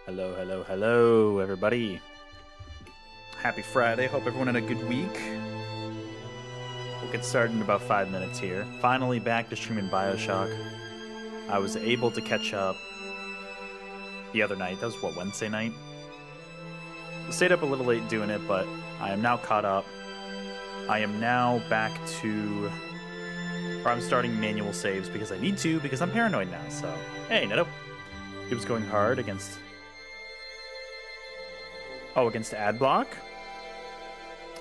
Hello, hello, hello, everybody. Happy Friday. Hope everyone had a good week. We'll get started in about 5 minutes here. Finally back to streaming BioShock. I was able to catch up the other night. That was, what, Wednesday night? Stayed up a little late doing it, but I am now caught up. I am now back to... Or I'm starting manual saves because I need to, because I'm paranoid now, so... Hey, Neto. He was going hard against... Oh, against ad block?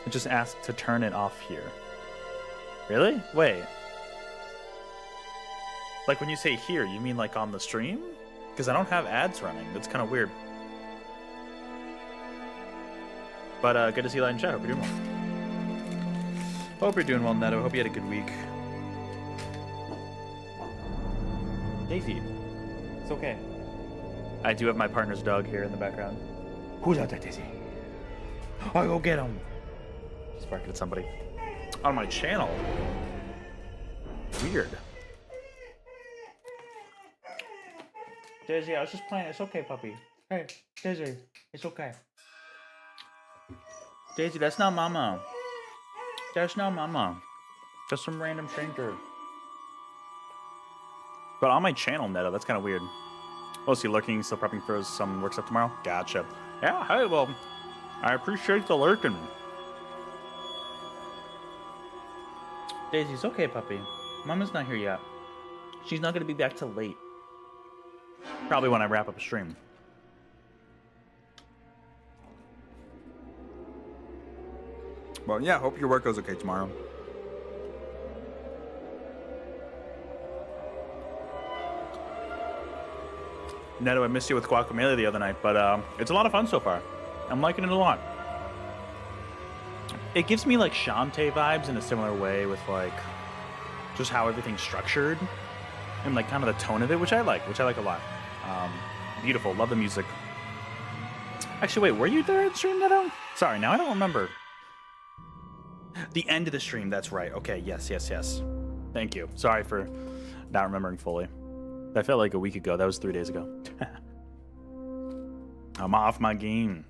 I just asked to turn it off here. Really? Wait. Like when you say here, you mean like on the stream? Because I don't have ads running. That's kind of weird. But good to see you live in chat. Hope you're doing well. Hope you're doing well, Neto. Hope you had a good week. Daisy. It's okay. I do have my partner's dog here in the background. Who's out there, Daisy? I'll go get him. Just barking at somebody. On my channel. Weird. Daisy, I was just playing. It's okay, puppy. Hey, Daisy, it's okay. Daisy, that's not Mama. That's not Mama. Just some random stranger. But on my channel, Neto, that's kind of weird. Oh, is he lurking? Still prepping for some work stuff tomorrow? Gotcha. Yeah, hey, well, I appreciate the lurking. Daisy, it's okay, puppy. Mama's not here yet. She's not going to be back till late. Probably when I wrap up a stream. Well, yeah, hope your work goes okay tomorrow. Neto, I missed you with Guacamole the other night, but it's a lot of fun so far. I'm liking it a lot. It gives me like Shantae vibes in a similar way with like just how everything's structured and like kind of the tone of it, which I like a lot. Beautiful, love the music. Actually, wait, were you there at stream, Neto? Sorry, now I don't remember. The end of the stream, that's right. Okay, yes. Thank you. Sorry for not remembering fully. That felt like a week ago. That was 3 days ago. I'm off my game.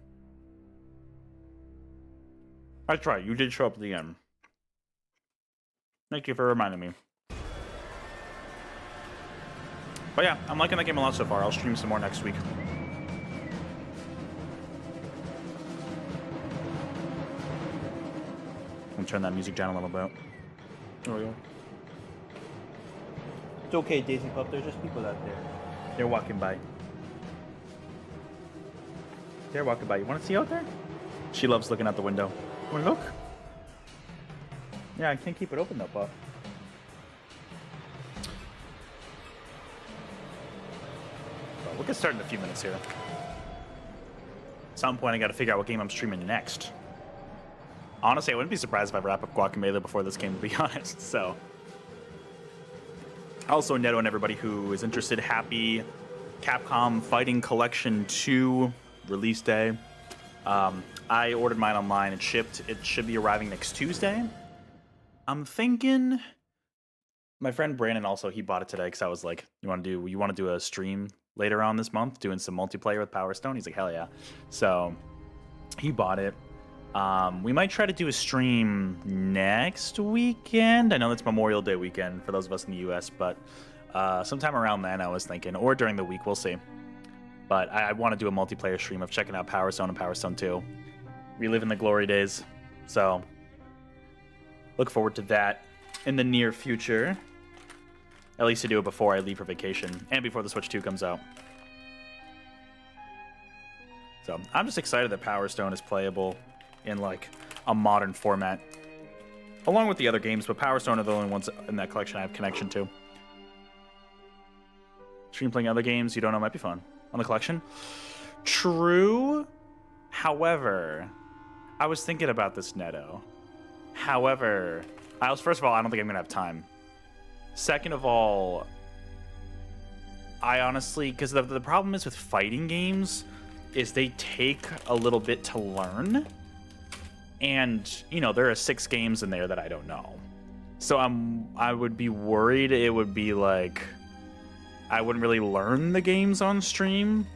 That's right, you did show up at the end. Thank you for reminding me. But yeah, I'm liking that game a lot so far. I'll stream some more next week. I'm gonna turn that music down a little bit. There we go. It's okay, Daisy Pup. There's just people out there. They're walking by. They're walking by. You want to see out there? She loves looking out the window. Want to look? Yeah, I can't keep it open though, Pup. Well, we'll get started in a few minutes here. At some point, I got to figure out what game I'm streaming next. Honestly, I wouldn't be surprised if I wrap up Guacamole before this game, to be honest. So. Also, Neto and everybody who is interested, happy Capcom Fighting Collection 2 release day. I ordered mine online and shipped. It should be arriving next Tuesday. I'm thinking... My friend Brandon also, he bought it today because I was like, you want to do a stream later on this month doing some multiplayer with Power Stone? He's like, hell yeah. So, he bought it. We might try to do a stream next weekend. I know it's Memorial Day weekend for those of us in the US, but sometime around then I was thinking, or during the week, we'll see. But I want to do a multiplayer stream of checking out Power Stone and Power Stone 2. Reliving the glory days. So, look forward to that in the near future. At least to do it before I leave for vacation and before the Switch 2 comes out. So, I'm just excited that Power Stone is playable in like a modern format, along with the other games, but Power Stone are the only ones in that collection I have connection to. Stream playing other games you don't know might be fun on the collection. True. However, I was thinking about this, Neto. However, first of all, I don't think I'm gonna have time. Second of all, I honestly, because the problem is with fighting games is they take a little bit to learn. And, you know, there are 6 games in there that I don't know. So I would be worried it would be like I wouldn't really learn the games on stream.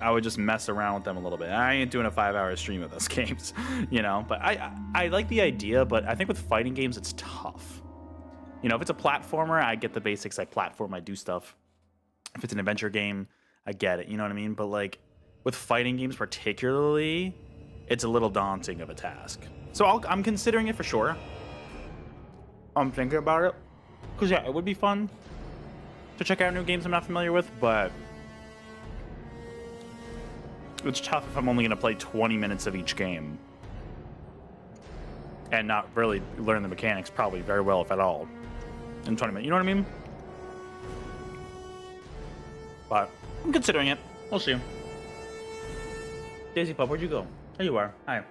I would just mess around with them a little bit. I ain't doing a 5-hour stream of those games, you know. But I like the idea, but I think with fighting games, it's tough. You know, if it's a platformer, I get the basics. I platform, I do stuff. If it's an adventure game, I get it. You know what I mean? But like with fighting games particularly, it's a little daunting of a task. So I'm considering it for sure. I'm thinking about it. Because, yeah, it would be fun to check out new games I'm not familiar with, but it's tough if I'm only going to play 20 minutes of each game and not really learn the mechanics probably very well, if at all, in 20 minutes. You know what I mean? But I'm considering it. We'll see. Daisy Pup, where'd you go? There you are. Hi.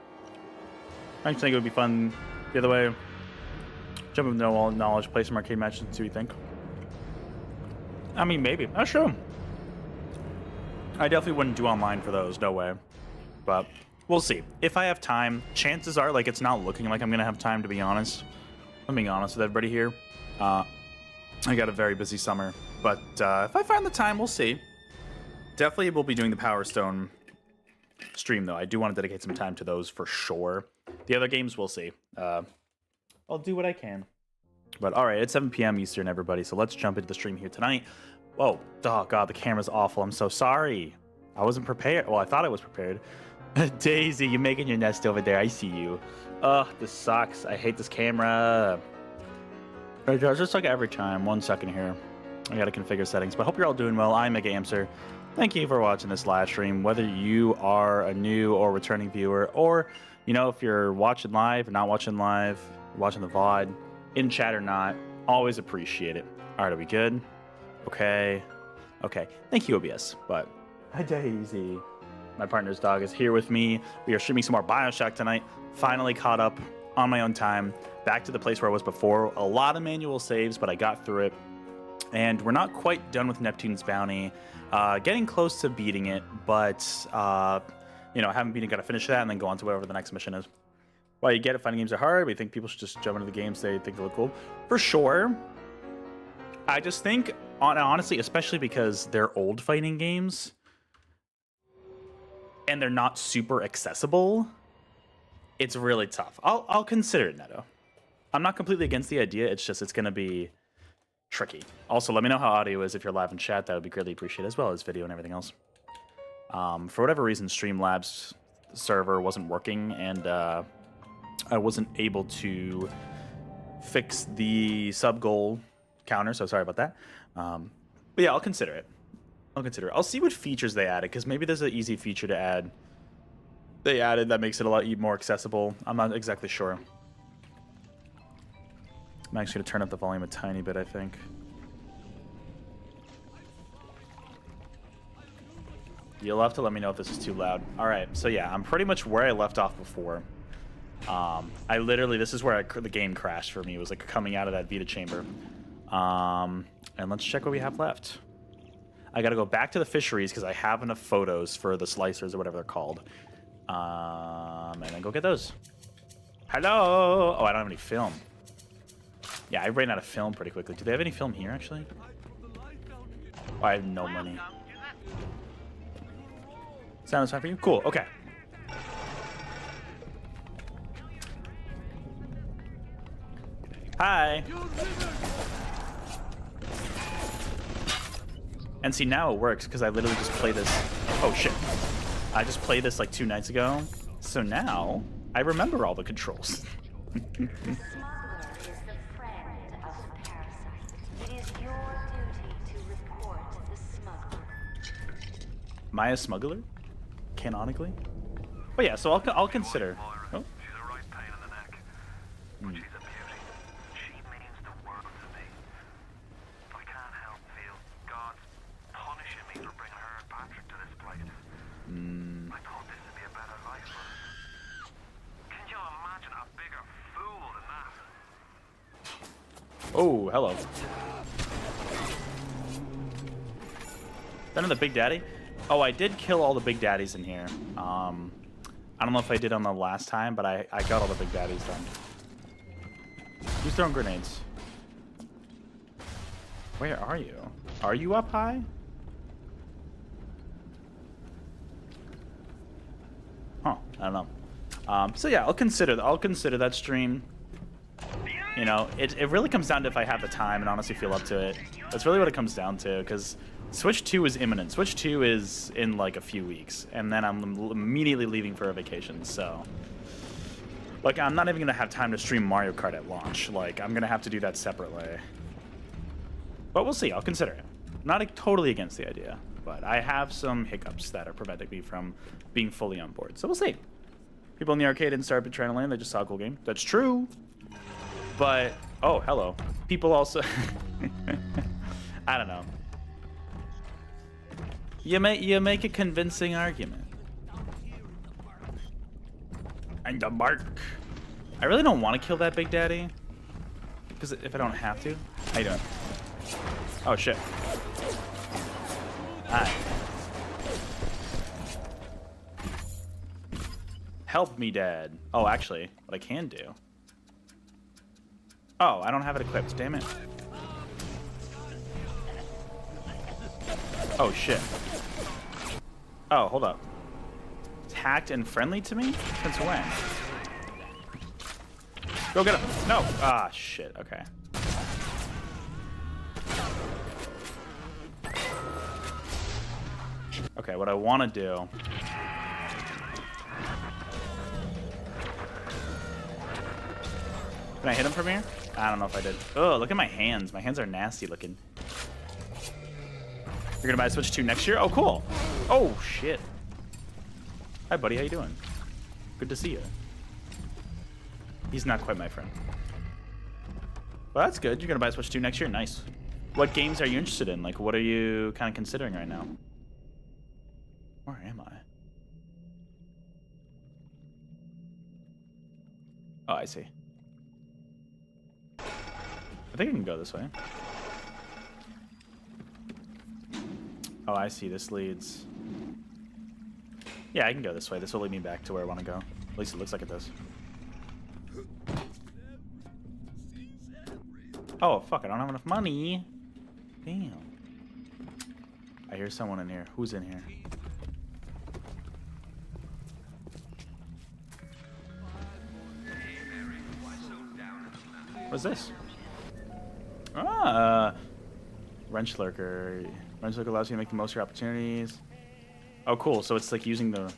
I just think it would be fun the other way. Jump with no knowledge, play some arcade matches and see what you think. I mean, maybe. That's true. I definitely wouldn't do online for those. No way. But we'll see. If I have time, chances are, like, it's not looking like I'm going to have time, to be honest. I'm being honest with everybody here. I got a very busy summer. But if I find the time, we'll see. Definitely will be doing the Power Stone stream, though. I do want to dedicate some time to those for sure. The other games, we'll see. I'll do what I can. But all right, it's 7 p.m. Eastern, everybody. So let's jump into the stream here tonight. Whoa, oh God, the camera's awful. I'm so sorry. I wasn't prepared. Well, I thought I was prepared. Daisy, you're making your nest over there. I see you. Ugh, this sucks. I hate this camera. It does just like every time. 1 second here. I gotta configure settings. But I hope you're all doing well. I'm Mega Amster. Thank you for watching this live stream. Whether you are a new or returning viewer, or, you know, if you're watching live or not watching live, watching the VOD, in chat or not, always appreciate it. All right, are we good? Okay. Okay. Thank you, OBS. But hi, Daisy. My partner's dog is here with me. We are streaming some more BioShock tonight. Finally caught up on my own time. Back to the place where I was before. A lot of manual saves, but I got through it. And we're not quite done with Neptune's bounty. Getting close to beating it, but, you know, haven't beaten it. Got to finish that and then go on to whatever the next mission is. Well, you get it. Fighting games are hard. We think people should just jump into the games they think they look cool. For sure. I just think, honestly, especially because they're old fighting games and they're not super accessible, it's really tough. I'll consider it, Neto. I'm not completely against the idea. It's just it's going to be tricky. Also, let me know how audio is if you're live in chat. That would be greatly appreciated, as well as video and everything else. For whatever reason, Streamlabs server wasn't working, and I wasn't able to fix the sub goal counter, so sorry about that. But yeah, I'll consider it. I'll see what features they added, because maybe there's an easy feature to add. They added that makes it a lot more accessible. I'm not exactly sure. I'm actually going to turn up the volume a tiny bit, I think. You'll have to let me know if this is too loud. All right, so yeah, I'm pretty much where I left off before. I literally, this is where the game crashed for me. It was like coming out of that Vita chamber. And let's check what we have left. I got to go back to the fisheries because I have enough photos for the slicers or whatever they're called. And then go get those. Hello! Oh, I don't have any film. Yeah, I ran out of film pretty quickly. Do they have any film here, actually? Oh, I have no money. Sounds fine for you? Cool, okay. Hi! And see, now it works, because I literally just played this... Oh, shit. I just played this like 2 nights ago. So now, I remember all the controls. Am I a smuggler? Canonically? But yeah, so I'll consider. Oh. She's a right pain in the neck. But she's a beauty. She means the world to me. I can't help feel God's punishing me for bringing her and Patrick to this place. I thought this would be a better life for us. Can you imagine a bigger fool than that? Oh, hello. Then in the Big Daddy? Oh, I did kill all the Big Daddies in here. I don't know if I did on the last time, but I got all the Big Daddies done. Who's throwing grenades? Where are you? Are you up high? I don't know. So yeah, I'll consider that stream. You know, it really comes down to if I have the time and honestly feel up to it. That's really what it comes down to, because Switch 2 is imminent. Switch 2 is in like a few weeks, and then I'm immediately leaving for a vacation, so... Like, I'm not even going to have time to stream Mario Kart at launch. Like, I'm going to have to do that separately. But we'll see. I'll consider it. Not totally against the idea, but I have some hiccups that are preventing me from being fully on board. So we'll see. People in the arcade didn't start Adrenaline. They just saw a cool game. That's true. But, oh, hello. People also... I don't know. You make a convincing argument. And the mark. I really don't want to kill that Big Daddy. Because if I don't have to. How you doing? Oh, shit. Hi. Help me, Dad. Oh, actually, what I can do. Oh, I don't have it equipped. Damn it. Oh, shit. Oh, hold up. It's hacked and friendly to me? Since when? Go get him. No. Ah, shit. Okay. Okay, what I want to do... Can I hit him from here? I don't know if I did. Oh, look at my hands. My hands are nasty looking. You're gonna buy a Switch 2 next year? Oh, cool. Oh, shit. Hi, buddy. How you doing? Good to see you. He's not quite my friend. Well, that's good. You're gonna buy a Switch 2 next year? Nice. What games are you interested in? Like, what are you kind of considering right now? Where am I? Oh, I see. I think I can go this way. Oh, I see. This leads... Yeah, I can go this way. This will lead me back to where I want to go. At least it looks like it does. Oh, fuck. I don't have enough money. Damn. I hear someone in here. Who's in here? What's this? Ah, Wrench Lurker. Wrench Lurker allows you to make the most of your opportunities. Oh, cool. So it's like using the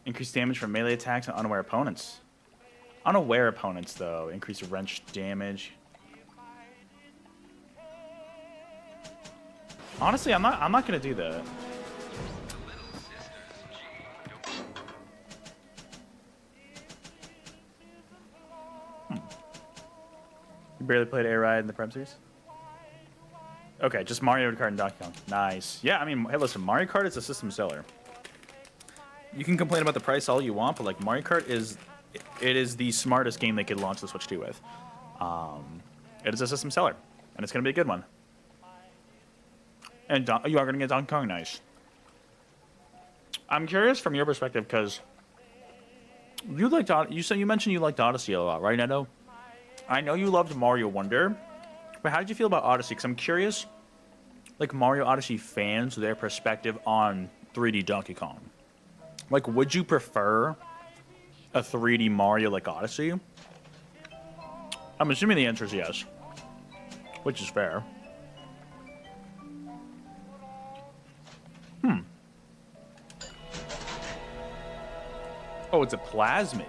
increased damage from melee attacks on unaware opponents. Unaware opponents, though, increase wrench damage. Honestly, I'm not gonna do that. You barely played Air Ride in the Prem series? Okay, just Mario Kart and Donkey Kong. Nice. Yeah, I mean, hey, listen, Mario Kart is a system seller. You can complain about the price all you want, but like Mario Kart is, it is the smartest game they could launch the Switch 2 with. It is a system seller, and it's gonna be a good one. And you are gonna get Donkey Kong, nice. I'm curious from your perspective because you liked you mentioned you liked Odyssey a lot, right, Neto? I know you loved Mario Wonder, but how did you feel about Odyssey? Because I'm curious, like Mario Odyssey fans, their perspective on 3D Donkey Kong. Like, would you prefer a 3D Mario like Odyssey? I'm assuming the answer is yes, which is fair. Oh, it's a plasmid.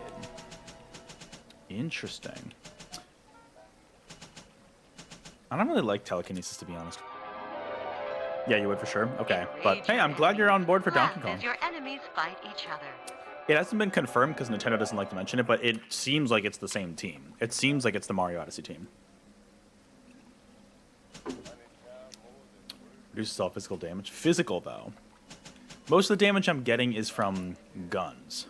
Interesting. I don't really like telekinesis, to be honest. Yeah, you would for sure. Okay, but hey, I'm glad you're on board for Donkey Kong. Your enemies fight each other. It hasn't been confirmed because Nintendo doesn't like to mention it, but it seems like it's the same team. It seems like it's the Mario Odyssey team. Reduces all physical damage. Physical, though. Most of the damage I'm getting is from guns.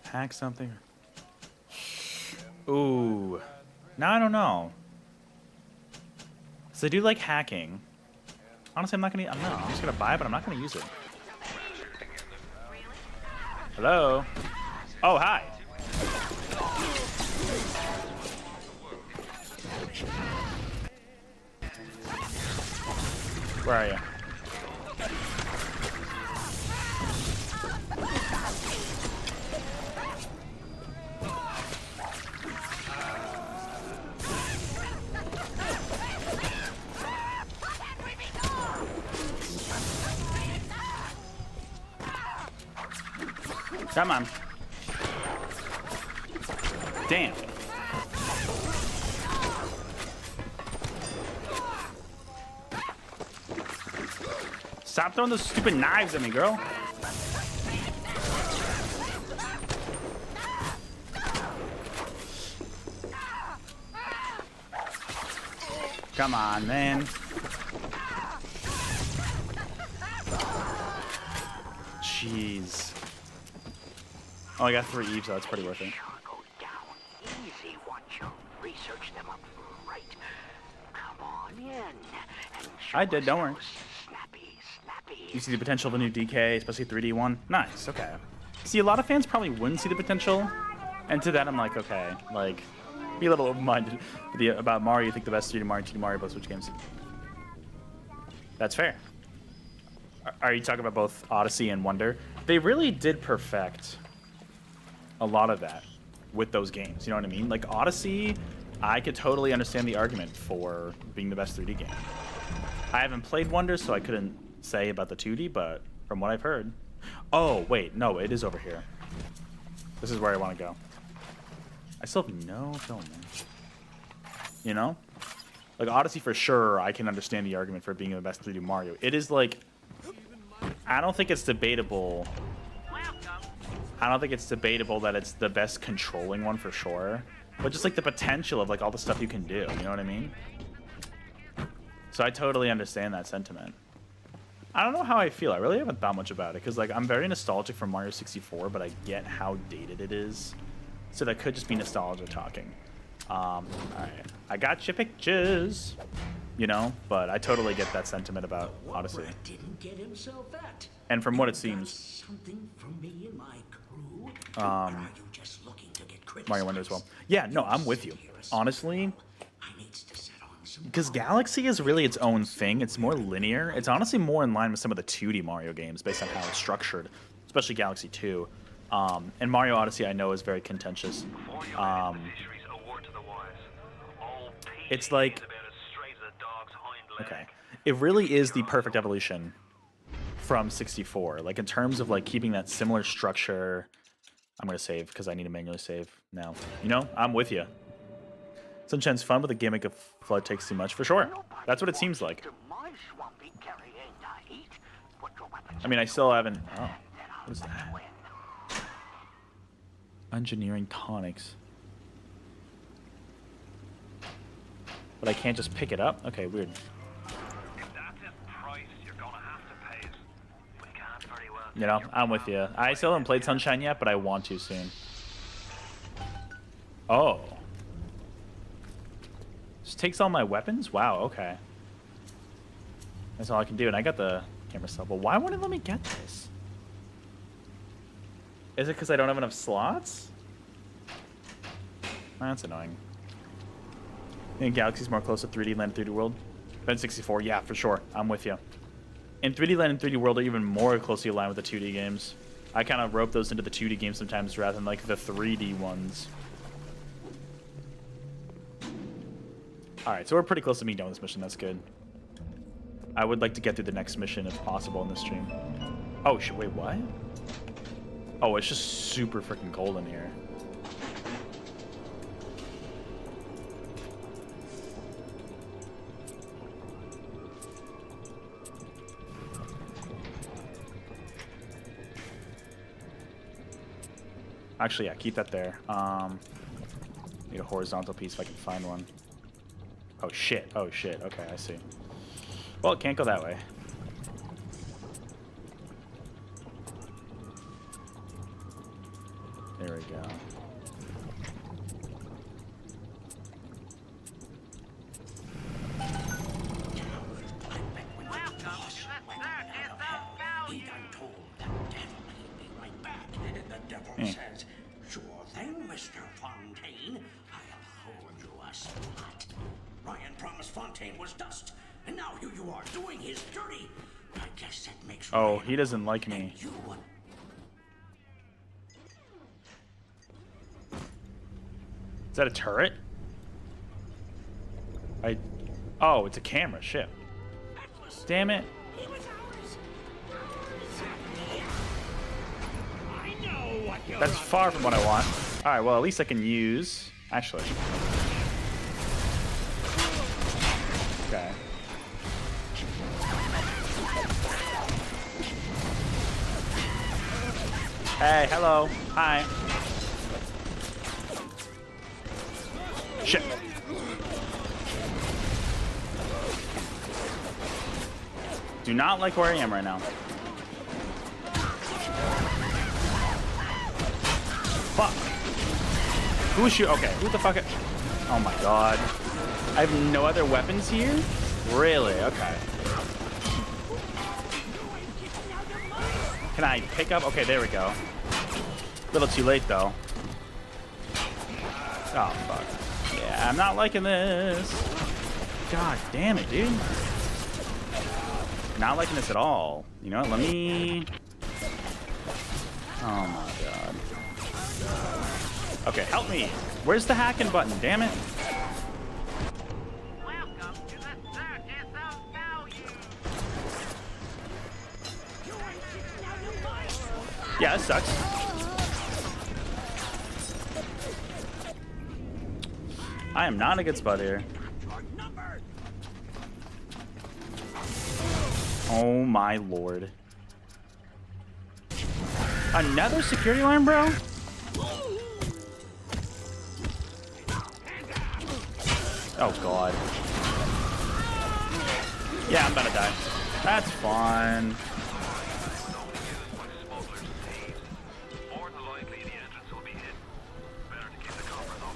Hack something. Ooh. Now I don't know. So they do like hacking. Honestly, I'm just gonna buy it, but I'm not gonna use it. Hello? Oh, hi. Where are you? Come on. Damn. Stop throwing those stupid knives at me, girl. Come on, man. Jeez. Oh, I got 3 Eves, so that's pretty worth it. Go down easy once you research them up right. Come on in and show I did, don't worry. Snappy. You see the potential of a new DK, especially 3D one? Nice, okay. See, a lot of fans probably wouldn't see the potential, and to that I'm like, okay, like, be a little open-minded about Mario. You think the best 3D Mario, 2D Mario, both Switch games. That's fair. Are you talking about both Odyssey and Wonder? They really did perfect a lot of that with those games, you know what I mean? Like Odyssey, I could totally understand the argument for being the best 3D game. I haven't played Wonder, so I couldn't say about the 2D, but from what I've heard... Oh, wait, no, it is over here. This is where I want to go. I still have no film, man. You know? Like Odyssey for sure, I can understand the argument for being the best 3D Mario. It is like... I don't think it's debatable... I don't think it's debatable that it's the best controlling one for sure, but just like the potential of like all the stuff you can do, you know what I mean? So I totally understand that sentiment. I don't know how I feel. I really haven't thought much about it because like I'm very nostalgic for Mario 64, but I get how dated it is. So that could just be nostalgia talking. All right, I got your pictures, you know, but I totally get that sentiment about Odyssey. Didn't get himself at. And from what it seems, Something from me and my crew. Are you just looking to get Mario Wonder as well. Yeah, no, I'm with you. Honestly, because Galaxy is really its own thing. It's more linear. It's honestly more in line with some of the 2D Mario games based on how it's structured, especially Galaxy 2. And Mario Odyssey, I know, is very contentious. It's like... Okay. It really is the perfect evolution from 64. Like, in terms of, like, keeping that similar structure... I'm going to save, because I need to manually save now. You know, I'm with you. Sunshine's fun, but the gimmick of Flood takes too much, for sure. That's what it seems like. I mean, I still haven't... Oh, what is that? Engineering tonics. But I can't just pick it up? Okay, weird. You know, I'm with you. I still haven't played Sunshine yet, but I want to soon. Oh. Just takes all my weapons? Wow, okay. That's all I can do, and I got the camera stuff. But why wouldn't it let me get this? Is it because I don't have enough slots? That's annoying. I think Galaxy's more close to 3D Land and 3D World. Ben 64, yeah, for sure. I'm with you. And 3D Land and 3D World are even more closely aligned with the 2D games. I kind of rope those into the 2D games sometimes rather than like the 3D ones. Alright, so we're pretty close to me doing this mission. That's good. I would like to get through the next mission if possible in this stream. Oh, shit, wait, what? Oh, it's just super freaking cold in here. Actually, yeah, keep that there. Need a horizontal piece if I can find one. Oh shit, oh shit, okay, I see. Well, it can't go that way. There we go. Says, sure thing, Mr. Fontaine. I uphold you a spot. Ryan promised Fontaine was dust, And now here you are doing his dirty. I guess that makes Oh, he doesn't like me. you. Is that a turret? Oh, it's a camera. Shit. Damn it. That's far from what I want. Alright, well, at least I can use... Actually. Okay. Hey, hello. Hi. Shit. Do not like where I am right now. Fuck. Who is she? Okay, who the fuck? Oh my god. I have no other weapons here? Really? Okay. Can I pick up? Okay, there we go. A little too late though. Oh fuck. Yeah, I'm not liking this. God damn it, dude. Not liking this at all. You know what? Let me... Oh my god. Okay, help me. Where's the hacking button? Damn it. Welcome to the circus of value. Yeah, this sucks. I am not a good spot here. Oh my lord. Another security line, bro? Oh god. Yeah, I'm about to die. That's fine.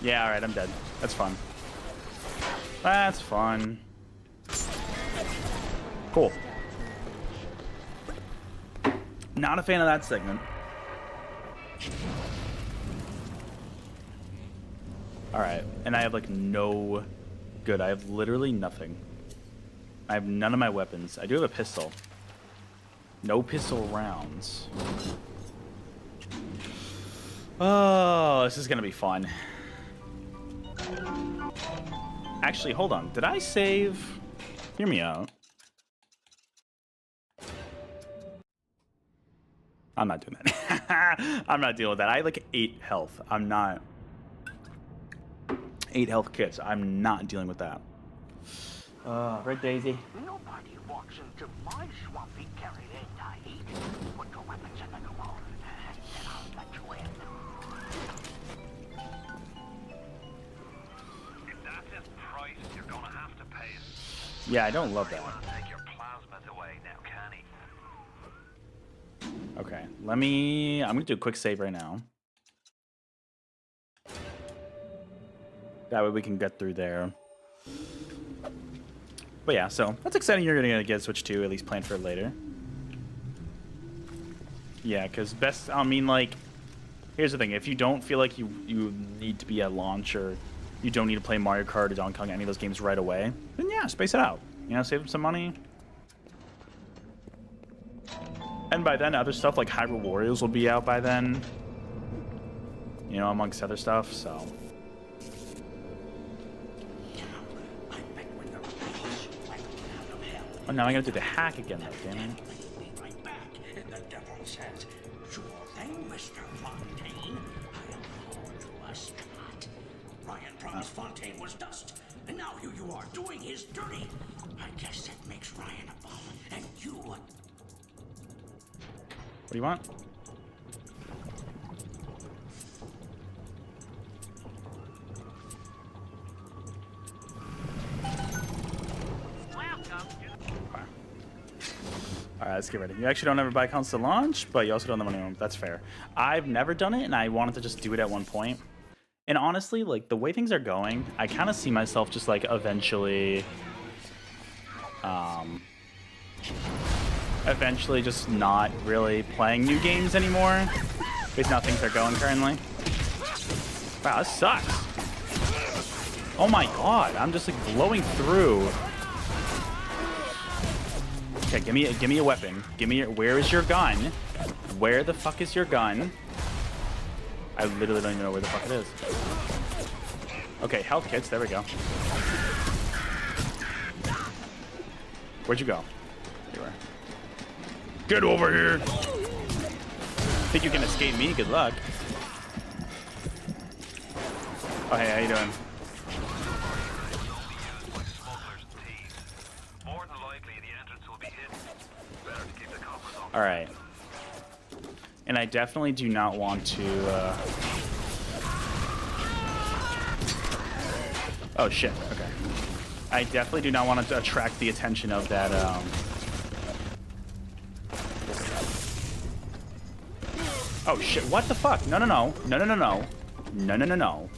Yeah, alright, I'm dead. That's fun. That's fun. Cool. Not a fan of that segment. Alright, and I have like no good. I have literally nothing. I have none of my weapons. I do have a pistol. No pistol rounds. Oh, this is gonna be fun. Actually, hold on. Did I save? Hear me out. I'm not doing that. I'm not dealing with that. I have like 8 health. I'm not... 8 health kits. I'm not dealing with that. Red Daisy. Nobody walks into my swampy carry and I eat. Put your weapons in the wall, and I'll let you in. If that's his price, you're gonna have to pay it. Yeah, I don't love that. Take your plasmas away now, can he? Okay, let me... I'm gonna do a quick save right now. That way we can get through there. But yeah, so that's exciting. You're gonna get Switch 2, at least plan for it later. Yeah, because best... I mean, like... Here's the thing. If you don't feel like you need to be at launch, or you don't need to play Mario Kart or Donkey Kong, any of those games right away, then yeah, space it out. You know, save some money. And by then, other stuff like Hyrule Warriors will be out by then. You know, amongst other stuff, so... Oh, now I gotta do the hack again, though, damn it. Right back. And the devil says, sure thing, Mr. Fontaine. I'll hold you a spot. Ryan promised Fontaine was dust, and now here you are doing his dirty. I guess that makes Ryan a bum, and you a... What do you want? Alright, let's get ready. You actually don't ever buy accounts to launch, but you also don't have money. That's fair. I've never done it, and I wanted to just do it at one point. And honestly, like, the way things are going, I kind of see myself just, like, eventually... eventually just not really playing new games anymore. Based on how things are going currently. Wow, this sucks. Oh my god, I'm just, like, blowing through. Okay, give me a weapon. Give me your, where is your gun? Where the fuck is your gun? I literally don't even know where the fuck it is. Okay, health kits, there we go. Where'd you go? There you are. Get over here! Think you can escape me? Good luck. Oh, hey, how you doing? All right. And I definitely do not want to... Oh, shit. Okay. I definitely do not want to attract the attention of that... Oh, shit. What the fuck? No, no, no. No, no, no, no. No, no, no, no.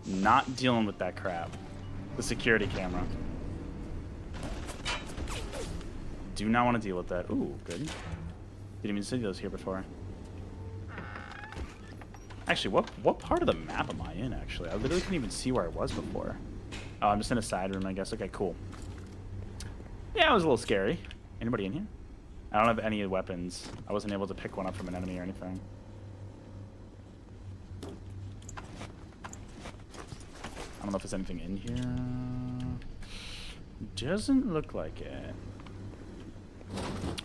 Not dealing with that crap. The security camera. Do not want to deal with that. Ooh, good. Didn't even see those here before. Actually, what part of the map am I in, actually? I literally couldn't even see where I was before. Oh, I'm just in a side room, I guess. Okay, cool. Yeah, it was a little scary. Anybody in here? I don't have any weapons. I wasn't able to pick one up from an enemy or anything. I don't know if there's anything in here. Doesn't look like it.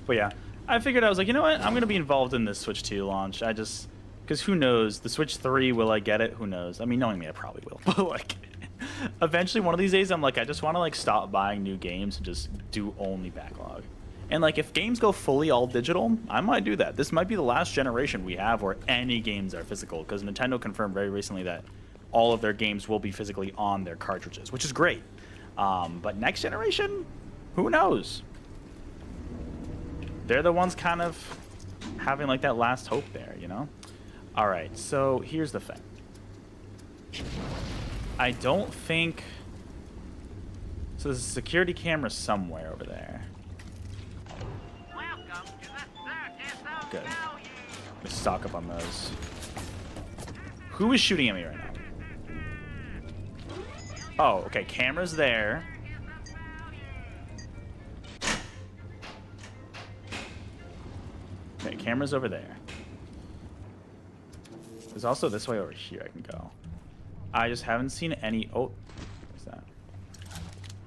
But yeah, I figured I was like, you know what? I'm going to be involved in this Switch 2 launch. I just... Because who knows? The Switch 3, will I get it? Who knows? I mean, knowing me, I probably will. But, like, eventually one of these days, I'm like, I just want to, like, stop buying new games and just do only backlog. And, like, if games go fully all digital, I might do that. This might be the last generation we have where any games are physical. Because Nintendo confirmed very recently that all of their games will be physically on their cartridges, which is great. But next generation? Who knows? They're the ones kind of having, like, that last hope there, you know? All right, so here's the thing. I don't think... So there's a security camera somewhere over there. Good. Let me stock up on those. Who is shooting at me right now? Oh, okay, camera's there. Okay, camera's over there. There's also this way over here I can go. I just haven't seen any... Oh, what's that?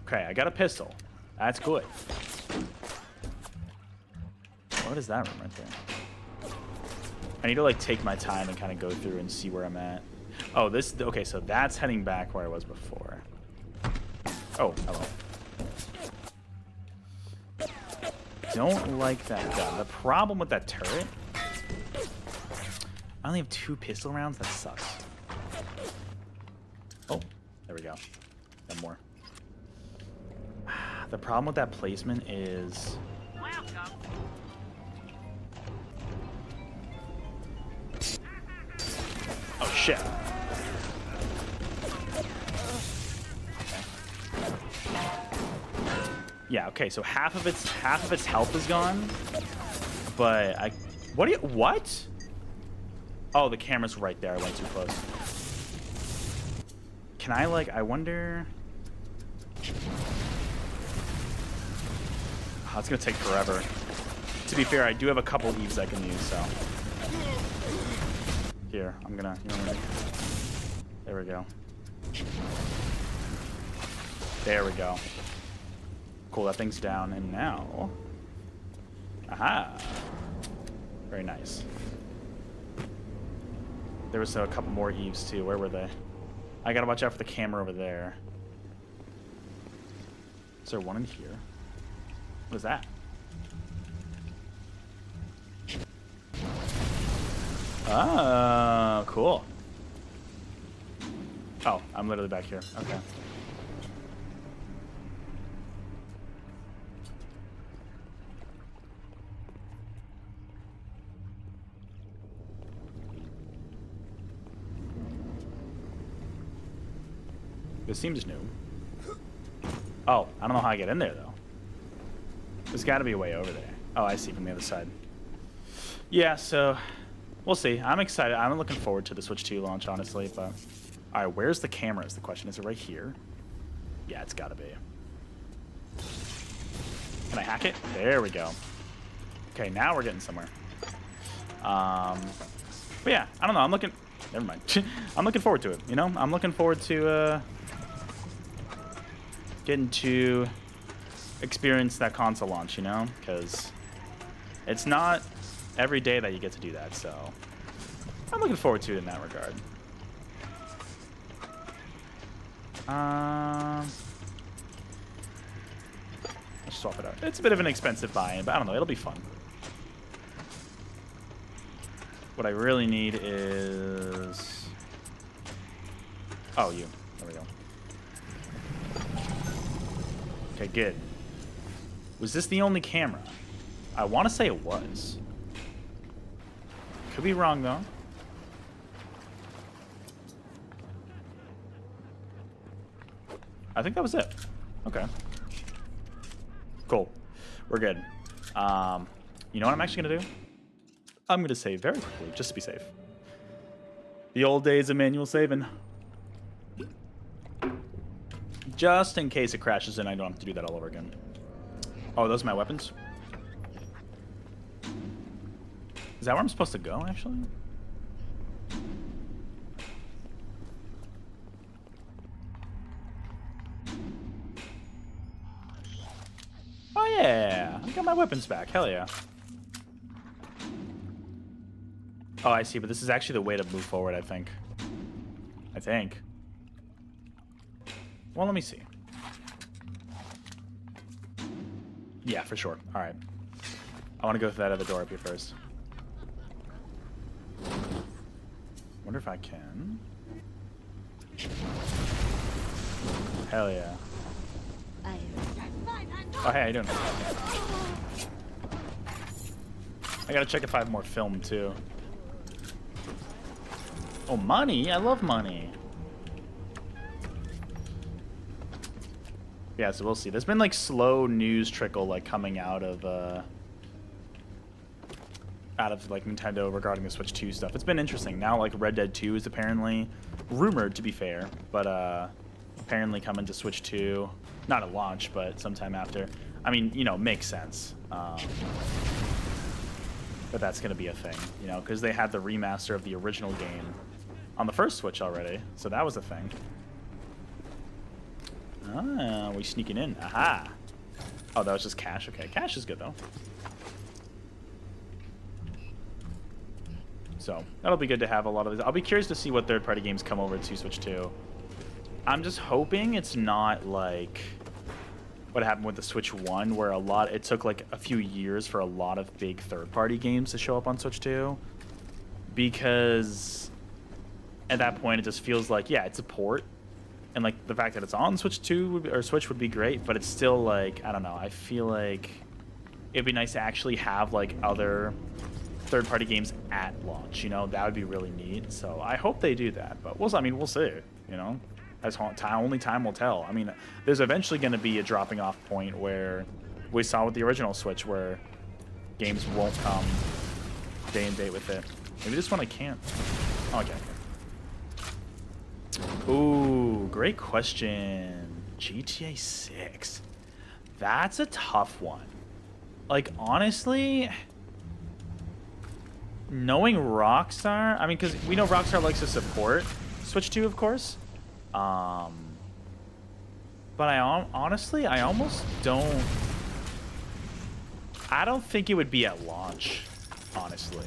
Okay, I got a pistol. That's good. What is that room right there? I need to, like, take my time and kind of go through and see where I'm at. Oh, this... Okay, so that's heading back where I was before. Oh, hello. Don't like that gun. The problem with that turret... I only have 2 pistol rounds? That sucks. Oh, there we go. Got more. The problem with that placement is... Oh, shit. Yeah, okay, so half of its health is gone. But I... What do you... What? Oh, the camera's right there. I went too close. Can I, like... I wonder... Oh, it's gonna take forever. To be fair, I do have a couple Eves I can use, so... Here, I'm gonna... You know what I mean? There we go. There we go. Cool, that thing's down, and now... Aha! Very nice. There was a couple more Eves, too. Where were they? I gotta watch out for the camera over there. Is there one in here? What is that? Oh, cool. Oh, I'm literally back here. Okay. This seems new. Oh, I don't know how I get in there, though. There's got to be a way over there. Oh, I see from the other side. Yeah, so we'll see. I'm excited. I'm looking forward to the Switch 2 launch, honestly. But all right, where's the camera is the question. Is it right here? Yeah, it's got to be. Can I hack it? There we go. Okay, now we're getting somewhere. But yeah, I don't know. I'm looking... Never mind. I'm looking forward to it, you know? I'm looking forward to getting to experience that console launch, you know? Because it's not every day that you get to do that, so I'm looking forward to it in that regard. Let's swap it out. It's a bit of an expensive buy-in, but I don't know. It'll be fun. What I really need is... Oh, you. There we go. Okay, good. Was this the only camera? I want to say it was. Could be wrong, though. I think that was it. Okay. Cool. We're good. You know what I'm actually going to do? I'm going to save very quickly, just to be safe. The old days of manual saving. Just in case it crashes and I don't have to do that all over again. Oh, those are my weapons? Is that where I'm supposed to go, actually? Oh, yeah. I got my weapons back. Hell yeah. Oh, I see, but this is actually the way to move forward, I think. Well, let me see. Yeah, for sure. All right. I want to go through that other door up here first. Wonder if I can. Hell yeah. Oh, hey, how you doing? I gotta check if I have more film, too. Oh, money? I love money. Yeah, so we'll see. There's been, like, slow news trickle, like, coming out of like, Nintendo regarding the Switch 2 stuff. It's been interesting. Now, like, Red Dead 2 is apparently rumored, to be fair, but, apparently coming to Switch 2. Not at launch, but sometime after. I mean, you know, makes sense. But that's going to be a thing, you know, because they had the remaster of the original game on the first Switch already, so that was a thing. Ah, we sneaking in. Aha! Oh, that was just cash. Okay, cash is good, though. So, that'll be good to have a lot of these. I'll be curious to see what third-party games come over to Switch 2. I'm just hoping it's not like what happened with the Switch 1, where it took like a few years for a lot of big third-party games to show up on Switch 2. Because at that point, it just feels like, yeah, it's a port. And like the fact that it's on Switch 2 or Switch would be great, but it's still like, I don't know, I feel like it'd be nice to actually have like other third-party games at launch, you know? That would be really neat. So I hope they do that, but we'll see, you know? As only time will tell. I mean, there's eventually going to be a dropping off point where we saw with the original Switch where games won't come day and date with it. Maybe this one I can't. Oh, okay. Ooh, great question. GTA 6. That's a tough one. Like, honestly, knowing Rockstar, I mean, because we know Rockstar likes to support Switch 2, of course. But honestly, I almost don't... I don't think it would be at launch, honestly.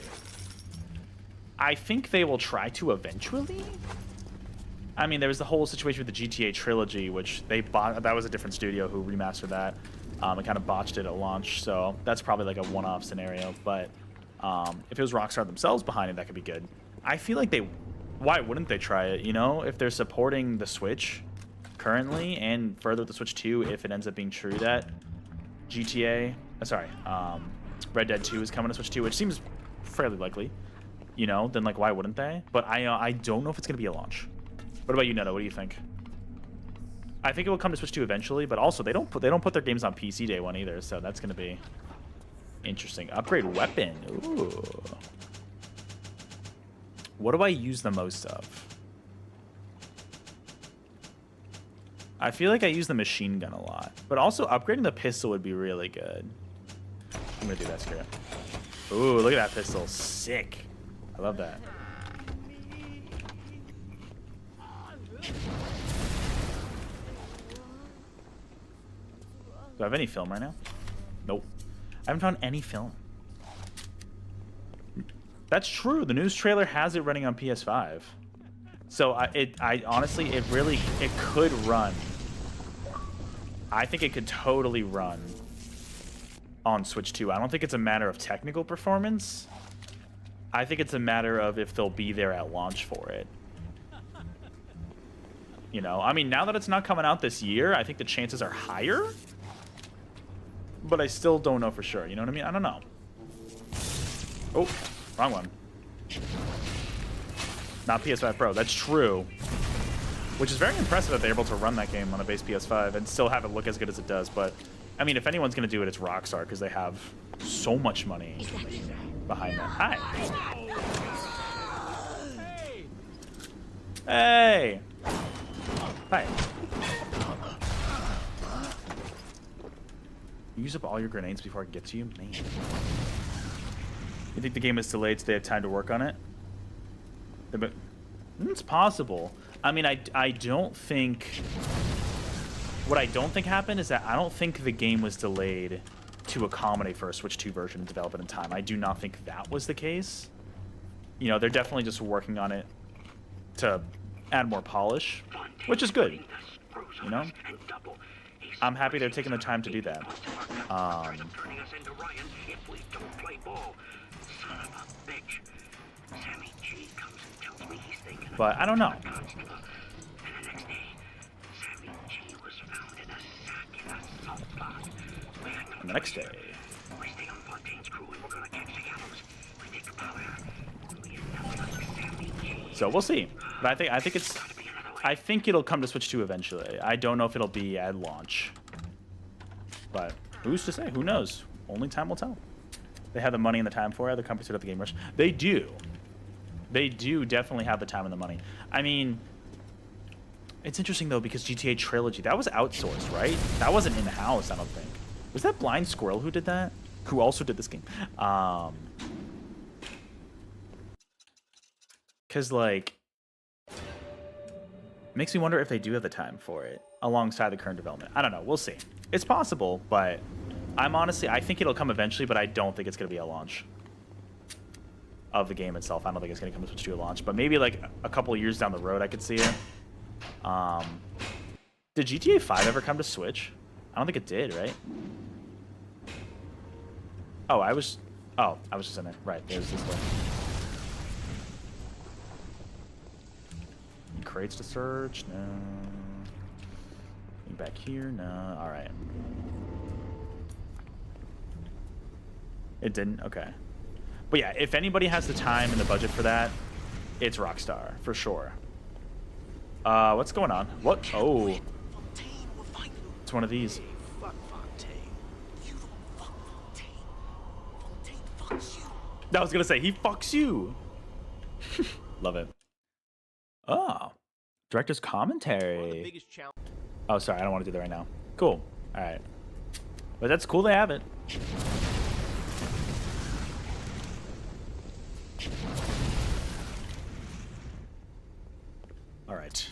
I think they will try to eventually. I mean, there was the whole situation with the GTA trilogy, which they bought. That was a different studio who remastered that and kind of botched it at launch. So that's probably like a one-off scenario. But if it was Rockstar themselves behind it, that could be good. I feel like they... Why wouldn't they try it, you know? If they're supporting the Switch currently and further with the Switch 2, if it ends up being true that Red Dead 2 is coming to Switch 2, which seems fairly likely, you know, then like why wouldn't they? But I don't know if it's going to be a launch. What about you, Neto? What do you think? I think it will come to Switch 2 eventually, but also they don't put their games on PC day one either, so that's going to be interesting. Upgrade weapon. Ooh. What do I use the most of? I feel like I use the machine gun a lot, but also upgrading the pistol would be really good. I'm gonna do that screw. Ooh, look at that pistol. Sick. I love that. Do I have any film right now? Nope. I haven't found any film. That's true. The news trailer has it running on PS5. So I honestly, it could run. I think it could totally run on Switch 2. I don't think it's a matter of technical performance. I think it's a matter of if they'll be there at launch for it. You know, I mean, now that it's not coming out this year, I think the chances are higher. But I still don't know for sure. You know what I mean? I don't know. Oh, wrong one. Not PS5 Pro. That's true. Which is very impressive that they're able to run that game on a base PS5 and still have it look as good as it does. But, I mean, if anyone's going to do it, it's Rockstar because they have so much money behind them. Hi. Hey. Hi. Use up all your grenades before it gets you? Man. You think the game is delayed so they have time to work on it? But it's possible. I mean, I don't think... What I don't think happened is that I don't think the game was delayed to accommodate for a Switch 2 version and develop it in time. I do not think that was the case. You know, they're definitely just working on it to add more polish, which is good. You know? I'm happy they're taking the time to do that. But I don't know. And the next day. So we'll see. But I think it'll come to Switch 2 eventually. I don't know if it'll be at launch. But who's to say? Who knows? Only time will tell. They have the money and the time for it. Other companies set up the game rush. They do. They do definitely have the time and the money. I mean, it's interesting though because GTA Trilogy, that was outsourced, right? That wasn't in-house, I don't think. Was that Blind Squirrel who did that? Who also did this game? Because like, makes me wonder if they do have the time for it alongside the current development. I don't know. We'll see. It's possible, but I think it'll come eventually, but I don't think it's going to be a launch of the game itself. I don't think it's going to come to Switch 2 at launch, but maybe like a couple of years down the road I could see it. Did GTA 5 ever come to Switch? I don't think it did, right? Oh, I was just in there. Right, there's this way. Crates to search? No. Back here? No. Alright. It didn't? Okay. But yeah, if anybody has the time and the budget for that, it's Rockstar, for sure. What's going on? What? Oh. It's one of these. I was gonna say, he fucks you. Love it. Oh. Director's commentary. Oh, sorry, I don't want to do that right now. Cool. Alright. But that's cool they have it. Alright.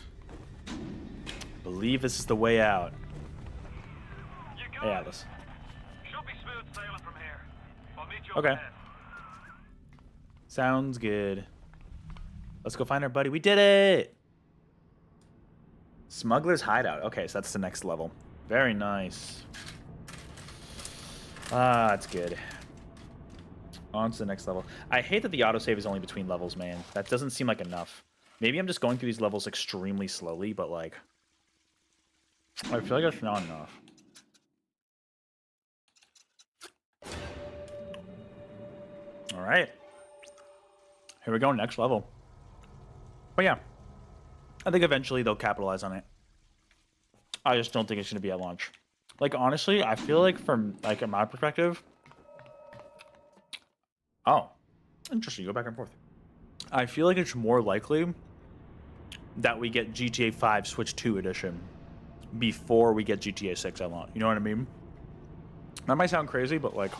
Believe this is the way out. Hey, Atlas. Should be smooth sailing from here. I'll meet you Okay. up ahead. Sounds good. Let's go find our buddy. We did it! Smuggler's Hideout. Okay, so that's the next level. Very nice. Ah, that's good. On to the next level. I hate that the autosave is only between levels, man. That doesn't seem like enough. Maybe I'm just going through these levels extremely slowly, but like... I feel like that's not enough. Alright. Here we go, next level. But yeah. I think eventually they'll capitalize on it. I just don't think it's going to be at launch. Like, honestly, I feel like from, like, in my perspective... Oh. Interesting, go back and forth. I feel like it's more likely that we get GTA 5 Switch 2 edition before we get GTA 6 at launch. You know what I mean? That might sound crazy, but like,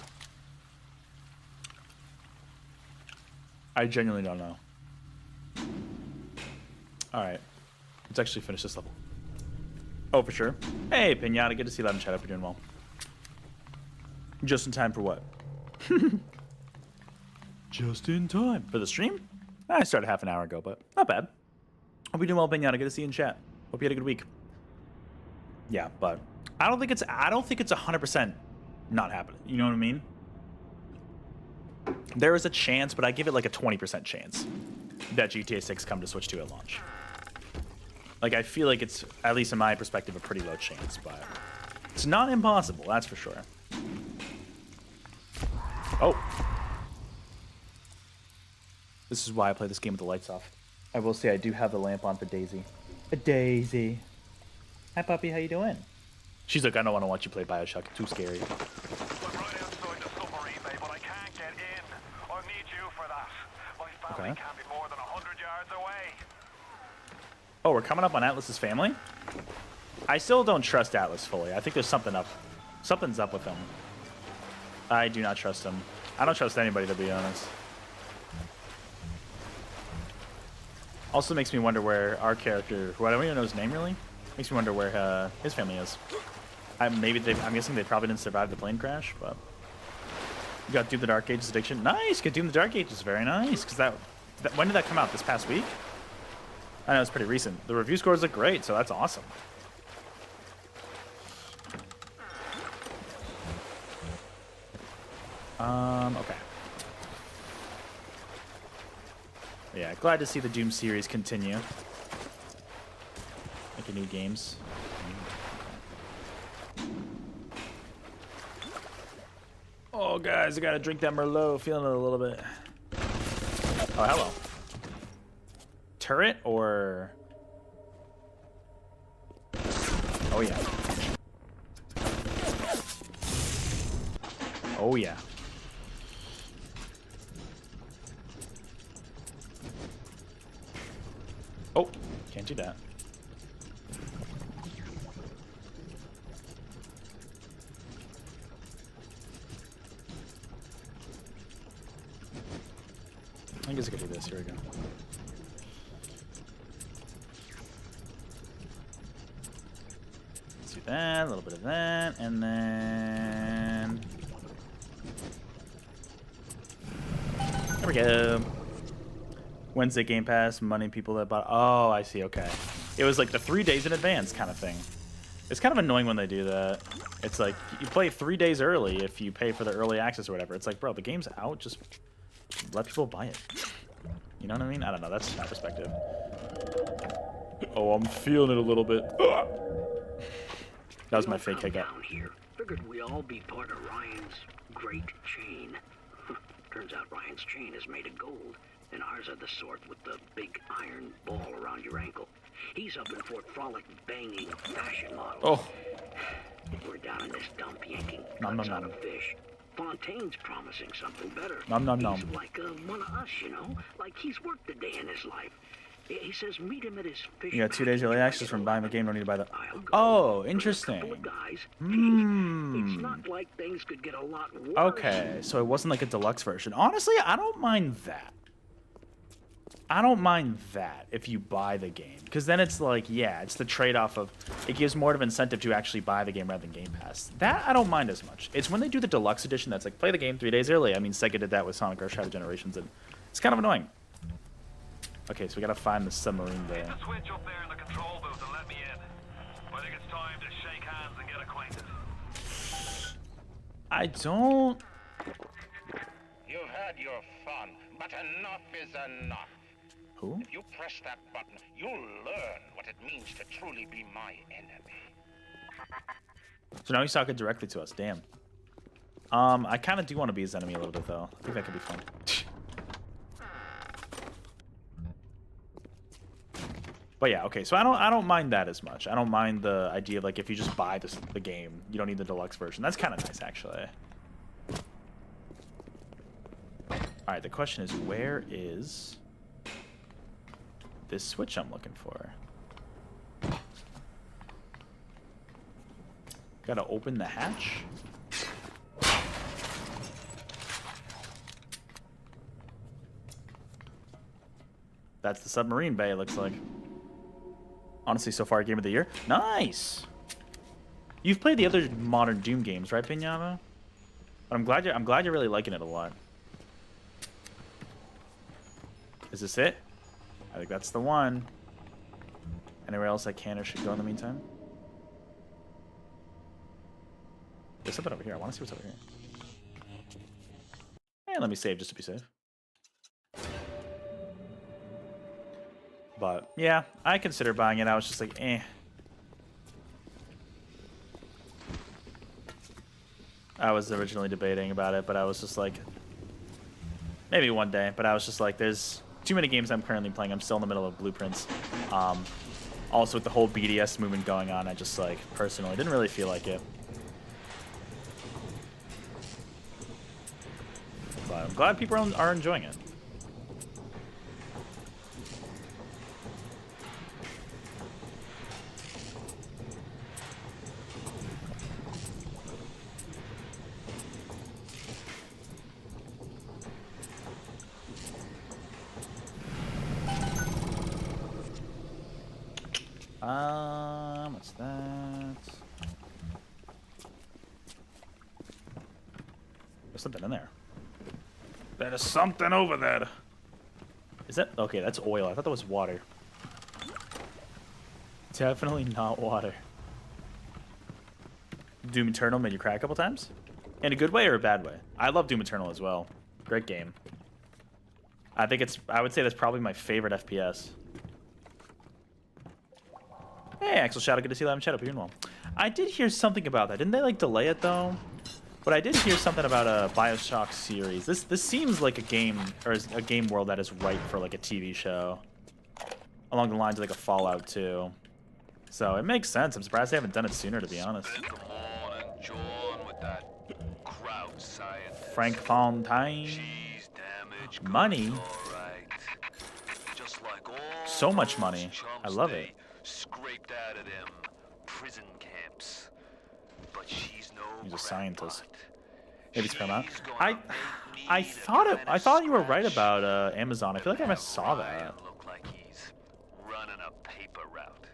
I genuinely don't know. All right, let's actually finish this level. Oh, for sure. Hey, Pinata, good to see you live in chat. Hope you're doing well. Just in time for what? Just in time for the stream. I started half an hour ago, but not bad. Hope you're doing well, Pinata. Good to see you in chat. Hope you had a good week. Yeah, but I don't think it's 100% not happening. You know what I mean? There is a chance, but I give it like a 20% chance that GTA 6 come to Switch 2 at launch. Like, I feel like it's, at least in my perspective, a pretty low chance, but it's not impossible, that's for sure. Oh. This is why I play this game with the lights off. I will say I do have the lamp on for Daisy. Daisy. Hi, puppy, how you doing? She's like, I don't want to watch you play BioShock. It's too scary. I'm right outside the submarine bay, but I can't get in. I need you for that. My family can't be more than 100 yards away. Oh, we're coming up on Atlas's family? I still don't trust Atlas fully. I think there's something up. Something's up with him. I do not trust him. I don't trust anybody, to be honest. Also makes me wonder where our character, who I don't even know his name really, makes me wonder where his family is. I'm guessing they probably didn't survive the plane crash, but you got Doom the Dark Ages addiction. Nice, get Doom the Dark Ages, very nice. Because that when did that come out? This past week? I know it's pretty recent. The review scores look great, so that's awesome. Okay. Yeah, glad to see the Doom series continue. Making new games. Oh, guys, I gotta drink that Merlot. Feeling it a little bit. Oh, hello. Turret or... Oh, yeah. Oh, yeah. Oh, can't do that. I guess I could do this. Here we go. Let's do that, a little bit of that, and then... There we go. Wednesday Game Pass, money people that bought... Oh, I see, okay. It was like the 3 days in advance kind of thing. It's kind of annoying when they do that. It's like, you play 3 days early if you pay for the early access or whatever. It's like, bro, the game's out, just let people buy it. You know what I mean? I don't know, that's my perspective. Oh, I'm feeling it a little bit. That was my fake hiccup. Here. Figured we all be part of Ryan's great chain. Turns out Ryan's chain is made of gold, and ours are the sort with the big iron ball around your ankle. He's up in Fort Frolic banging fashion models. Oh. We're down in this dump yanking Nom, guts nom, out nom. of fish. Fontaine's promising something better. Nom, nom, He's nom. like one of us, you know? Like he's worked a day in his life. He says meet him at his fish. You got 2 days early patch access from buying the game, don't need to buy the... I'll go. Oh, With a interesting. couple of guys. Hmm. It's not like things could get a lot worse. Okay, so it wasn't like a deluxe version. Honestly, I don't mind that. I don't mind that if you buy the game. Because then it's like, yeah, it's the trade-off of... It gives more of an incentive to actually buy the game rather than Game Pass. That I don't mind as much. It's when they do the deluxe edition that's like, play the game 3 days early. I mean, Sega did that with Sonic Rush Shadow Generations, and it's kind of annoying. Okay, so we gotta find the submarine there. Hit the switch up there in the control booth and let me in. I think it's time to shake hands and get acquainted. I don't... You've had your fun, but enough is enough. Who? If you press that button, you'll learn what it means to truly be my enemy. So now he's talking directly to us. Damn. I kind of do want to be his enemy a little bit, though. I think that could be fun. But yeah, okay. So I don't mind that as much. I don't mind the idea of like if you just buy the game, you don't need the deluxe version. That's kind of nice, actually. All right. The question is, where is this switch I'm looking for? Gotta open the hatch. That's the submarine bay, it looks like. Honestly, so far, game of the year. Nice! You've played the other modern Doom games, right, Pinata? But I'm glad you're really liking it a lot. Is this it? I think that's the one. Anywhere else I can or should go in the meantime? There's something over here. I want to see what's over here. And let me save just to be safe. But yeah, I considered buying it. I was just like, eh. I was originally debating about it, but I was just like, maybe one day. But I was just like, there's too many games I'm currently playing. I'm still in the middle of Blueprints. Also, with the whole BDS movement going on, I just like personally didn't really feel like it. But I'm glad people are enjoying it. What's that? There's something in there. There's something over there. Is that okay? That's oil. I thought that was water. Definitely not water. Doom Eternal made you cry a couple times? In a good way or a bad way? I love Doom Eternal as well. Great game. I would say that's probably my favorite FPS. Hey, Axel Shadow, good to see you live in Shadow. You're well. I did hear something about that. Didn't they like delay it though? But I did hear something about a BioShock series. This seems like a game or a game world that is ripe for like a TV show, along the lines of like a Fallout 2. So it makes sense. I'm surprised they haven't done it sooner, to be honest. Frank Fontaine. Money. So much money. I love it. Scraped out of them prison camps. But she's no He's a scientist. Maybe it's Paramount. I thought you were right about Amazon. I feel like I saw that. Look like he's running a paper route.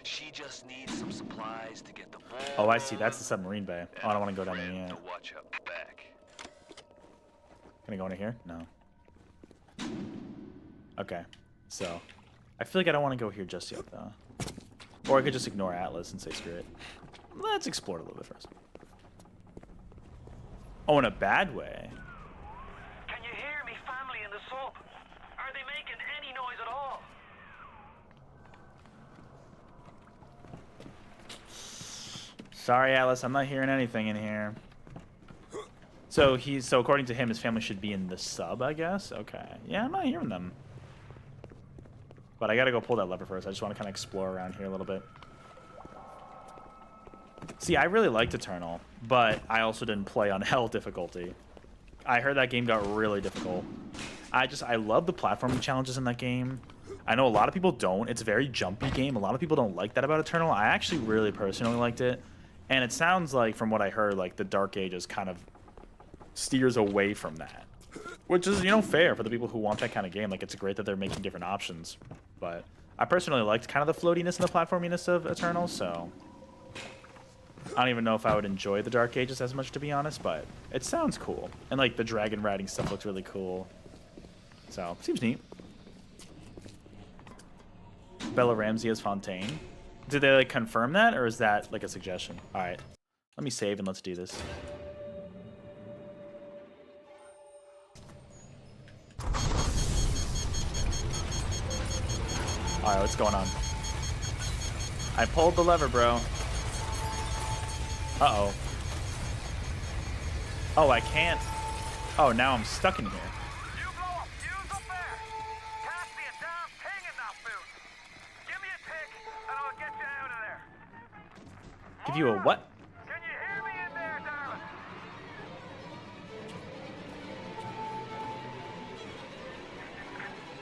She just needs some supplies to get the ball. Oh, I see. That's the submarine bay. Oh, I don't want to go down there yet. To watch her back. Can I go into here? No. Okay. So, I feel like I don't want to go here just yet, though. Or I could just ignore Atlas and say screw it. Let's explore it a little bit first. Oh, in a bad way. Can you hear me, family in the sub? Are they making any noise at all? Sorry, Atlas, I'm not hearing anything in here. So according to him, his family should be in the sub, I guess? Okay. Yeah, I'm not hearing them. But I gotta go pull that lever first. I just want to kind of explore around here a little bit. See, I really liked Eternal, but I also didn't play on hell difficulty. I heard that game got really difficult. I love the platforming challenges in that game. I know a lot of people don't. It's a very jumpy game. A lot of people don't like that about Eternal. I actually really personally liked it. And it sounds like, from what I heard, like the Dark Ages kind of steers away from that. Which is, you know, fair for the people who want that kind of game. Like, it's great that they're making different options. But I personally liked kind of the floatiness and the platforminess of Eternal, so I don't even know if I would enjoy the Dark Ages as much, to be honest, but it sounds cool. And, like, the dragon riding stuff looks really cool. So, seems neat. Bella Ramsey as Fontaine. Did they, like, confirm that, or is that, like, a suggestion? All right. Let me save and let's do this. Alright, what's going on? I pulled the lever, bro. Uh-oh. Oh, I can't. Oh, now I'm stuck in here. You blow a fuse up there? Can't see a damn thing in that boot. Give me a tick, and I'll get you out of there. Give you a what? Can you hear me in there, darling?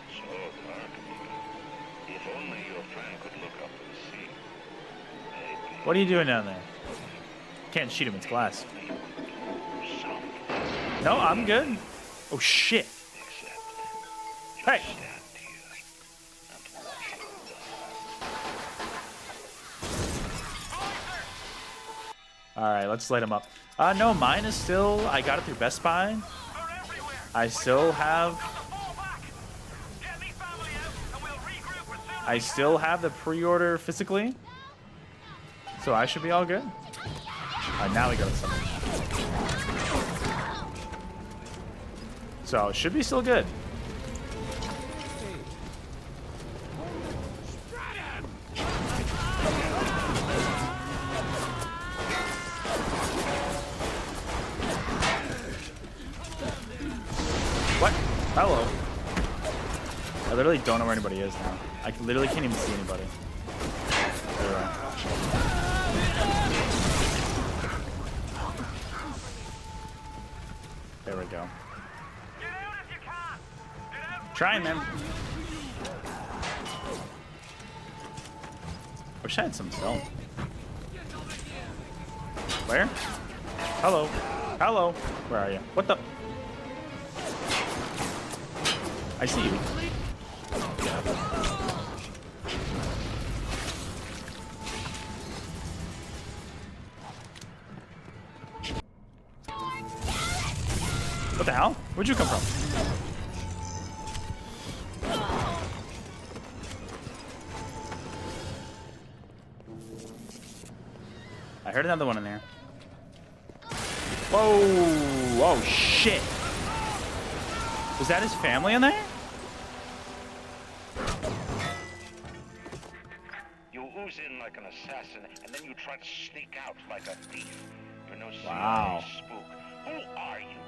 So, if only your friend could look up to the sea. What are you doing down there? Can't shoot him, it's glass. No, I'm good. Oh shit. Hey. Alright, let's light him up. No, mine is still... I got it through Best Buy. I still have... I still have the pre-order physically. So I should be all good. Now we go to something. So it should be still good. What? Hello. I literally don't know where anybody is now. I literally can't even see anybody. There we are. There we go. Trying, man. Wish I had some film. Where? Hello. Hello. Where are you? What the? I see you. What the hell? Where'd you come from? I heard another one in there. Whoa! Oh shit! Was that his family in there? You ooze in like an assassin, and then you try to sneak out like a thief. You're no Wow. spook. Who are you?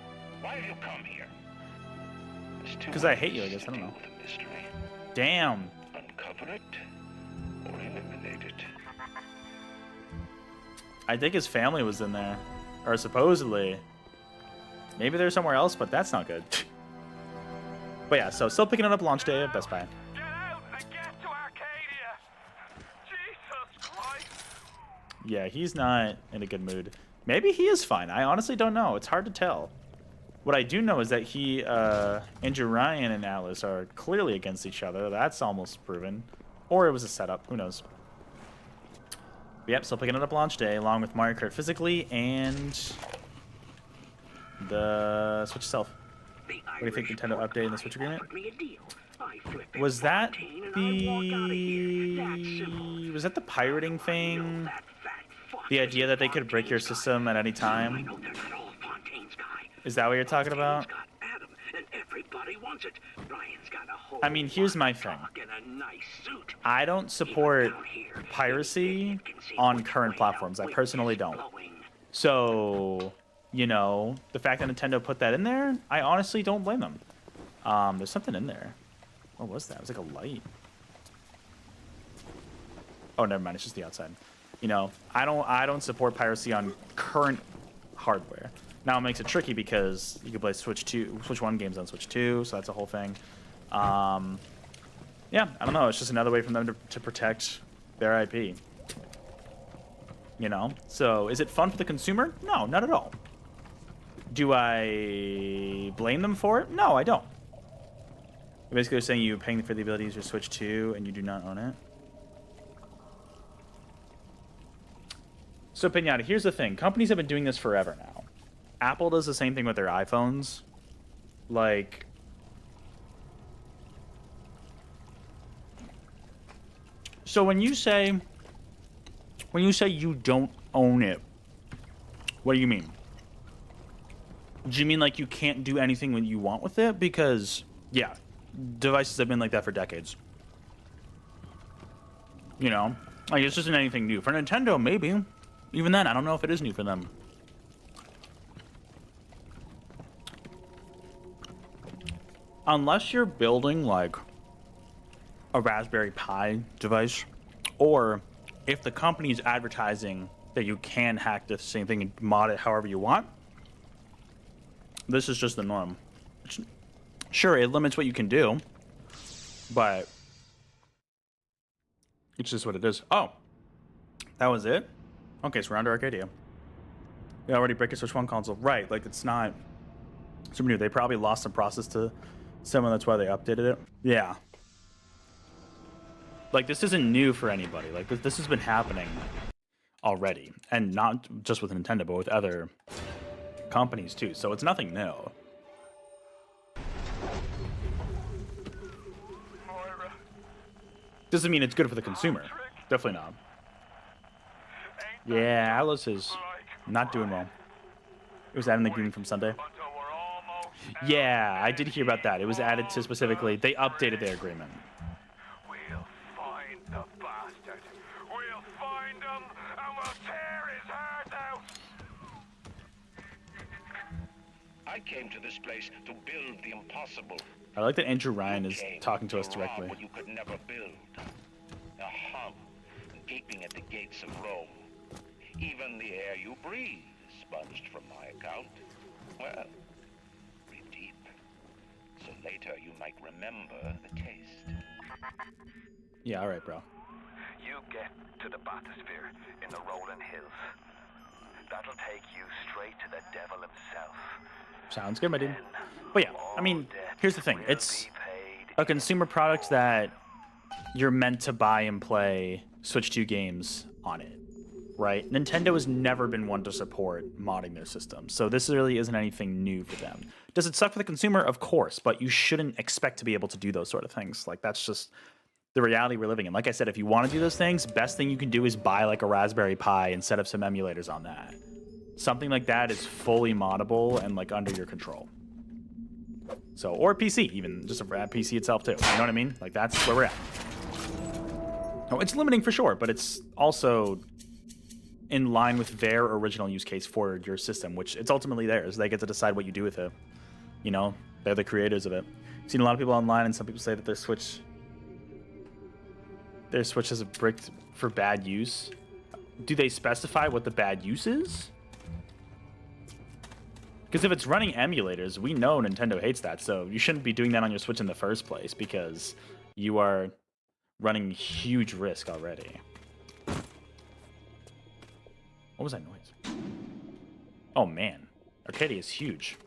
Why have you come here? Because I hate you, I guess. I don't know. Damn. Uncover it or eliminate it. I think his family was in there. Or supposedly. Maybe they're somewhere else, but that's not good. But yeah, so still picking it up launch day at Best Buy. Get out and get to Arcadia! Jesus Christ! Yeah, he's not in a good mood. Maybe he is fine. I honestly don't know. It's hard to tell. What I do know is that he, Andrew Ryan and Atlas are clearly against each other. That's almost proven. Or it was a setup. Who knows? But yep, still picking it up launch day, along with Mario Kart physically and the Switch itself. What do you think, Nintendo updating the Switch agreement? Was that the... Was that the pirating thing? The idea that they could break your system at any time? Is that what you're talking about? I mean, here's my thing. I don't support piracy on current platforms. I personally don't. So, you know, the fact that Nintendo put that in there, I honestly don't blame them. There's something in there. What was that? It was like a light. Oh, never mind. It's just the outside. You know, I don't support piracy on current hardware. Now it makes it tricky because you can play Switch 1 games on Switch 2, so that's a whole thing. Yeah, I don't know. It's just another way for them to protect their IP. You know? So, is it fun for the consumer? No, not at all. Do I blame them for it? No, I don't. Basically, they're saying you're paying for the ability to use your Switch 2 and you do not own it. So, Pinata, here's the thing. Companies have been doing this forever now. Apple does the same thing with their iPhones. Like... So when you say you don't own it, what do you mean? Do you mean like you can't do anything when you want with it? Because, yeah, devices have been like that for decades. You know? Like, this isn't anything new. For Nintendo, maybe. Even then, I don't know if it is new for them. Unless you're building, like, a Raspberry Pi device, or if the company's advertising that you can hack the same thing and mod it however you want, this is just the norm. Sure, it limits what you can do, but it's just what it is. Oh, that was it? Okay, so we're on to Arcadia. They already break a Switch 1 console. Right, like it's not super new. They probably lost some process to someone, that's why they updated it. Yeah. Like this isn't new for anybody. Like this has been happening already. And not just with Nintendo, but with other companies too. So it's nothing new. Moira, Doesn't mean it's good for the consumer. Definitely not. Yeah, Alice is not doing well. It was added in the agreement from Sunday. until we're almost Yeah, I did hear about that. It was added to specifically. They updated their agreement. We'll find the bastard. We'll find him and we'll tear his heart out. I came to this place to build the impossible. I like that Andrew Ryan is Came talking to us rob directly. what you could never build. A hum gaping at the gates of Rome. Even the air you breathe is sponged from my account. Well, breathe deep, so later you might remember the taste. Yeah, all right, bro. You get to the bathysphere in the rolling hills. That'll take you straight to the devil himself. Sounds good, my dude. But yeah, I mean, here's the thing. It's a consumer product that you're meant to buy and play Switch 2 games on it, right? Nintendo has never been one to support modding their system, so this really isn't anything new for them. Does it suck for the consumer? Of course, but you shouldn't expect to be able to do those sort of things. Like, that's just the reality we're living in. Like I said, if you want to do those things, best thing you can do is buy like a Raspberry Pi and set up some emulators on that. Something like that is fully moddable and like under your control. So, or PC, even just a PC itself too. You know what I mean? Like that's where we're at. Oh, it's limiting for sure, but it's also in line with their original use case for your system, which it's ultimately theirs. They get to decide what you do with it. You know, they're the creators of it. I've seen a lot of people online, and some people say that their Switch is bricked for bad use. Do they specify what the bad use is? Because if it's running emulators, we know Nintendo hates that, so you shouldn't be doing that on your Switch in the first place, because you are running huge risk already. What was that noise? Oh man, Arcadia is huge.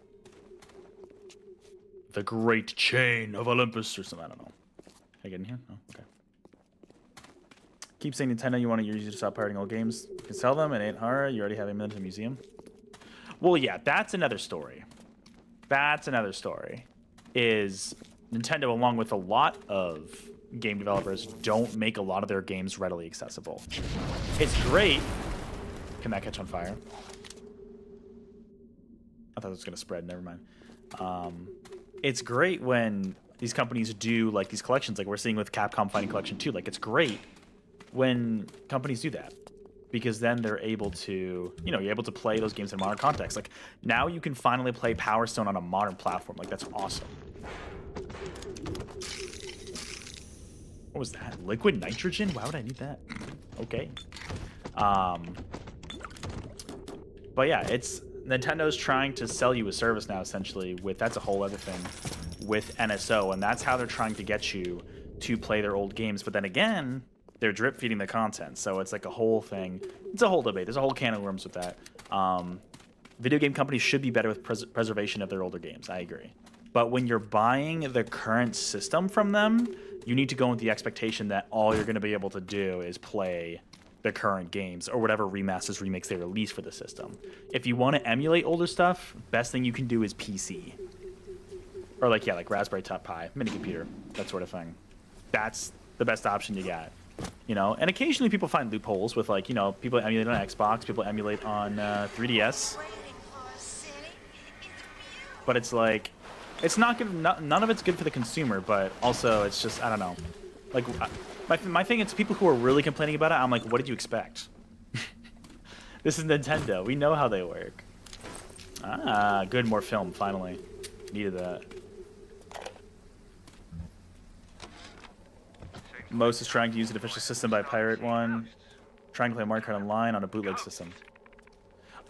The Great Chain of Olympus or something, I don't know. Can I get in here? Oh, okay. Keep saying Nintendo, you want to use to stop pirating old games. You can sell them, it ain't hard. You already have them in the museum. Well, yeah, that's another story. That's another story. Is Nintendo, along with a lot of game developers, don't make a lot of their games readily accessible. It's great. Can that catch on fire? I thought it was going to spread. Never mind. It's great when these companies do like these collections, like we're seeing with Capcom Fighting Collection 2. Like, it's great when companies do that, because then they're able to, you know, you're able to play those games in modern context. Like, now you can finally play Power Stone on a modern platform. Like, that's awesome. What was that? Liquid nitrogen? Why would I need that? Okay. But yeah, it's Nintendo's trying to sell you a service now, essentially, with, that's a whole other thing, with NSO, and that's how they're trying to get you to play their old games. But then again, they're drip feeding the content, so it's like a whole thing. It's a whole debate. There's a whole can of worms with that. Video game companies should be better with preservation of their older games. I agree. But when you're buying the current system from them, you need to go with the expectation that all you're going to be able to do is play the current games or whatever remasters, remakes they release for the system. If you want to emulate older stuff, best thing you can do is PC. Or like, yeah, like Raspberry Pi, mini computer, that sort of thing. That's the best option you got. You know, and occasionally people find loopholes with, like, you know, people emulate on Xbox, people emulate on 3DS. But it's like, it's not good. None of it's good for the consumer, but also it's just, I don't know. Like, my thing is people who are really complaining about it, I'm like, what did you expect? This is Nintendo. We know how they work. Ah, good, more film, finally. Needed that. Most is trying to use an official system by Pirate One. Trying to play Mario Kart Online on a bootleg system.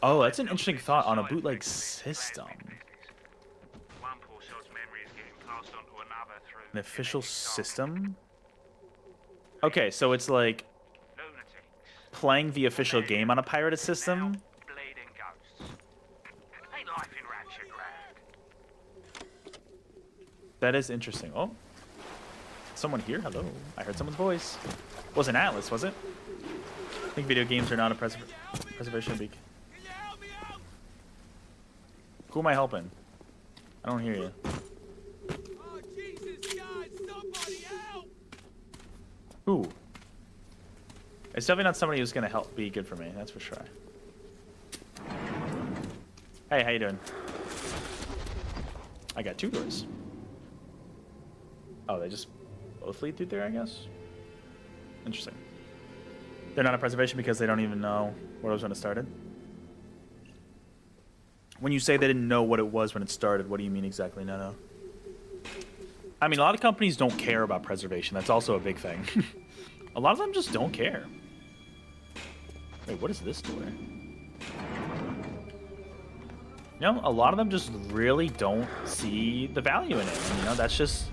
Oh, that's an interesting thought, on a bootleg system. An official system? Okay, so it's like playing the official game on a pirated system? That is interesting. Oh, someone here? Hello. I heard someone's voice. Wasn't Atlas, was it? I think video games are not a preservation beak. Who am I helping? I don't hear you. Oh, Jesus, God, somebody help! Who? It's definitely not somebody who's gonna help be good for me, that's for sure. Hey, how you doing? I got 2 doors. Oh, they just both lead through there, I guess? Interesting. They're not a preservation because they don't even know what it was when it started? When you say they didn't know what it was when it started, what do you mean exactly? No. I mean, a lot of companies don't care about preservation. That's also a big thing. A lot of them just don't care. Wait, what is this door? You know, a lot of them just really don't see the value in it. And, you know, that's just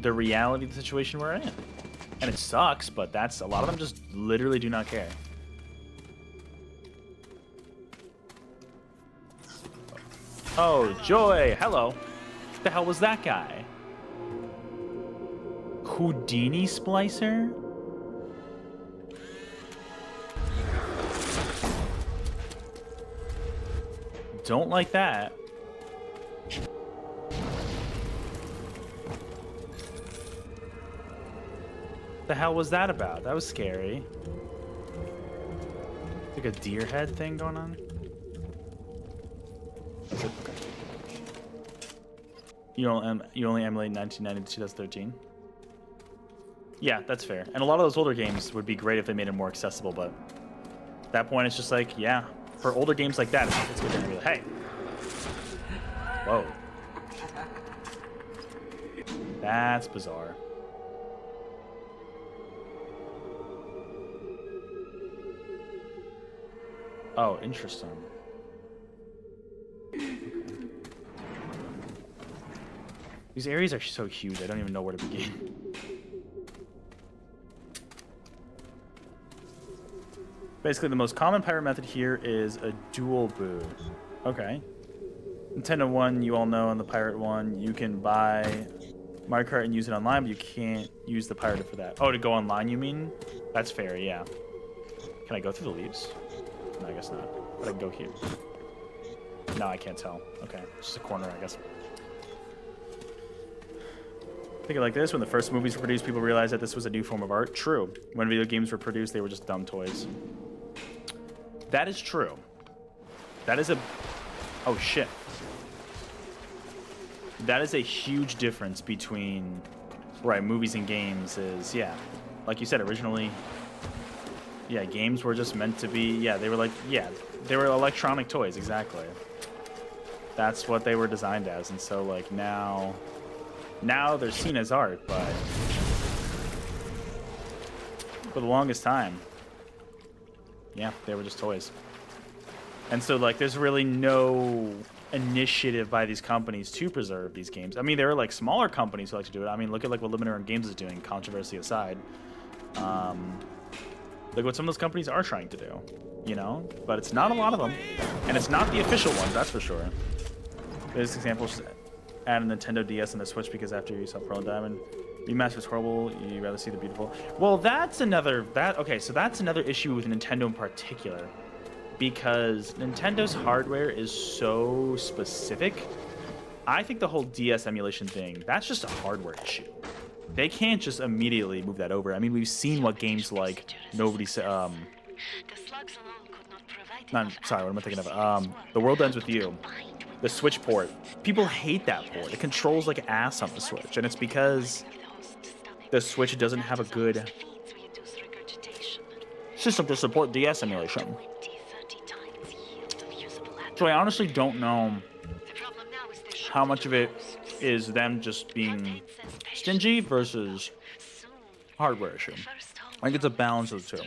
the reality of the situation we're in. And it sucks, but that's a lot of them just literally do not care. Oh, Joy! Hello! What the hell was that guy? Houdini Splicer? Don't like that. The hell was that about? That was scary. Like a deer head thing going on? Is it? Okay. You only emulate 1990 to 2013? Yeah, that's fair. And a lot of those older games would be great if they made it more accessible, but at that point it's just like, yeah, for older games like that, it's good to be like, hey. Whoa. That's bizarre. Oh, interesting. These areas are so huge, I don't even know where to begin. Basically, the most common pirate method here is a dual boot. Okay. Nintendo 1, you all know, on the Pirate 1, you can buy Mario Kart and use it online, but you can't use the Pirate for that. Oh, to go online, you mean? That's fair, yeah. Can I go through the leaves? No, I guess not. But I can go here. No, I can't tell. Okay, it's just a corner, I guess. Think it like this, when the first movies were produced, people realized that this was a new form of art. True. When video games were produced, they were just dumb toys. That is true. That is a... Oh, shit. That is a huge difference between, right, movies and games is, yeah. Like you said, originally, yeah, games were just meant to be, yeah, they were like, yeah, they were electronic toys, exactly. That's what they were designed as, and so, like, now they're seen as art, but for the longest time, yeah, they were just toys. And so, like, there's really no initiative by these companies to preserve these games. I mean, there are, like, smaller companies who like to do it. I mean, look at, like, what Limited Games is doing, controversy aside. Look what some of those companies are trying to do, you know? But it's not a lot of them, and it's not the official ones, that's for sure. This example, just add a Nintendo DS and a Switch because after you saw Pearl and Diamond, remasters horrible, you'd rather see the beautiful. Well, that's another, okay, so that's another issue with Nintendo in particular. Because Nintendo's hardware is so specific. I think the whole DS emulation thing, that's just a hardware issue. They can't just immediately move that over. I mean, we've seen what games like nobody said, sorry, what am I thinking of? The World Ends With You. The Switch port. People hate that port. It controls like ass on the Switch, and it's because the Switch doesn't have a good system to support DS emulation. So I honestly don't know how much of it is them just being stingy versus hardware issue. I think it's a balance of the two.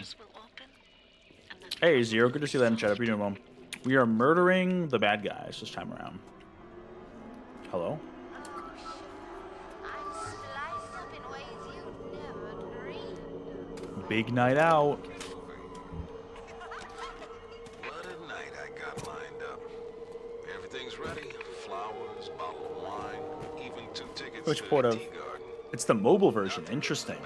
Hey, Zero, good to see that in chat. How are you doing, Mom? We are murdering the bad guys this time around. Hello? Big night out. What a night I got lined up. Everything's ready. Flowers, bottle of wine, even 2 tickets Which port of? It's the mobile version. Interesting.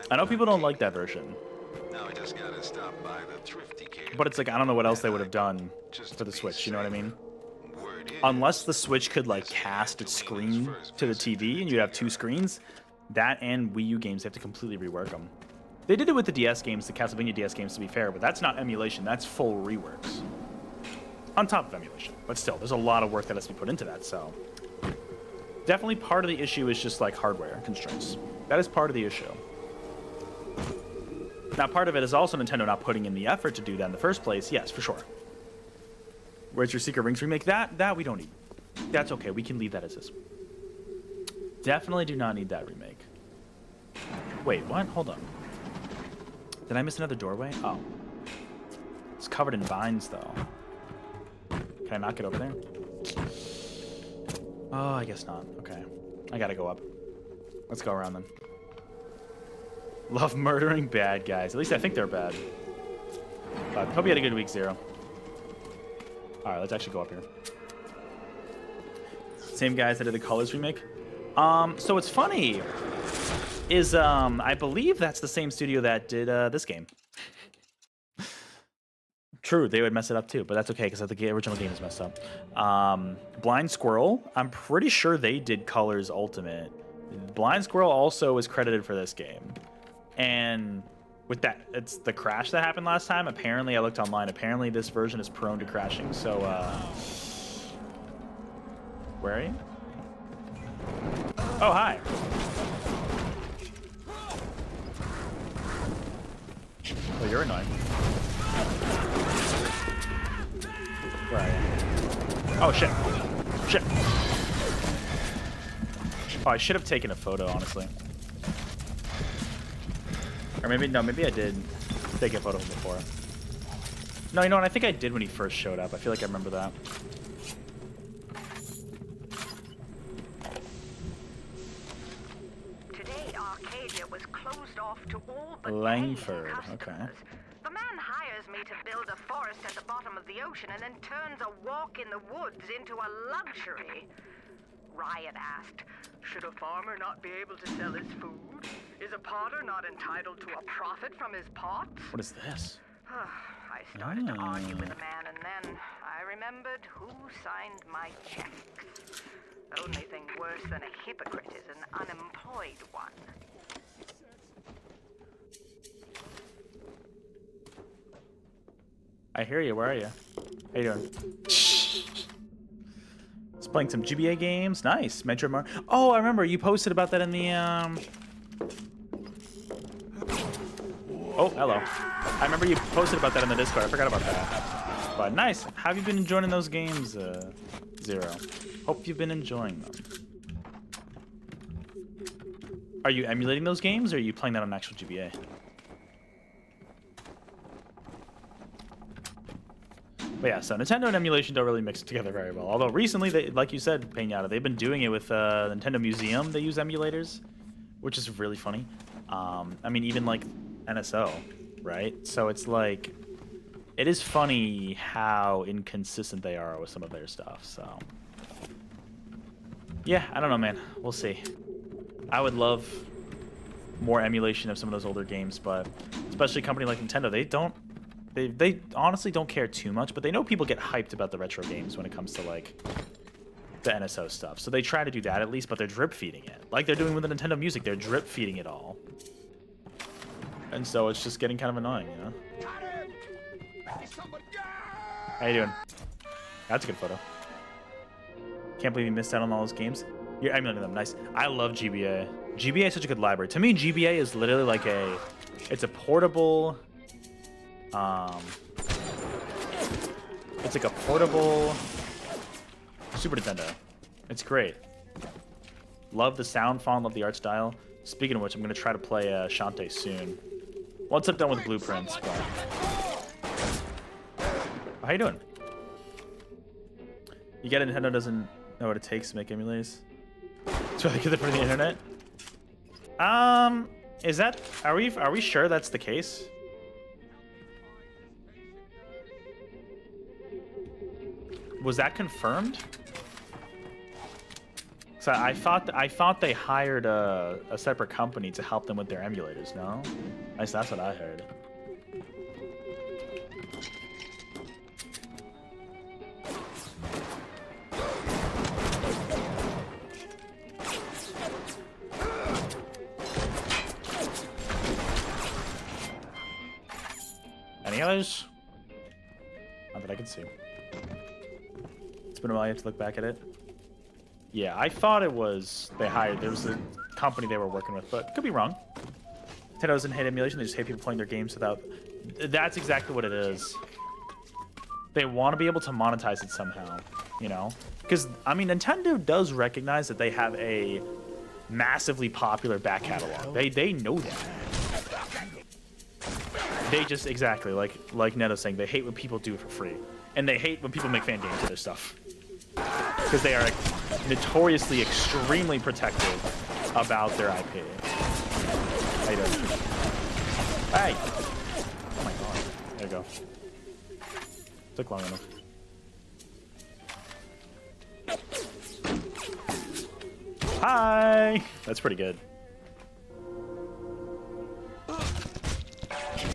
I know people don't like that version. Now I just gotta stop by the thrifty kid. But it's like, I don't know what else they would have done for the Switch, you know what I mean? Unless the Switch could like cast its screen to the TV and you'd have two screens, that and Wii U games, they have to completely rework them. They did it with the DS games, the Castlevania DS games, to be fair, but that's not emulation, that's full reworks. On top of emulation. But still, there's a lot of work that has to be put into that, so... Definitely part of the issue is just like hardware constraints. That is part of the issue. Now, part of it is also Nintendo not putting in the effort to do that in the first place. Yes, for sure. Where's your Secret Rings remake? That we don't need. That's okay. We can leave that as is. Definitely do not need that remake. Wait, what? Hold on. Did I miss another doorway? Oh. It's covered in vines, though. Can I not get over there? Oh, I guess not. Okay. I gotta go up. Let's go around then. Love murdering bad guys. At least I think they're bad. But hope you had a good week, Zero. Alright, let's actually go up here. Same guys that did the Colors remake. So what's funny is I believe that's the same studio that did this game. True, they would mess it up too, but that's okay because the original game is messed up. Blind Squirrel, I'm pretty sure they did Colors Ultimate. Blind Squirrel also is credited for this game. And with that, it's the crash that happened last time. Apparently, I looked online. Apparently, this version is prone to crashing. So, where are you? Oh, hi. Oh, you're annoying. Where are you? Oh, shit. Shit. Oh, I should have taken a photo, honestly. Or maybe, no, maybe I did take a photo of him before. No, you know what? I think I did when he first showed up. I feel like I remember that. Today, Arcadia was closed off to all but Langford, paying okay. customers. The man hires me to build a forest at the bottom of the ocean and then turns a walk in the woods into a luxury. Ryan asked, should a farmer not be able to sell his food? Is a potter not entitled to a profit from his pots? What is this? I started to argue with the man, and then I remembered who signed my checks. The only thing worse than a hypocrite is an unemployed one. I hear you. Where are you? How you doing? Just playing some GBA games. Nice. Metro Mario. Oh, I remember. You posted about that in the, Oh, hello. I remember you posted about that in the Discord. I forgot about that. But nice. How have you been enjoying those games, Zero? Hope you've been enjoying them. Are you emulating those games, or are you playing that on actual GBA? But yeah, so Nintendo and emulation don't really mix together very well. Although recently, they, like you said, Peñata, they've been doing it with Nintendo Museum. They use emulators, which is really funny. I mean, even like NSO, right? So it's like, it is funny how inconsistent they are with some of their stuff. So yeah, I don't know, man. We'll see. I would love more emulation of some of those older games, but especially a company like Nintendo, they honestly don't care too much, but they know people get hyped about the retro games when it comes to like the NSO stuff. So they try to do that at least, but they're drip feeding it. Like they're doing with the Nintendo Music, they're drip feeding it all. And so it's just getting kind of annoying, you know? How you doing? That's a good photo. Can't believe you missed out on all those games. You're emulating them, nice. I love GBA. GBA is such a good library. To me, GBA is literally like it's a portable, it's like a portable Super Nintendo. It's great. Love the sound font, love the art style. Speaking of which, I'm gonna try to play Shantae soon. Once I'm done with Blueprints, but... How you doing? You get it, Nintendo doesn't know what it takes to make emulators. It's really good for the internet. Is that... Are we sure that's the case? Was that confirmed? So I thought they hired a separate company to help them with their emulators. No, at least that's what I heard. Any others? Not that I can see. It's been a while. You have to look back at it. Yeah, I thought it was they hired. There was a company they were working with, but could be wrong. Nintendo doesn't hate emulation. They just hate people playing their games without. That's exactly what it is. They want to be able to monetize it somehow, you know? Because I mean, Nintendo does recognize that they have a massively popular back catalog. They know that. They just exactly like Neto's saying, they hate when people do it for free, and they hate when people make fan games of their stuff because they are notoriously extremely protective about their IP. How you doing? Hey! Oh my god! There you go. Took long enough. Hi! That's pretty good.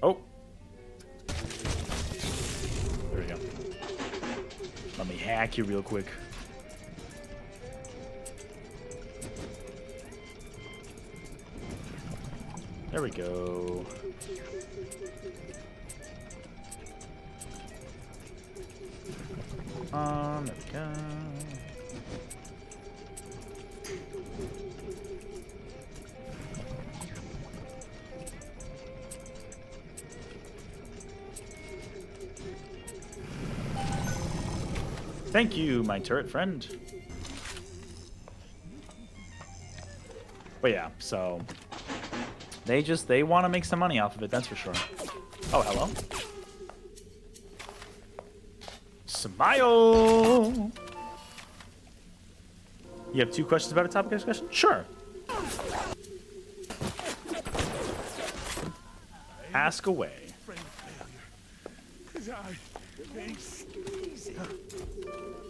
Oh. There we go. Let me hack you real quick. There we go. There we go. Thank you, my turret friend. But yeah, so they want to make some money off of it, that's for sure. Oh, hello. Smile. You have 2 questions about a topic of discussion? Sure. Ask away.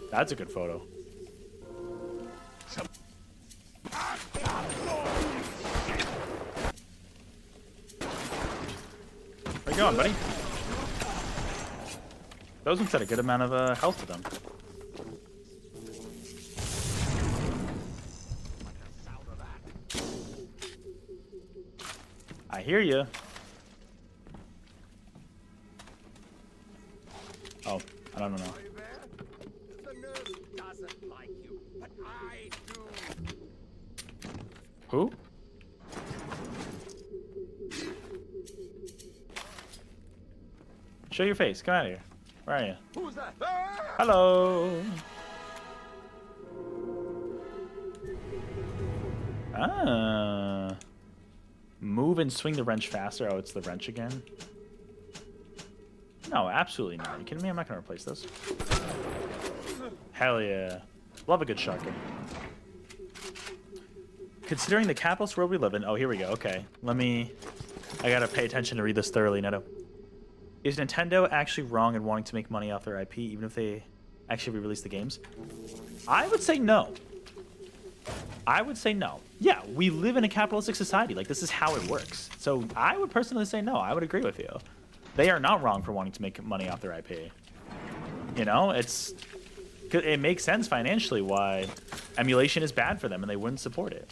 That's a good photo. Where you going, buddy? Those ones had a good amount of health to them. I hear you. Oh, I don't know. Who? Show your face. Come out of here. Where are you? Who's that? Hello. Ah. Move and swing the wrench faster. Oh, it's the wrench again. No, absolutely not. You kidding me? I'm not gonna replace this. Hell yeah. Love a good shotgun. Considering the capitalist world we live in... Oh, here we go. Okay. I gotta pay attention to read this thoroughly, Neto. Is Nintendo actually wrong in wanting to make money off their IP, even if they actually re-release the games? I would say no. I would say no. Yeah, we live in a capitalistic society. Like, this is how it works. So I would personally say no. I would agree with you. They are not wrong for wanting to make money off their IP. You know, it makes sense financially why emulation is bad for them and they wouldn't support it.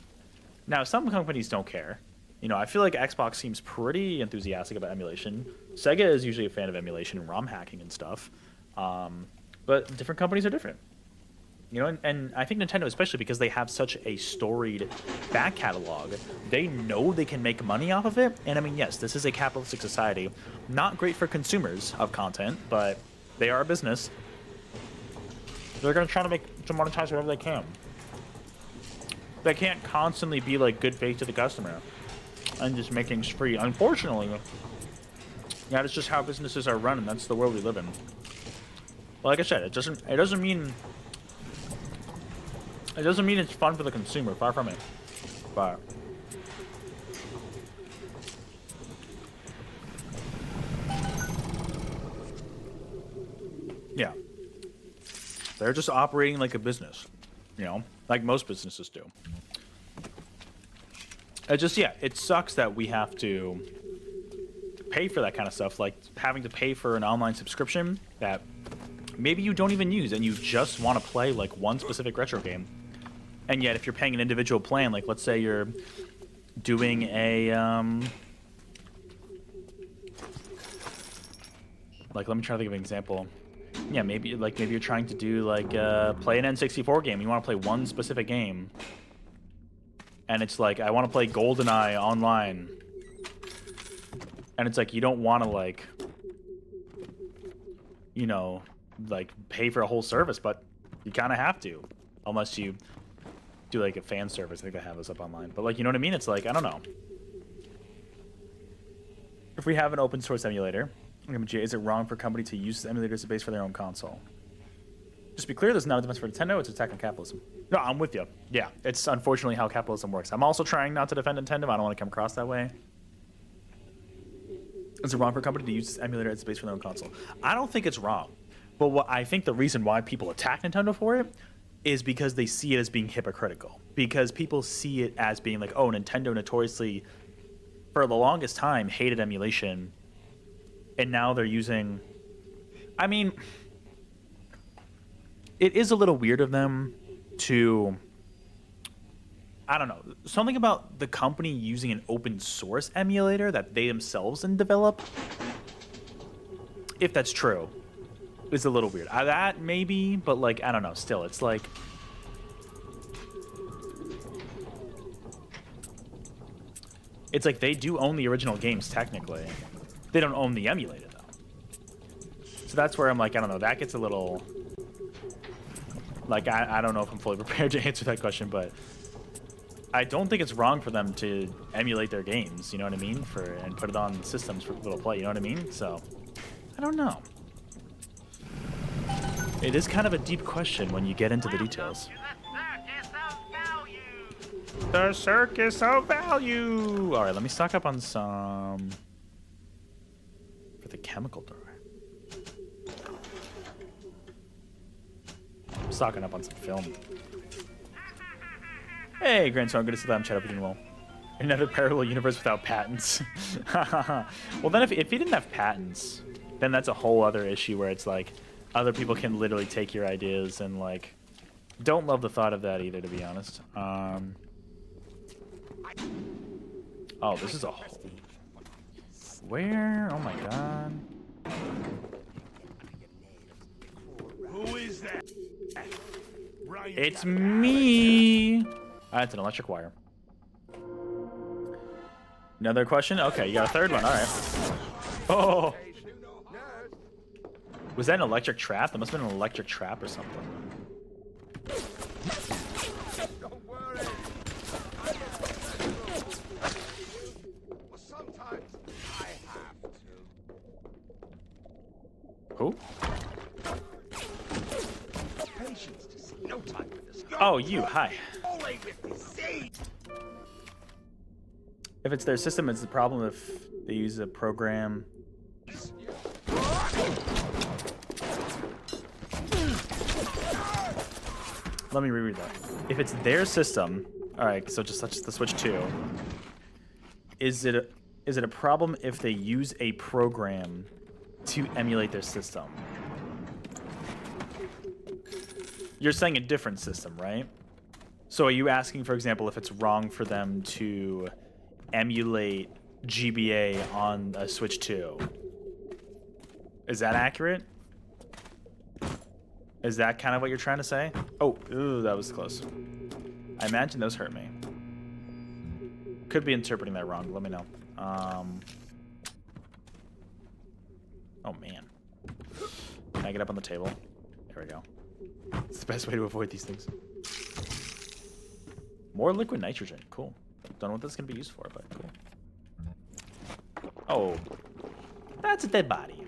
Now, some companies don't care. You know, I feel like Xbox seems pretty enthusiastic about emulation. Sega is usually a fan of emulation and ROM hacking and stuff. But different companies are different. You know, and I think Nintendo, especially because they have such a storied back catalog, they know they can make money off of it. And I mean, yes, this is a capitalistic society. Not great for consumers of content, but they are a business. They're going to try to monetize whatever they can. They can't constantly be like good faith to the customer and just make things free. Unfortunately, that is just how businesses are run, and that's the world we live in. But like I said, it doesn't mean it's fun for the consumer. Far from it. But yeah, they're just operating like a business. You know, like most businesses do. It just, yeah, it sucks that we have to pay for that kind of stuff, like having to pay for an online subscription that maybe you don't even use and you just want to play like one specific retro game. And yet if you're paying an individual plan, like let's say you're doing a like, let me try to think of an example. Yeah, maybe you're trying to do like play an N64 game. You want to play one specific game, and it's like, I want to play GoldenEye online, and it's like you don't want to like, you know, like pay for a whole service, but you kind of have to, unless you do like a fan service. I think I have this up online, but like, you know what I mean? It's like, I don't know. If we have an open source emulator, is it wrong for a company to use this emulator as a base for their own console? Just be clear, this is not a defense for Nintendo, it's an attack on capitalism. No, I'm with you. Yeah, it's unfortunately how capitalism works. I'm also trying not to defend Nintendo. I don't want to come across that way. Is it wrong for a company to use this emulator as a base for their own console? I don't think it's wrong. But what I think the reason why people attack Nintendo for it is because they see it as being hypocritical. Because people see it as being like, oh, Nintendo notoriously, for the longest time, hated emulation. And now they're using... I mean, it is a little weird of them to... I don't know. Something about the company using an open source emulator that they themselves didn't develop, if that's true, is a little weird. That maybe, but like, I don't know. Still, it's like... It's like they do own the original games, technically. They don't own the emulator, though. So that's where I'm like, I don't know. That gets a little... Like, I don't know if I'm fully prepared to answer that question, but... I don't think it's wrong for them to emulate their games, you know what I mean? And put it on systems for people to play, you know what I mean? So, I don't know. It is kind of a deep question when you get into the details. The circus of value! Alright, let me stock up on some... For the chemical door. I'm stocking up on some film. Hey, Grandson, good to see that. I'm chat up with you well. Another parallel universe without patents. Well, then if he didn't have patents, then that's a whole other issue where it's like other people can literally take your ideas and like... Don't love the thought of that either, to be honest. Oh, this is a whole... Where? Oh my god. Who is that? It's me! That's an electric wire. Another question? Okay, you got a third one. Alright. Oh! Was that an electric trap? That must have been an electric trap or something. Don't worry. Well, sometimes I have to. Who? Patience to see. No time for this. Oh, you. Hi. Only with the seed. If it's their system, it's the problem if they use a program. Let me reread that. If it's their system, all right. So just the Switch 2. Is it a problem if they use a program to emulate their system? You're saying a different system, right? So are you asking, for example, if it's wrong for them to emulate GBA on a Switch 2? Is that accurate? Is that kind of what you're trying to say? Oh, ooh, that was close. I imagine those hurt me. Could be interpreting that wrong. Let me know. Oh, man. Can I get up on the table? There we go. It's the best way to avoid these things. More liquid nitrogen. Cool. Don't know what this is going to be used for, but cool. Oh. That's a dead body.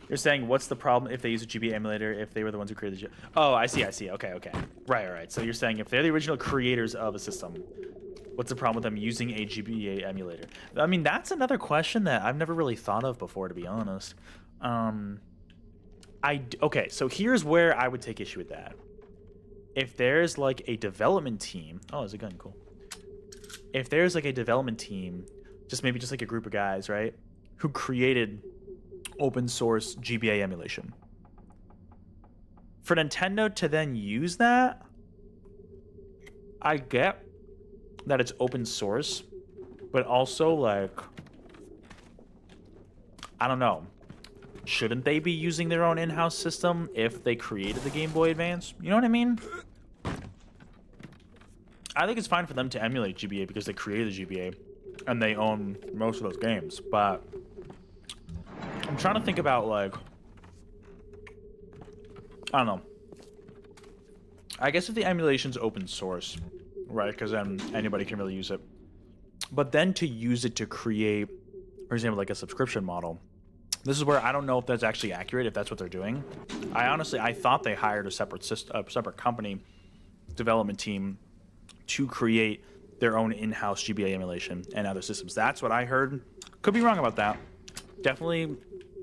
You're saying, what's the problem if they use a GBA emulator if they were the ones who created the... Oh, I see. Okay. Right. So you're saying if they're the original creators of a system, what's the problem with them using a GBA emulator? I mean, that's another question that I've never really thought of before, to be honest. Okay, so here's where I would take issue with that. if there's like a development team, oh, there's a gun, cool. If there's like a development team, just maybe just like a group of guys, right, who created open source GBA emulation, for Nintendo to then use that, I get that it's open source, but also like, I don't know. Shouldn't they be using their own in-house system if they created the Game Boy Advance? You know what I mean? I think it's fine for them to emulate GBA because they created the GBA and they own most of those games. But I'm trying to think about, like, I don't know. I guess if the emulation's open source, right? Because then anybody can really use it. But then to use it to create, for example, like a subscription model. This is where I don't know if that's actually accurate, if that's what they're doing. I thought they hired a separate company, development team, to create their own in-house GBA emulation and other systems. That's what I heard. Could be wrong about that. Definitely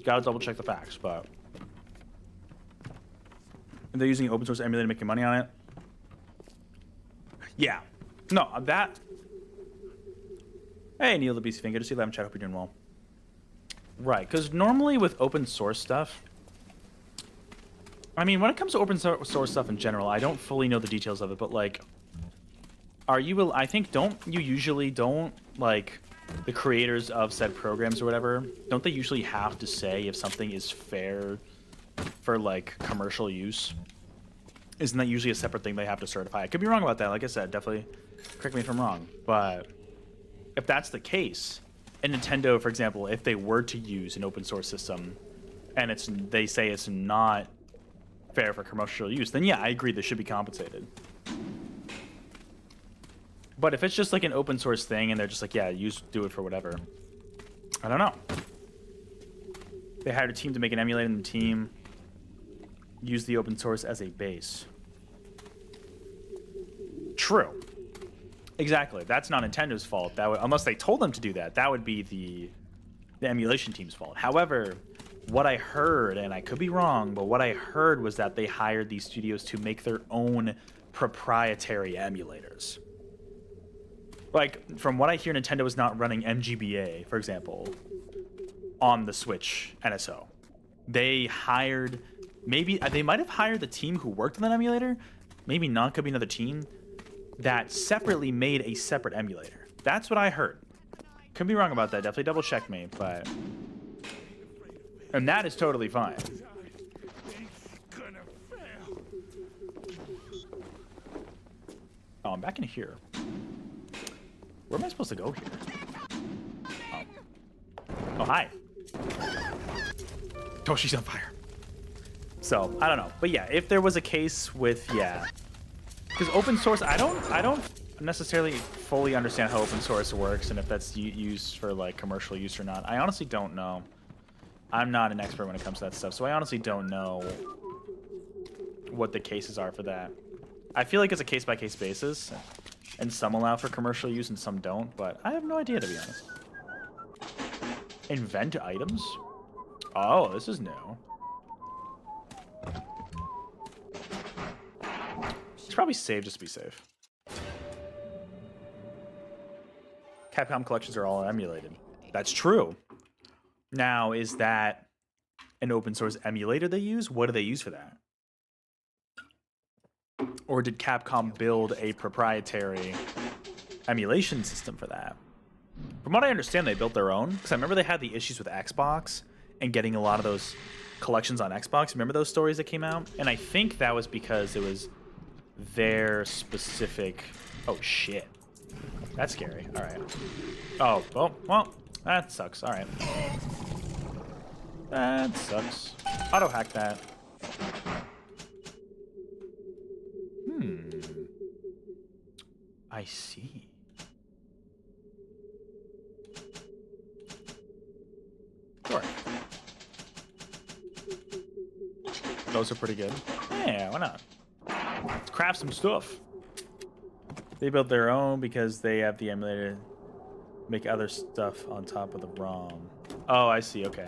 gotta double check the facts, but they're using open source emulator making money on it. Yeah. No, that. Hey, Neil the BC Finger, good to see you live in chat. Hope you're doing well. Right, because normally with open source stuff, I mean, when it comes to open source stuff in general, I don't fully know the details of it, but like, I think, don't like, the creators of said programs or whatever, don't they usually have to say if something is fair for, like, commercial use? Isn't that usually a separate thing they have to certify? I could be wrong about that, like I said, definitely correct me if I'm wrong, but if that's the case, and Nintendo, for example, if they were to use an open source system and they say it's not fair for commercial use, then yeah, I agree they should be compensated. But if it's just like an open source thing and they're just like, yeah, do it for whatever, I don't know. They hired a team to make an emulator, and the team use the open source as a base. True. Exactly. That's not Nintendo's fault. Unless they told them to do that, that would be the emulation team's fault. However, what I heard, and I could be wrong, but what I heard was that they hired these studios to make their own proprietary emulators. Like, from what I hear, Nintendo is not running MGBA, for example, on the Switch NSO. They hired, they might have hired the team who worked on that emulator, maybe not, could be another team, that separately made a separate emulator. That's what I heard. Could be wrong about that. Definitely double check me, but... And that is totally fine. Oh, I'm back in here. Where am I supposed to go here? Oh, hi. Oh, she's on fire. So, I don't know. But yeah, if there was a case with, yeah... Because open source, I don't necessarily fully understand how open source works and if that's used for like commercial use or not. I honestly don't know. I'm not an expert when it comes to that stuff, so I honestly don't know what the cases are for that. I feel like it's a case-by-case basis, and some allow for commercial use and some don't, but I have no idea, to be honest. Invent items? Oh, this is new. It's probably safe just to be safe. Capcom collections are all emulated. That's true. Now, is that an open source emulator they use? What do they use for that? Or did Capcom build a proprietary emulation system for that? From what I understand, they built their own. Because I remember they had the issues with Xbox and getting a lot of those collections on Xbox. Remember those stories that came out? And I think that was because it was their specific... Oh, shit. That's scary. All right. Oh, well, that sucks. All right. That sucks. Auto-hack that. I see. Sure. Those are pretty good. Yeah, why not? Let's craft some stuff. They built their own because they have the emulator make other stuff on top of the ROM. Oh, I see. Okay.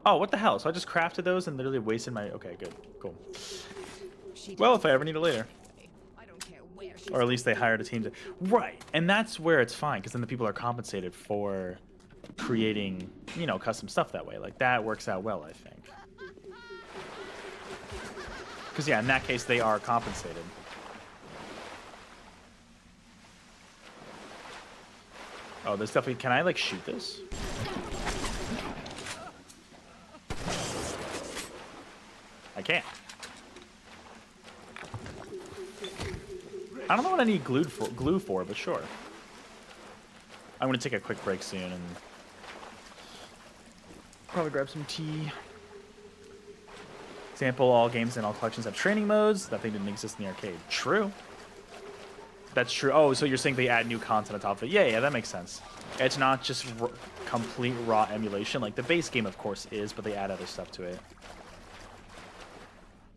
Oh, what the hell? So I just crafted those and literally wasted my... Okay, good. Cool. Well, if I ever need it later. I don't care where she Or at least they hired a team to... Right, and that's where it's fine, because then the people are compensated for creating, you know, custom stuff that way. Like, that works out well, I think. Because, yeah, in that case, they are compensated. Oh, there's definitely... Can I, like, shoot this? I can't. I don't know what I need glue for, but sure. I'm going to take a quick break soon and probably grab some tea. Example, all games and all collections have training modes. That thing didn't exist in the arcade. True. That's true. Oh, so you're saying they add new content on top of it. Yeah, that makes sense. It's not just complete raw emulation. Like, the base game, of course, is, but they add other stuff to it.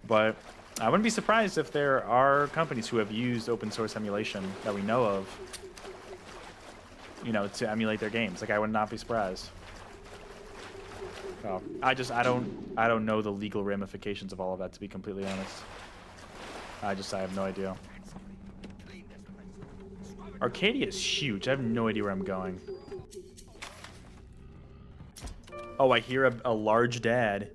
But I wouldn't be surprised if there are companies who have used open source emulation that we know of, you know, to emulate their games. Like, I would not be surprised. Oh, I don't know the legal ramifications of all of that, to be completely honest. I have no idea. Arcadia is huge. I have no idea where I'm going. Oh, I hear a large dad.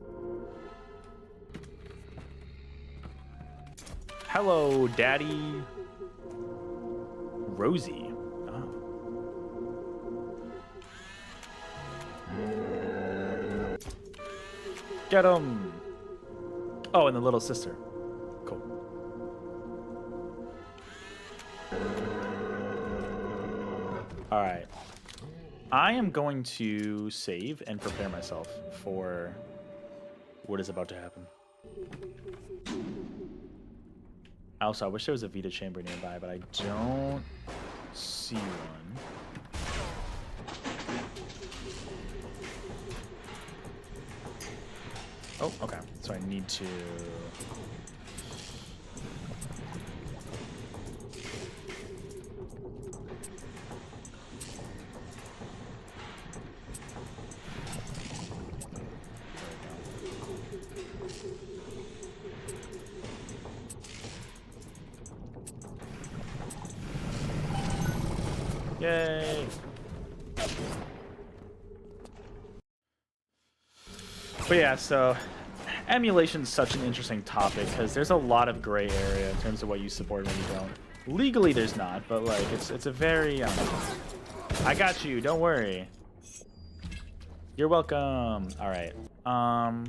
Hello, Daddy. Rosie. Oh. Get him. Oh, and the little sister. Cool. All right. I am going to save and prepare myself for what is about to happen. Also, I wish there was a Vita chamber nearby, but I don't see one. Oh, okay. So I need to... Yay! But yeah, so emulation is such an interesting topic because there's a lot of gray area in terms of what you support and what you don't. Legally, there's not, but like it's a very I got you. Don't worry. You're welcome. All right. Time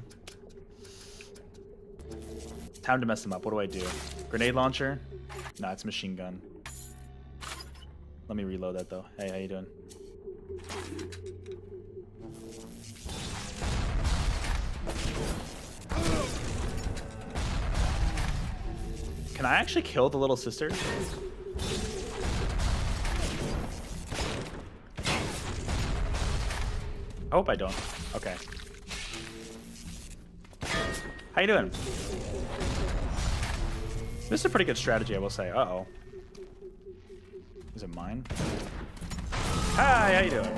to mess them up. What do I do? Grenade launcher? Nah, it's machine gun. Let me reload that though. Hey, how you doing? Can I actually kill the little sister? I hope I don't. Okay. How you doing? This is a pretty good strategy, I will say. Uh-oh. Is it mine? Hi, how you doing?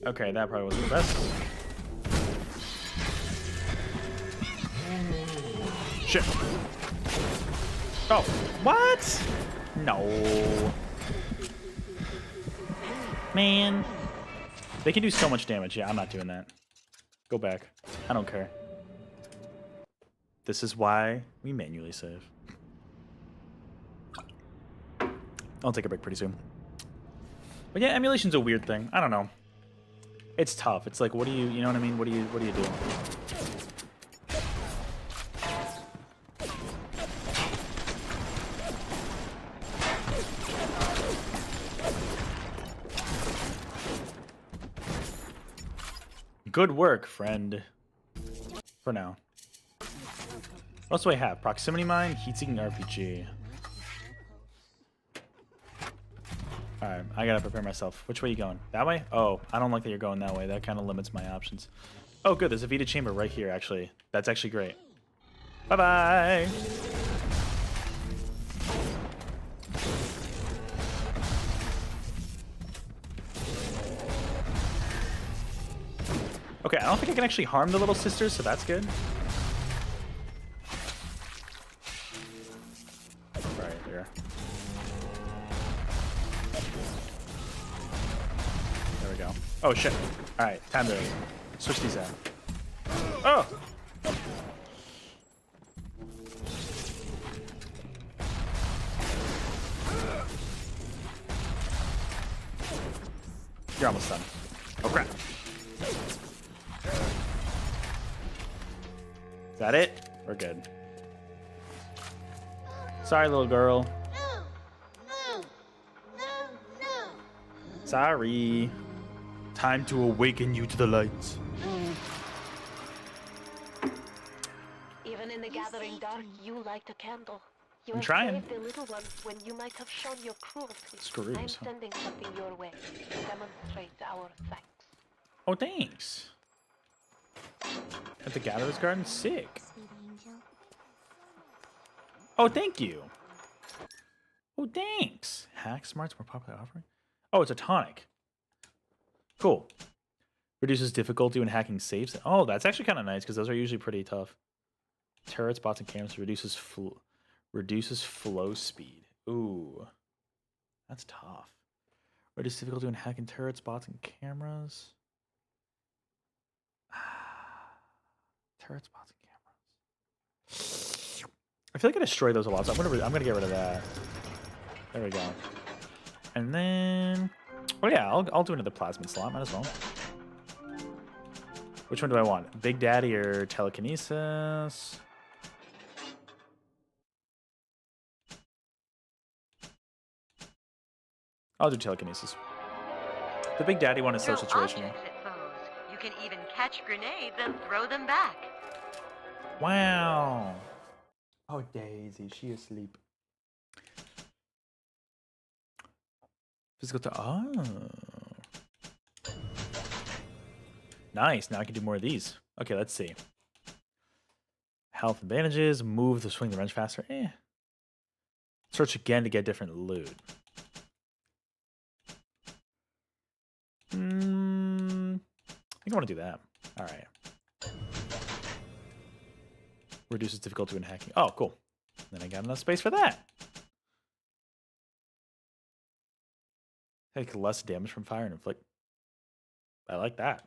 Okay, that probably wasn't the best. Shit. Oh, what? No. Man. They can do so much damage. Yeah, I'm not doing that. Go back. I don't care. This is why we manually save. I'll take a break pretty soon. But yeah, emulation's a weird thing. I don't know. It's tough. It's like, what do you know what I mean? What do you do? Good work, friend. For now. What else do I have? Proximity mine, heat-seeking RPG. Alright, I gotta prepare myself. Which way are you going? That way? Oh, I don't like that you're going that way. That kind of limits my options. Oh, good. There's a Vita chamber right here, actually. That's actually great. Bye-bye! Okay, I don't think I can actually harm the little sisters, so that's good. Oh shit. Alright, time to switch these out. Oh! You're almost done. Oh crap. Is that it? We're good. Sorry, little girl. Sorry. Time to awaken you to the lights. Even in the gathering dark, you light a candle. You I'm have trying. saved the little ones when you might have shown your cruelty. Screws, I'm huh? sending something your way to demonstrate our thanks. Oh, thanks. At the Gatherer's Garden? Sick. Oh, thank you. Oh, thanks. Hack Smart's more popular offering? Oh, it's a tonic. Cool. Reduces difficulty when hacking saves. Oh, that's actually kind of nice because those are usually pretty tough. Turrets, bots, and cameras reduces flow speed. Ooh, that's tough. Reduces difficulty when hacking turrets, bots, and cameras. Turrets, bots, and cameras. I feel like I destroy those a lot, so I'm gonna get rid of that. There we go. And then, oh yeah, I'll do another plasmid slot. Might as well. Which one do I want? Big Daddy or telekinesis? I'll do telekinesis. The Big Daddy one is so situational. You can even catch grenades and throw them back. Wow. Oh, Daisy, she asleep. Physical to nice. Now I can do more of these. Okay, let's see. Health advantages. Move to swing the wrench faster. Search again to get different loot. I think I want to do that. All right. Reduces difficulty when hacking. Oh, cool. Then I got enough space for that. Take less damage from fire and inflict. I like that.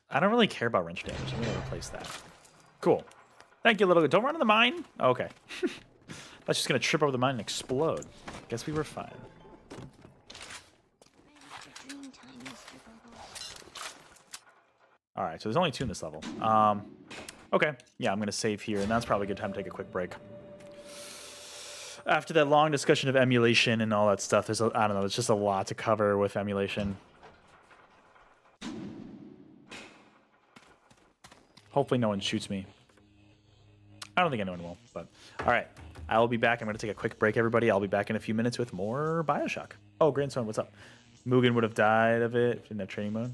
I don't really care about wrench damage. I'm going to replace that. Cool. Thank you, little. Don't run in the mine. Oh, okay. That's just going to trip over the mine and explode. Guess we were fine. All right, so there's only 2 in this level. Okay, yeah, I'm going to save here, and that's probably a good time to take a quick break. After that long discussion of emulation and all that stuff, I don't know, there's just a lot to cover with emulation. Hopefully no one shoots me. I don't think anyone will, but all right. I will be back. I'm going to take a quick break, everybody. I'll be back in a few minutes with more BioShock. Oh, Grandson, what's up? Mugen would have died of it if it didn't have training mode.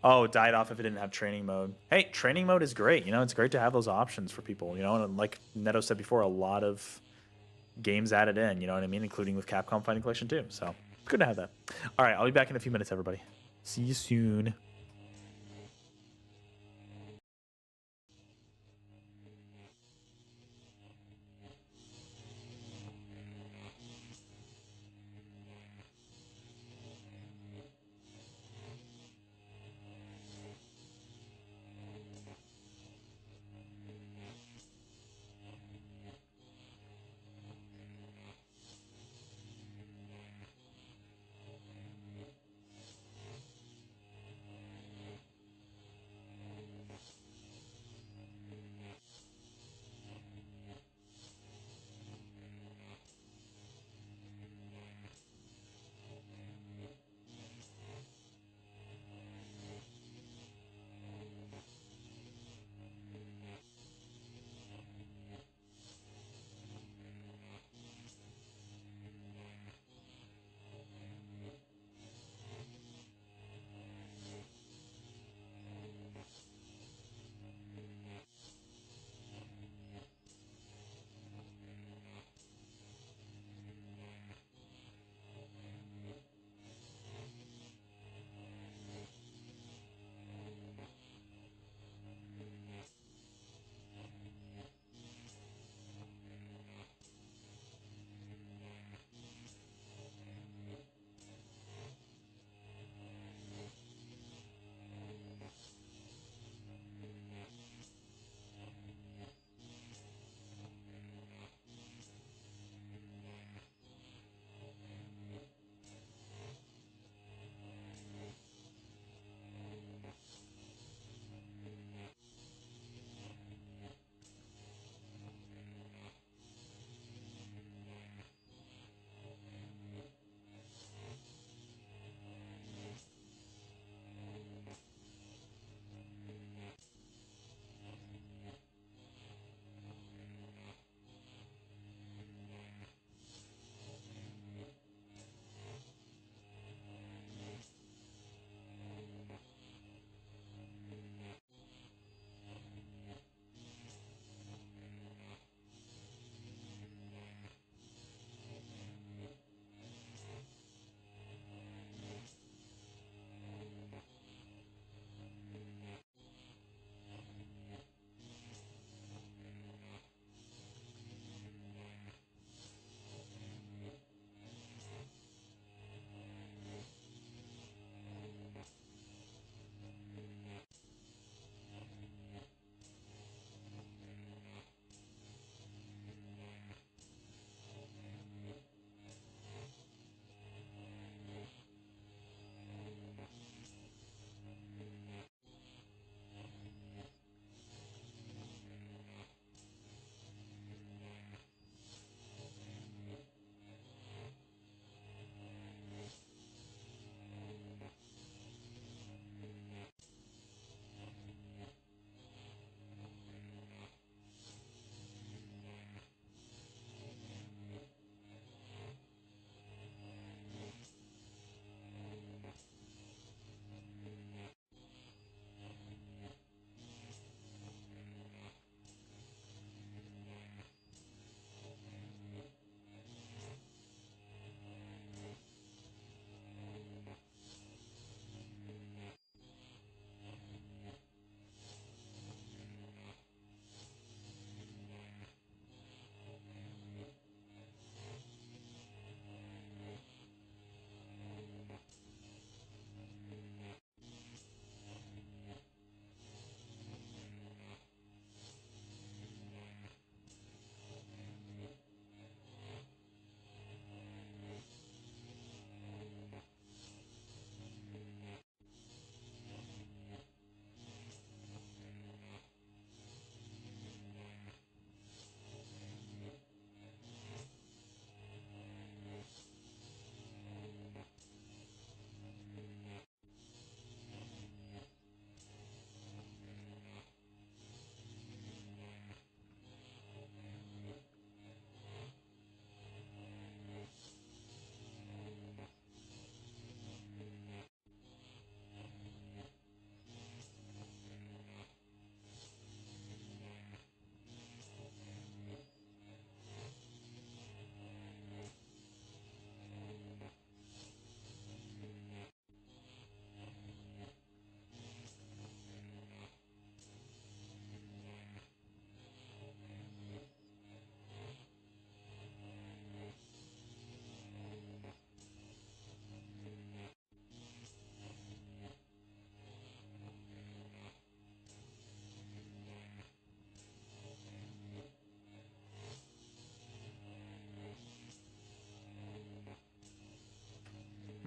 Oh, died off if it didn't have training mode. Hey, training mode is great. You know, it's great to have those options for people. You know, and like Neto said before, a lot of games added in. You know what I mean, including with Capcom Fighting Collection too. So good to have that. All right, I'll be back in a few minutes, everybody. See you soon.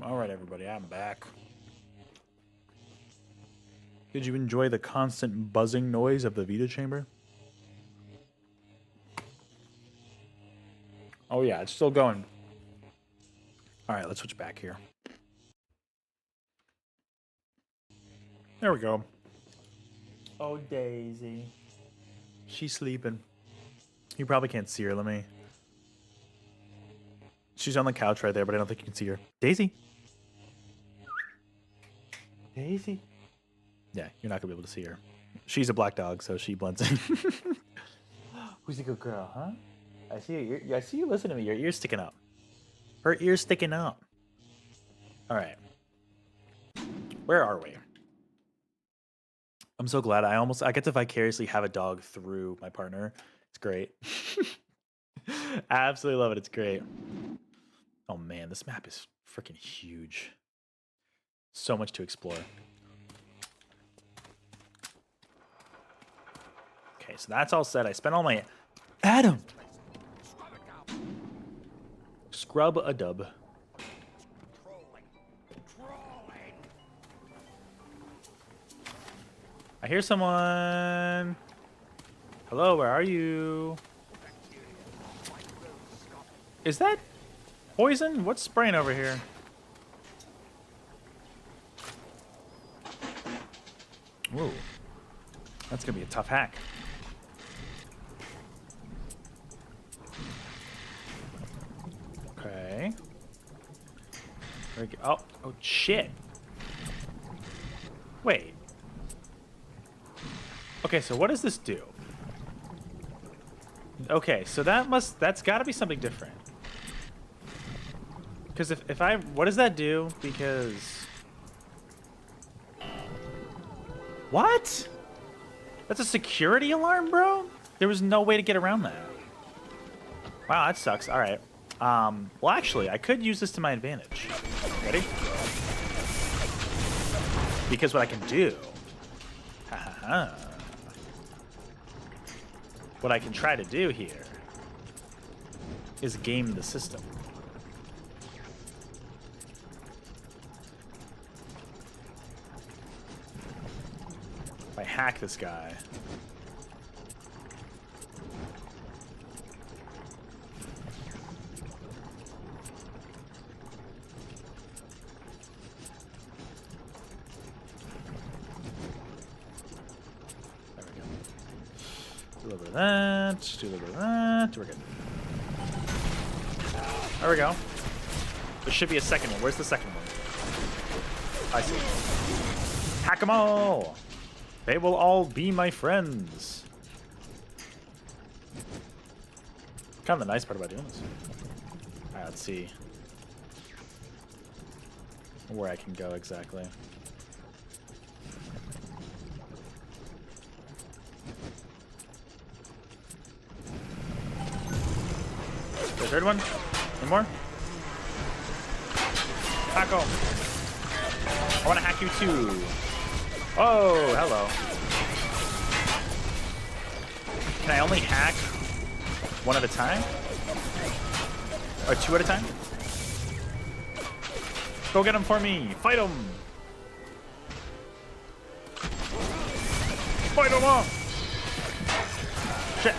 All right, everybody, I'm back. Did you enjoy the constant buzzing noise of the Vita chamber? Oh yeah, it's still going. All right, let's switch back here. There we go. Oh, Daisy. She's sleeping. You probably can't see her. Let me... She's on the couch right there, but I don't think you can see her. Daisy? Daisy? Yeah, you're not going to be able to see her. She's a black dog, so she blends in. Who's a good girl, huh? I see you. I see you listening to me. Your ear's sticking up. Her ear's sticking up. All right. Where are we? I'm so glad I get to vicariously have a dog through my partner. It's great. I absolutely love it. It's great. Oh man, this map is freaking huge. So much to explore. Okay, so that's all set. I spent all my... Adam! Scrub a dub. I hear someone. Hello, where are you? Is that poison? What's spraying over here? Whoa. That's gonna be a tough hack. Okay. Oh, shit. Wait. Okay, so what does this do? Okay, so that's gotta be something different. Because what does that do? Because... What? That's a security alarm, bro? There was no way to get around that. Wow, that sucks. All right. Well, actually, I could use this to my advantage. Ready? Because what I can do... What I can try to do here is game the system. If I hack this guy... Do a little bit of that, do a little bit of that, we're good. There we go. There should be a second one. Where's the second one? I see. Hack them all! They will all be my friends. Kind of the nice part about doing this. Alright, let's see where I can go exactly. The third one? One more? Hack him! I want to hack you too. Oh, hello. Can I only hack one at a time? Or two at a time? Go get him for me! Fight him! Fight him off! Shit!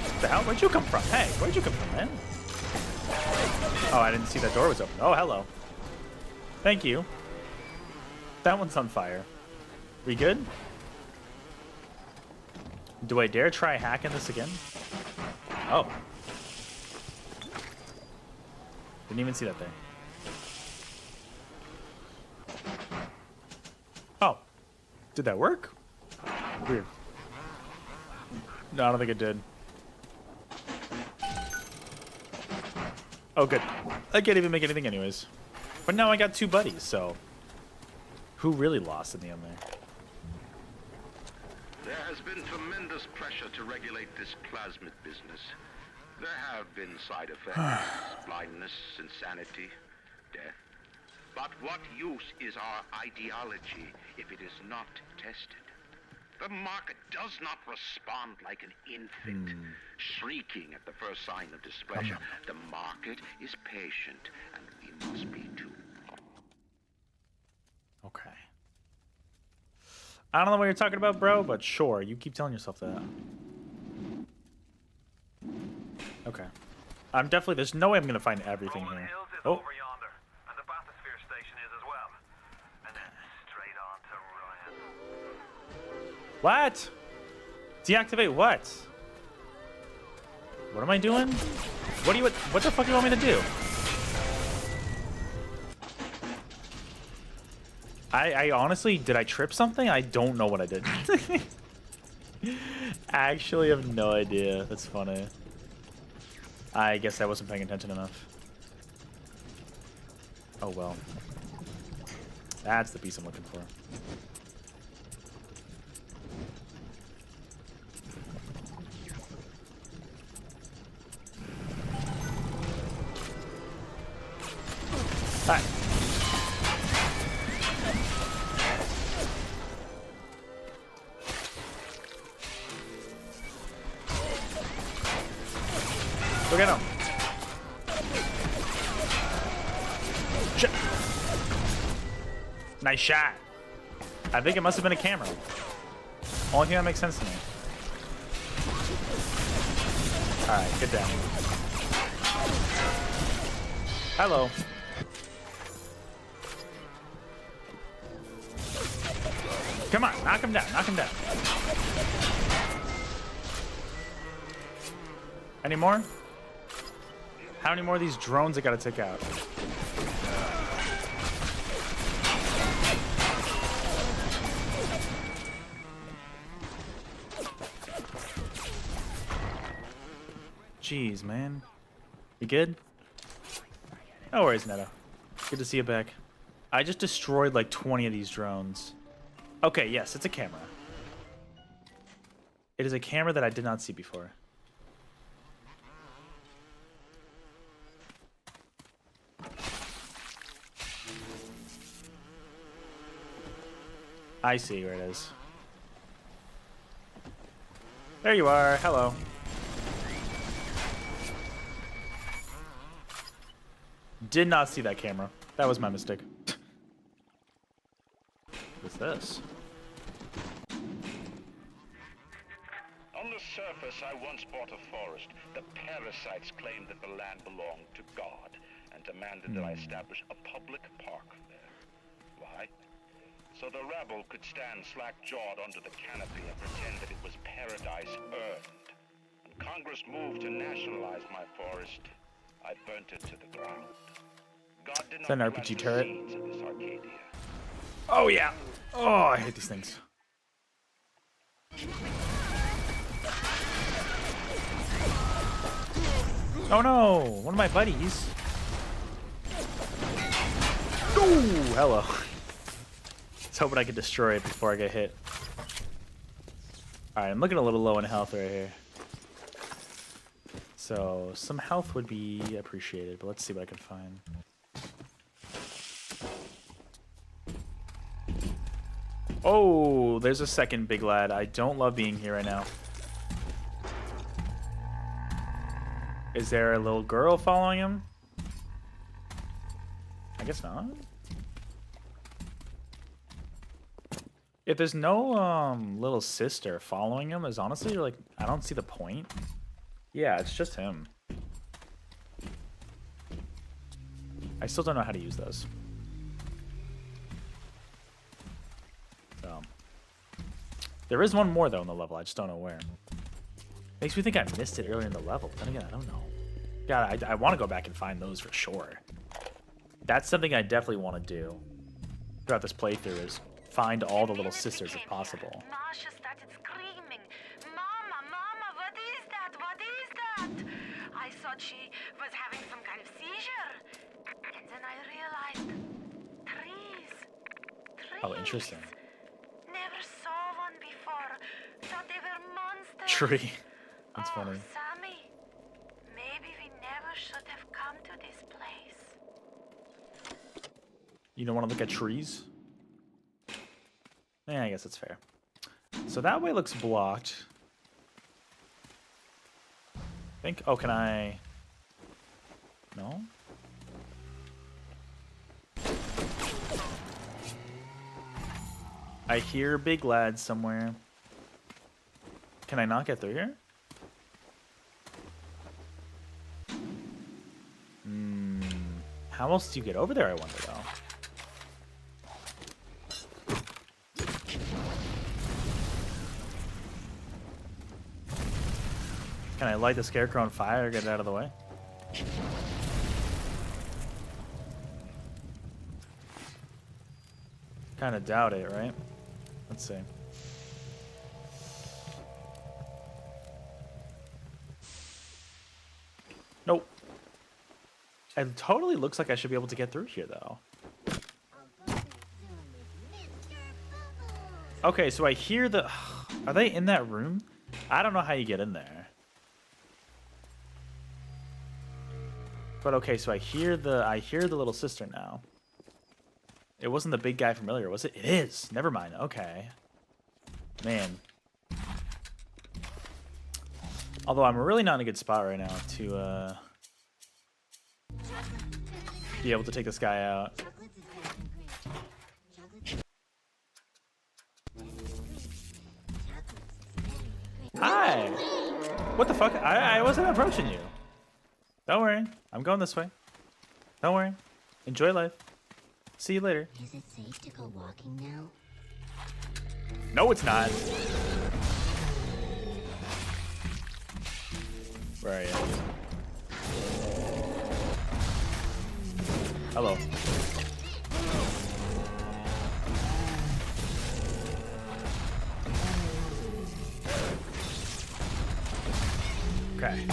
What the hell? Where'd you come from? Hey, where'd you come from, man? Oh, I didn't see that door was open. Oh, hello. Thank you. That one's on fire. We good? Do I dare try hacking this again? Oh. Didn't even see that thing. Oh. Did that work? Weird. No, I don't think it did. Oh, good. I can't even make anything anyways. But now I got two buddies, so... Who really lost in the end there? There has been tremendous pressure to regulate this plasmid business. There have been side effects, blindness, insanity, death. But what use is our ideology if it is not tested? The market does not respond like an infant, shrieking at the first sign of displeasure. The market is patient, and we must be too. Okay. I don't know what you're talking about, bro, but sure, you keep telling yourself that. Okay. I'm definitely, there's no way I'm gonna find everything Rolling here. Hills is Oh, over yonder, and the bathysphere station is as well. And then straight on to Ryan. what? Deactivate what? What am I doing? What the fuck do you want me to do? I honestly, did I trip something? I don't know what I did. I actually have no idea. That's funny. I guess I wasn't paying attention enough. Oh well. That's the piece I'm looking for. Hi. Look at him. Shit. Nice shot. I think it must have been a camera. Only thing that makes sense to me. Alright, get down. Hello. Come on, knock him down, knock him down. Any more? How many more of these drones I gotta take out? Jeez, man. You good? No worries, Netta. Good to see you back. I just destroyed like 20 of these drones. Okay, yes, it's a camera. It is a camera that I did not see before. I see where it is. There you are. Hello. Did not see that camera. That was my mistake. What's this? On the surface, I once bought a forest. The parasites claimed that the land belonged to God and demanded that I establish a public park there. Why? So the rebel could stand slack-jawed under the canopy and pretend that it was paradise earned. When Congress moved to nationalize my forest, I burnt it to the ground. God did Is that not an plant RPG the turret? seeds of this Arcadia. Oh, yeah. Oh, I hate these things. Oh, no. One of my buddies. Ooh, hello. I was hoping I could destroy it before I get hit. Alright, I'm looking a little low in health right here. So, some health would be appreciated, but let's see what I can find. Oh, there's a second big lad. I don't love being here right now. Is there a little girl following him? I guess not. If there's no little sister following him, is honestly like I don't see the point. Yeah, it's just him. I still don't know how to use those. So there is one more though in the level. I just don't know where. Makes me think I missed it earlier in the level. Then again, I don't know. God, I want to go back and find those for sure. That's something I definitely want to do throughout this playthrough is find all the little sisters if possible. Masha started screaming, "Mama, Mama, what is that? What is that?" I thought she was having some kind of seizure. And then I realized, trees. Oh, interesting. Never saw one before. Thought they were monsters. Tree. That's Oh, funny. Sammy, maybe we never should have come to this place. You don't want to look at trees? Yeah, I guess that's fair. So that way looks blocked. I think. Oh, can I? No. I hear big lads somewhere. Can I not get through here? How else do you get over there, I wonder, though? Can I light the scarecrow on fire or get it out of the way? Kind of doubt it, right? Let's see. Nope. It totally looks like I should be able to get through here, though. Okay, so I hear the... Are they in that room? I don't know how you get in there. But okay, so I hear the little sister now. It wasn't the big guy from earlier, was it? It is. Never mind. Okay. Man. Although I'm really not in a good spot right now to be able to take this guy out. Hi. What the fuck? I wasn't approaching you. Don't worry. I'm going this way. Don't worry. Enjoy life. See you later. Is it safe to go walking now? No, it's not. Where are you? Hello. Okay.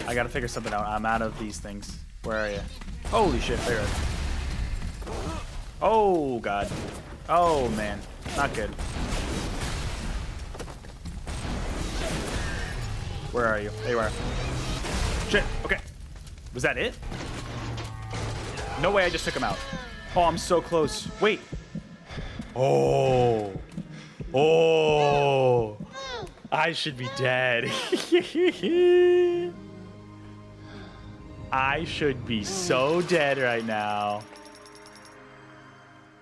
I gotta figure something out. I'm out of these things. Where are you? Holy shit, there it is. Oh, God. Oh, man. Not good. Where are you? There you are. Shit. Okay. Was that it? No way I just took him out. Oh, I'm so close. Wait. Oh. Oh. I should be dead. I should be so dead right now.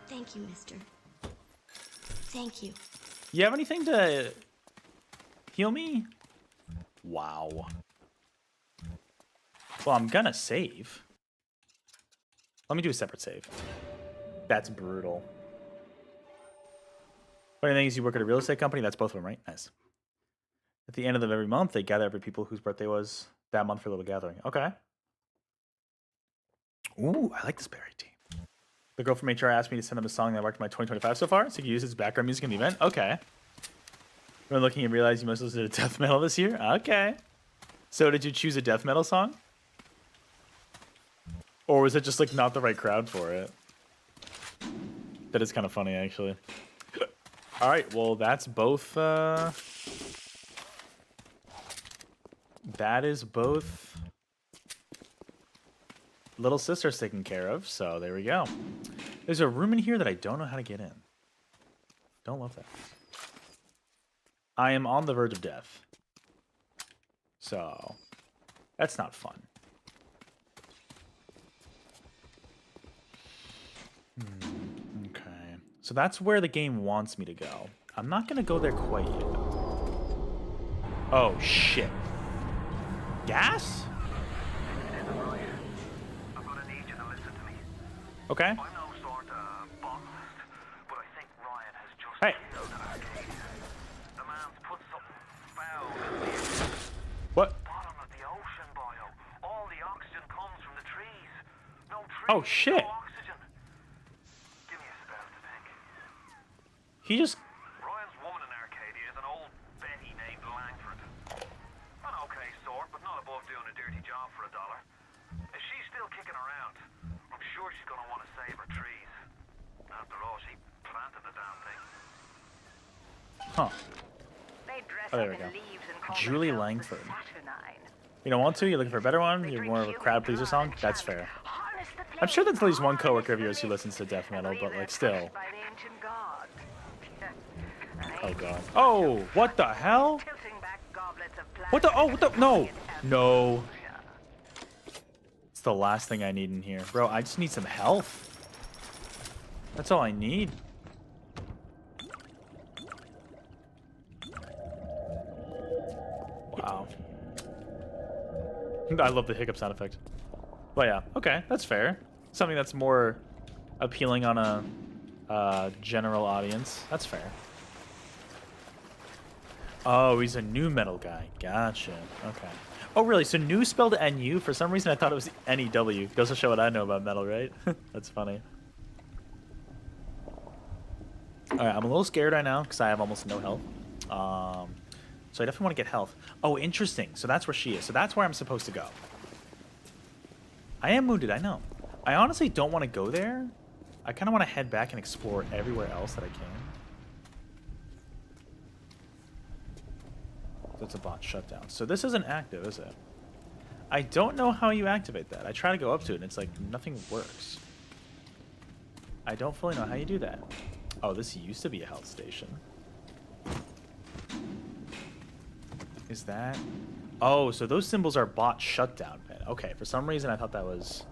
Thank you, mister. Thank you. You have anything to heal me? Wow. Well, I'm gonna save. Let me do a separate save. That's brutal. Funny thing is, you work at a real estate company. That's both of them, right? Nice. At the end of every month, they gather every people whose birthday was that month for a little gathering. Okay. Ooh, I like this berry team. The girl from HR asked me to send them a song that marked my 2025 so far, so you can use it as background music in the event. Okay. When looking and realized you must listen to death metal this year. Okay. So did you choose a death metal song? Or was it just like not the right crowd for it? That is kind of funny, actually. All right, well, that's both. That is both little sisters taken care of. So there we go. There's a room in here that I don't know how to get in. Don't love that. I am on the verge of death. So that's not fun. Okay. So that's where the game wants me to go. I'm not going to go there quite yet. Oh, shit. Gas? I'm gonna need you to listen to me. Okay. I'm no sort of botanist, but I think Ryan has just killed an arcade. The man's put something foul in the What? bottom of the ocean, Bio. All the oxygen comes from the trees. No trees, Oh, shit. no oxygen. Give me a spell to think. He just... Ryan's woman in Arcadia is an old Betty named Langford. An okay sort, but not above doing a dirty job for $1. If she's still kicking around, I'm sure she's gonna want to save her trees. After all, she planted the damn thing. Huh. They dress Oh, there up we go. in leaves and call Julie themselves Langford. the Saturnine. You don't want to? You're looking for a better one? You're more of a crowd pleaser song? That's fair. Harness the I'm sure that's at least one coworker of yours who listens to death metal, but like still. By the ancient gods. Oh god. Oh, what the hell? Tilting back goblets of What the? Oh, what the? No. plastic. No. It's the last thing I need in here. Bro, I just need some health. That's all I need. Wow. I love the hiccup sound effect. But yeah, okay, that's fair. Something that's more appealing on a general audience. That's fair. Oh, he's a new metal guy. Gotcha. Okay. Oh, really? So new spelled N-U? For some reason, I thought it was N-E-W. Goes to show what I know about metal, right? That's funny. Alright, I'm a little scared right now because I have almost no health. So I definitely want to get health. Oh, interesting. So that's where she is. So that's where I'm supposed to go. I am wounded, I know. I honestly don't want to go there. I kind of want to head back and explore everywhere else that I can. That's a bot shutdown. So this isn't active, is it? I don't know how you activate that. I try to go up to it and it's like nothing works. I don't fully know how you do that. Oh, this used to be a health station. Is that... Oh, so those symbols are bot shutdown pin. Okay, for some reason I thought that was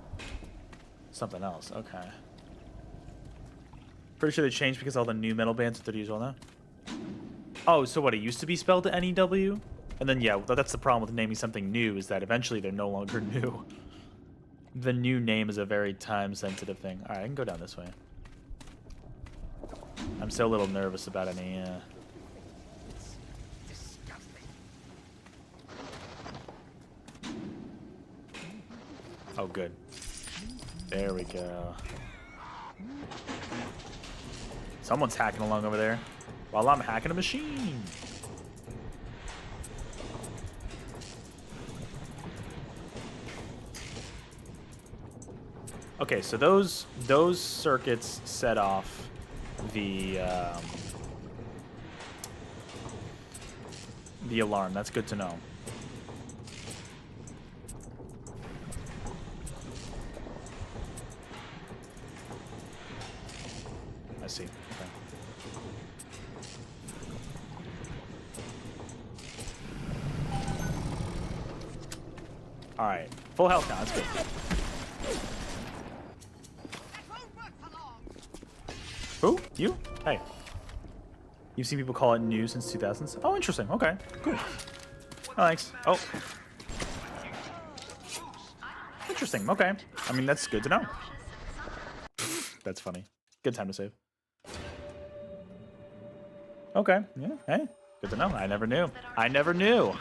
something else. Okay. Pretty sure they changed because all the new metal bands are 30 years old now. Oh, so what, it used to be spelled N-E-W? And then, yeah, that's the problem with naming something new, is that eventually they're no longer new. The new name is a very time-sensitive thing. Alright, I can go down this way. I'm still a little nervous about any, Oh, good. There we go. Someone's hacking along over there while I'm hacking a machine. Okay, so those circuits set off the alarm. That's good to know. I see. Okay. All right, full health now. That's good. Who? You? Hey. You've seen people call it new since 2000s? Oh, interesting. Okay, cool. Oh, thanks. Oh. Interesting. Okay. I mean, that's good to know. That's funny. Good time to save. Okay. Yeah. Hey. Good to know. I never knew. I never knew.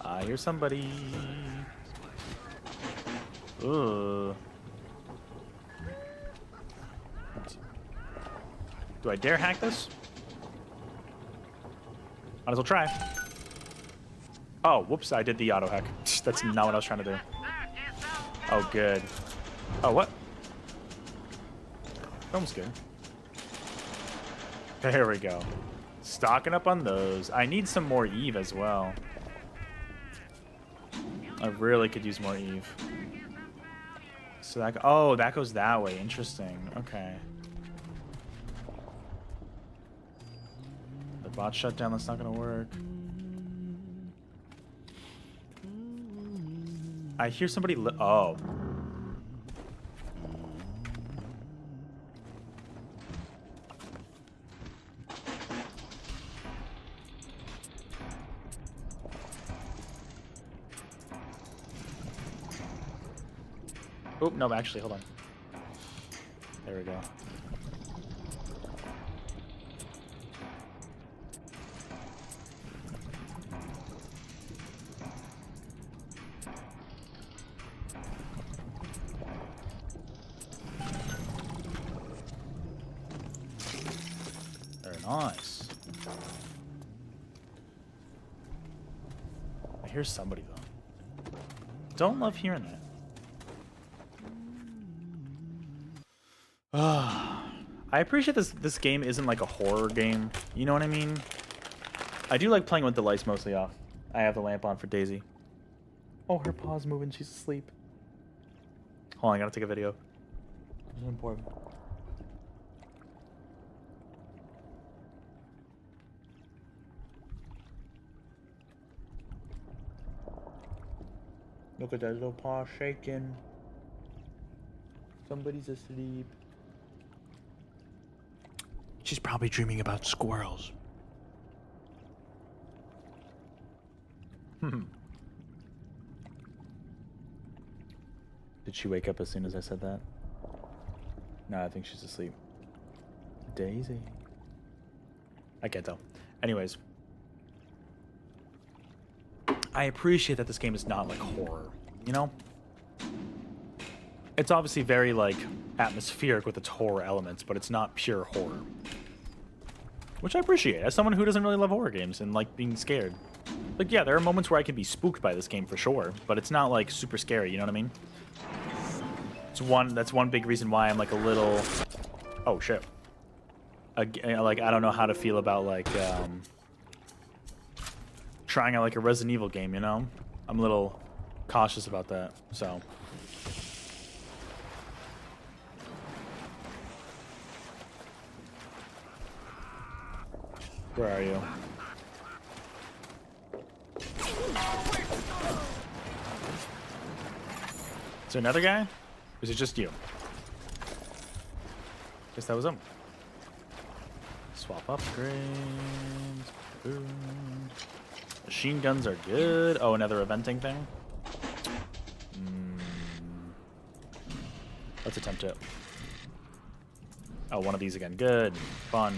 I hear somebody. Ugh. Do I dare hack this? Might as well try. Oh, whoops, I did the auto hack. That's not what I was trying to do. Oh, good. Oh, what? Almost good. There we go. Stocking up on those. I need some more Eve as well. I really could use more Eve. So that... Oh, that goes that way. Interesting. Okay. The bot shutdown, that's not going to work. I hear somebody... Oh. Oh, no, actually, hold on. There we go. Very nice. I hear somebody, though. Don't love hearing that. I appreciate this game isn't like a horror game. You know what I mean? I do like playing with the lights mostly off. I have the lamp on for Daisy. Oh, her paw's moving. She's asleep. Hold on, I gotta take a video. This is important. Look at that little paw shaking. Somebody's asleep. She's probably dreaming about squirrels. Did she wake up as soon as I said that? No, I think she's asleep. Daisy. I can't tell. Anyways. I appreciate that this game is not like horror, you know? It's obviously very like atmospheric with its horror elements, but it's not pure horror. Which I appreciate as someone who doesn't really love horror games and like being scared. Like, yeah, there are moments where I can be spooked by this game for sure, but it's not like super scary, you know what I mean? That's one big reason why I'm like a little... Oh, shit. Like, I don't know how to feel about like, trying out like a Resident Evil game, you know? I'm a little cautious about that, so... Where are you? Is there another guy? Or is it just you? Guess that was him. Swap upgrades. Boom. Machine guns are good. Oh, another eventing thing? Let's attempt it. Oh, one of these again. Good. Fun.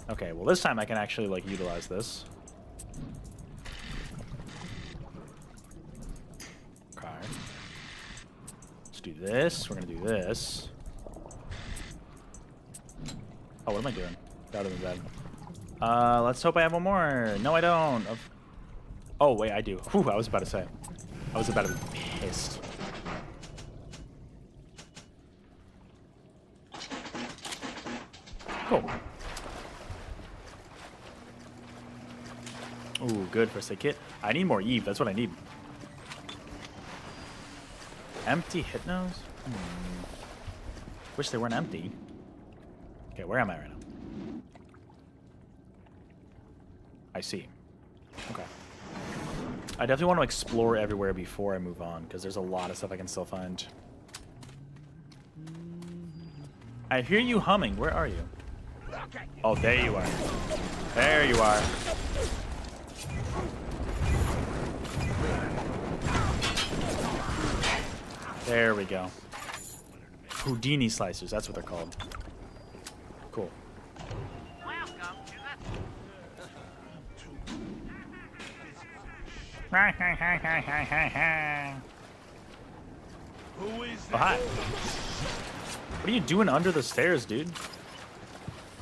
Okay, well this time I can actually like utilize this. Okay. Let's do this. We're gonna do this. Oh, what am I doing? That would have been bad. Let's hope I have one more. No, I don't. Oh, wait, I do. Whew, I was about to say. I was about to be pissed. Cool. Ooh, good first aid kit. I need more Eve. That's what I need. Empty hypnos? Wish they weren't empty. Okay, where am I right now? I see. Okay. I definitely want to explore everywhere before I move on, because there's a lot of stuff I can still find. I hear you humming. Where are you? Oh, there you are. There you are. There we go. Houdini slicers, that's what they're called. Cool. Who is Oh, hi. What are you doing under the stairs, dude?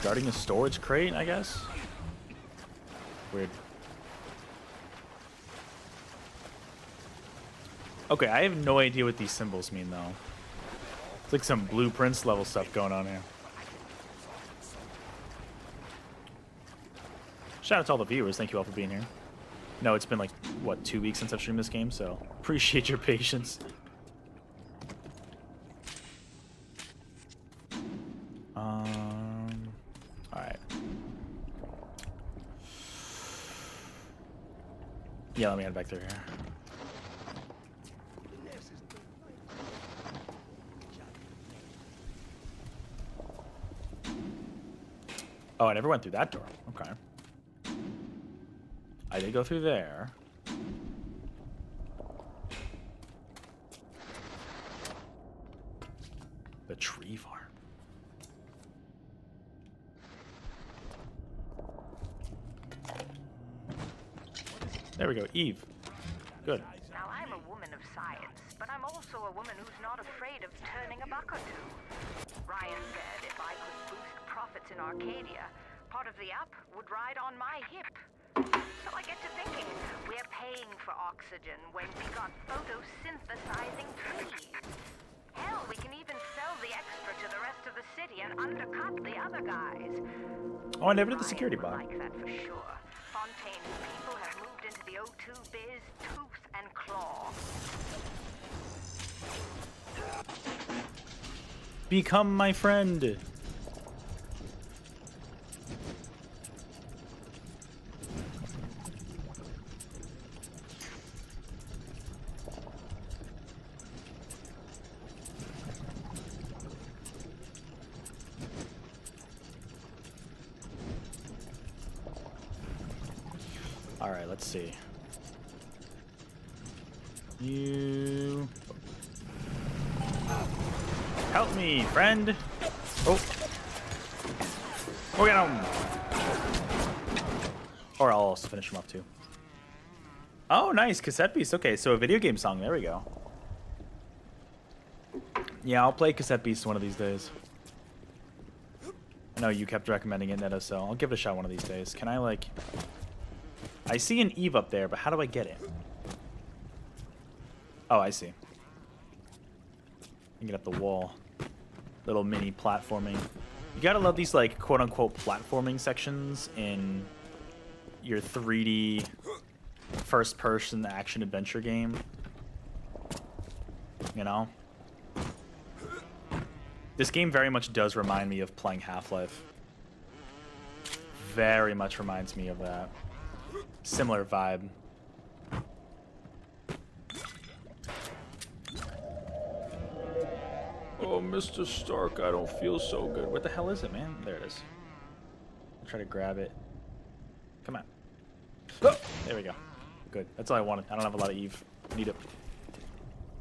Guarding a storage crate, I guess? Weird. Okay, I have no idea what these symbols mean, though. It's like some blueprints level stuff going on here. Shout out to all the viewers. Thank you all for being here. No, it's been like, what, 2 weeks since I've streamed this game, so appreciate your patience. Alright. Yeah, let me head back through here. Oh, I never went through that door. Okay. I did go through there. The tree farm. There we go, Eve. Good. Now, I'm a woman of science, but I'm also a woman who's not afraid of turning a buck or two. Ryan said if I could boost profits in Arcadia, part of the app would ride on my hip. So I get to thinking, we're paying for oxygen when we got photosynthesizing trees. Hell, we can even sell the extra to the rest of the city and undercut the other guys. Oh, I never did the security Ryan bot. would like that for sure. Fontaine's people have moved into the O2 biz tooth and claw. Become my friend. All right, let's see. You help me, friend. Oh, we're gonna. Or I'll also finish him up too. Oh, nice cassette piece. Okay, so a video game song. There we go. Yeah, I'll play cassette piece one of these days. I know you kept recommending it, Neto, so I'll give it a shot one of these days. Can I like? I see an Eve up there, but how do I get it? Oh, I see. You get up the wall. Little mini platforming. You gotta love these, like, quote-unquote platforming sections in your 3D first-person action-adventure game. You know? This game very much does remind me of playing Half-Life. Very much reminds me of that. Similar vibe. Oh, Mr. Stark, I don't feel so good. What the hell is it, man? There it is. I'll try to grab it. Come on. Oh, there we go. Good. That's all I wanted. I don't have a lot of Eve. Need it.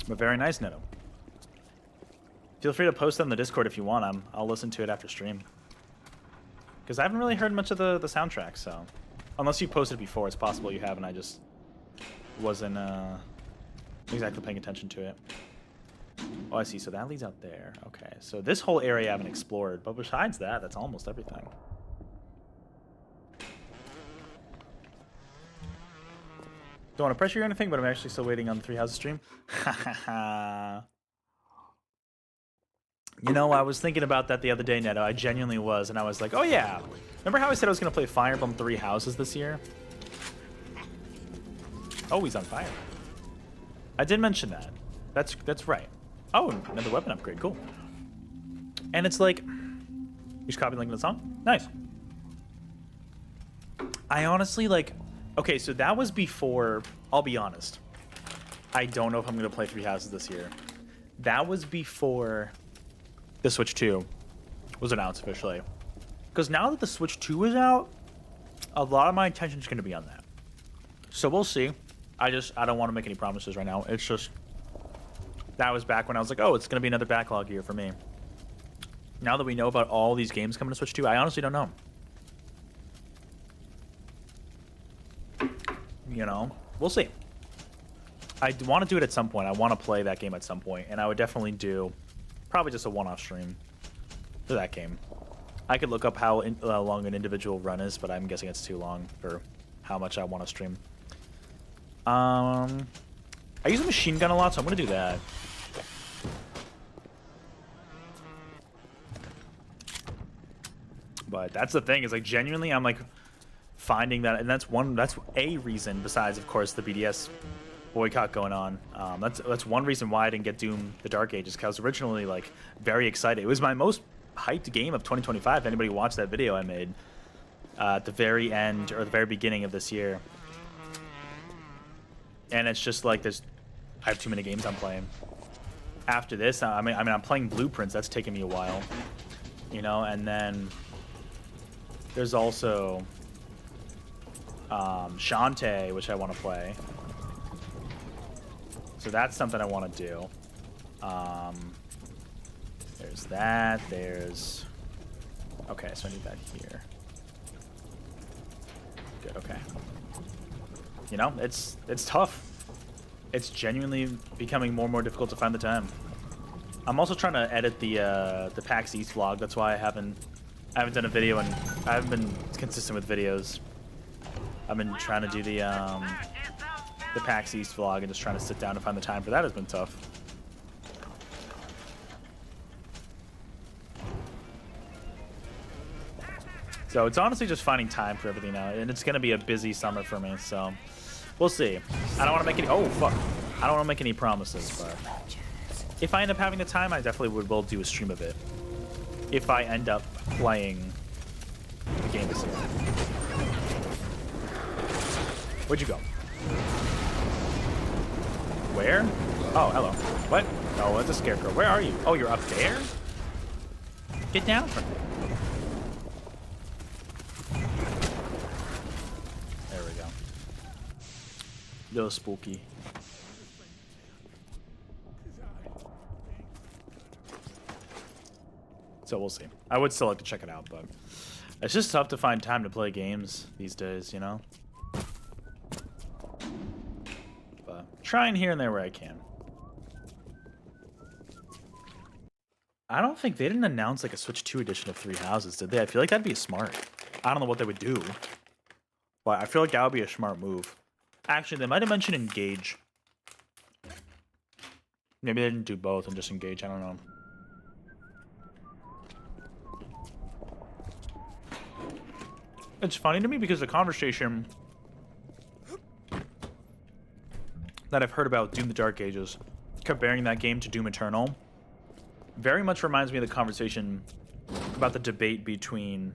But very nice, Neto. Feel free to post it on the Discord if you want. I'll listen to it after stream. Because I haven't really heard much of the soundtrack, so... Unless you posted before, it's possible you have, and I just wasn't exactly paying attention to it. Oh, I see. So that leads out there. Okay. So this whole area I haven't explored, but besides that, that's almost everything. Don't want to pressure you or anything, but I'm actually still waiting on the Three Houses stream. You know, I was thinking about that the other day, Neto. I genuinely was, and I was like, oh yeah. Remember how I said I was going to play Fire Emblem Three Houses this year? Oh, he's on fire. I did mention that. That's right. Oh, another weapon upgrade. Cool. And it's like... You just copy the link to the song? Nice. I honestly, like... Okay, so that was before... I'll be honest. I don't know if I'm going to play Three Houses this year. That was before... the Switch 2 was announced officially. Because now that the Switch 2 is out, a lot of my attention is going to be on that. So we'll see. I don't want to make any promises right now. It's just, that was back when I was like, oh, it's going to be another backlog year for me. Now that we know about all these games coming to Switch 2, I honestly don't know. You know, we'll see. I want to do it at some point. I want to play that game at some point, and I would definitely do probably just a one-off stream for that game. I could look up how long an individual run is, but I'm guessing it's too long for how much I want to stream. I use a machine gun a lot, so I'm going to do that. But that's the thing, is like genuinely I'm like finding that, and that's a reason besides, of course, the BDS boycott going on. That's one reason why I didn't get Doom the Dark Ages, because I was originally like very excited. It was my most hyped game of 2025. If anybody watched that video I made at the very end or the very beginning of this year. And it's just like I have too many games I'm playing. After this, I mean I'm playing Blueprints. That's taken me a while, you know. And then there's also Shantae, which I want to play. So that's something I want to do. There's that. There's... Okay, so I need that here. Good, okay. You know, it's tough. It's genuinely becoming more and more difficult to find the time. I'm also trying to edit the PAX East vlog. That's why I haven't done a video, and I haven't been consistent with videos. I've been trying to do the PAX East vlog and just trying to sit down and find the time for that has been tough. So it's honestly just finding time for everything now, and it's gonna be a busy summer for me. So we'll see. I don't want to make any. Oh fuck! I don't want to make any promises, but if I end up having the time, I definitely will do a stream of it. If I end up playing the game this year. Where'd you go? Where? Oh, hello. What? Oh, it's a scarecrow. Where are you? Oh, you're up there? Get down from there. There we go. Little spooky. So we'll see. I would still like to check it out, but it's just tough to find time to play games these days, you know? But trying here and there where I can. I don't think they didn't announce like a Switch 2 edition of Three Houses, did they? I feel like that'd be smart. I don't know what they would do, but I feel like that would be a smart move. Actually, they might have mentioned Engage. Maybe they didn't do both and just Engage. I don't know. It's funny to me because the conversation that I've heard about Doom the Dark Ages, comparing that game to Doom Eternal, very much reminds me of the conversation about the debate between...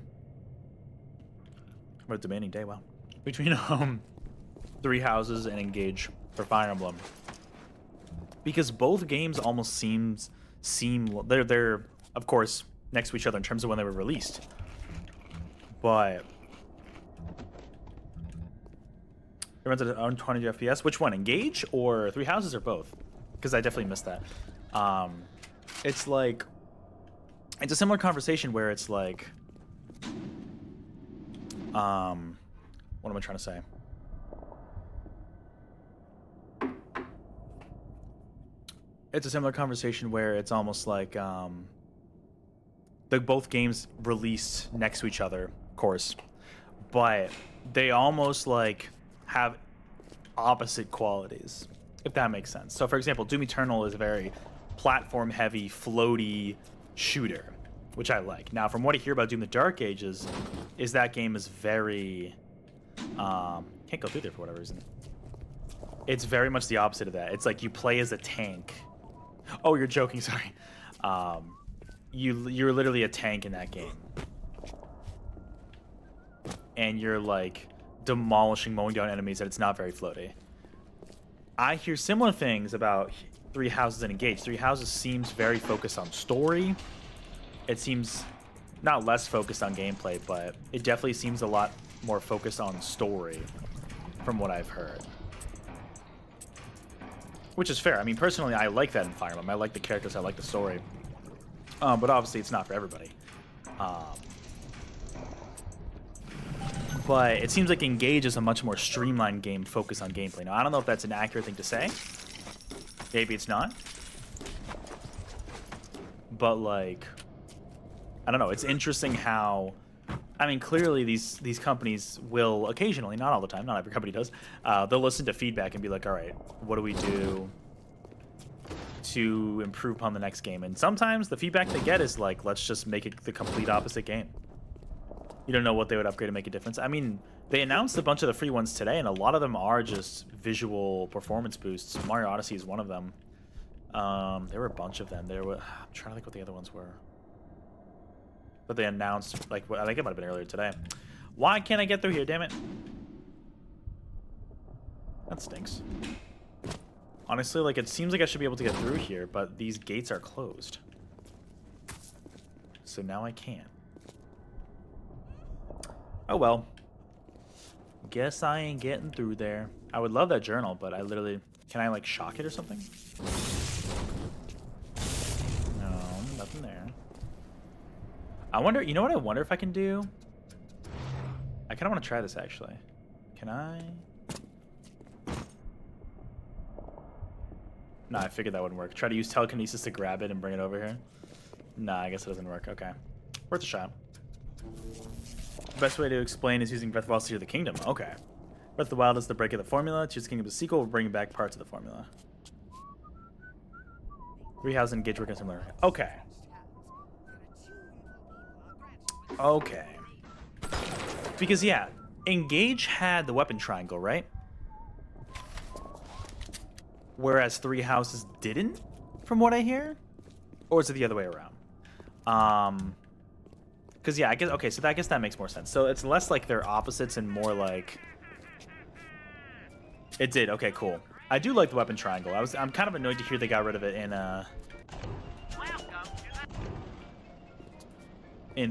What a debating day, wow. Between Three Houses and Engage for Fire Emblem. Because both games almost seem they're of course next to each other in terms of when they were released. But it runs at 120 FPS. Which one, Engage or Three Houses, or both? Because I definitely missed that. It's like, it's a similar conversation where it's like, what am I trying to say? It's a similar conversation where it's almost like both games released next to each other, of course, but they almost like have opposite qualities, if that makes sense. So for example, Doom Eternal is a very platform heavy, floaty shooter, which I like. Now from what I hear about Doom the Dark Ages is that game is very can't go through there for whatever reason. It's very much the opposite of that. It's like you play as a tank. Oh, you're joking, sorry. You're literally a tank in that game. And you're like demolishing, mowing down enemies, and it's not very floaty. I hear similar things about Three Houses and Engage. Three Houses seems very focused on story. It seems not less focused on gameplay, but it definitely seems a lot more focused on story from what I've heard. Which is fair. I mean, personally, I like that in Fire Emblem. I like the characters, I like the story. But obviously, it's not for everybody. But it seems like Engage is a much more streamlined game focused on gameplay. Now, I don't know if that's an accurate thing to say. Maybe it's not. But, like, I don't know. It's interesting how... I mean, clearly these companies will occasionally, not all the time, not every company does, they'll listen to feedback and be like, all right, what do we do to improve upon the next game? And sometimes the feedback they get is like, let's just make it the complete opposite game. You don't know what they would upgrade to make a difference. I mean, they announced a bunch of the free ones today, and a lot of them are just visual performance boosts. Mario Odyssey is one of them. There were a bunch of them. I'm trying to think what the other ones were. That they announced, like, I think it might have been earlier today. Why can't I get through here, damn it? That stinks. Honestly, like, it seems like I should be able to get through here, but these gates are closed. So now I can't. Oh well. Guess I ain't getting through there. I would love that journal, but I literally... Can I, like, shock it or something? No, nothing there. I wonder, you know what I wonder if I can do? I kind of want to try this, actually. Can I? Nah, I figured that wouldn't work. Try to use telekinesis to grab it and bring it over here. Nah, I guess it doesn't work. Okay. Worth a shot. The best way to explain is using Breath of the Wild to Tear the Kingdom. Okay. Breath of the Wild is the break of the formula. Tears the Kingdom is the sequel. Will bring back parts of the formula. 3000 Engage working similar. Okay. Okay. Because, yeah, Engage had the weapon triangle, right? Whereas 3 Houses didn't, from what I hear? Or is it the other way around? Because, yeah, I guess... Okay, so I guess that makes more sense. So it's less like they're opposites and more like... It did. Okay, cool. I do like the weapon triangle. I'm kind of annoyed to hear they got rid of it in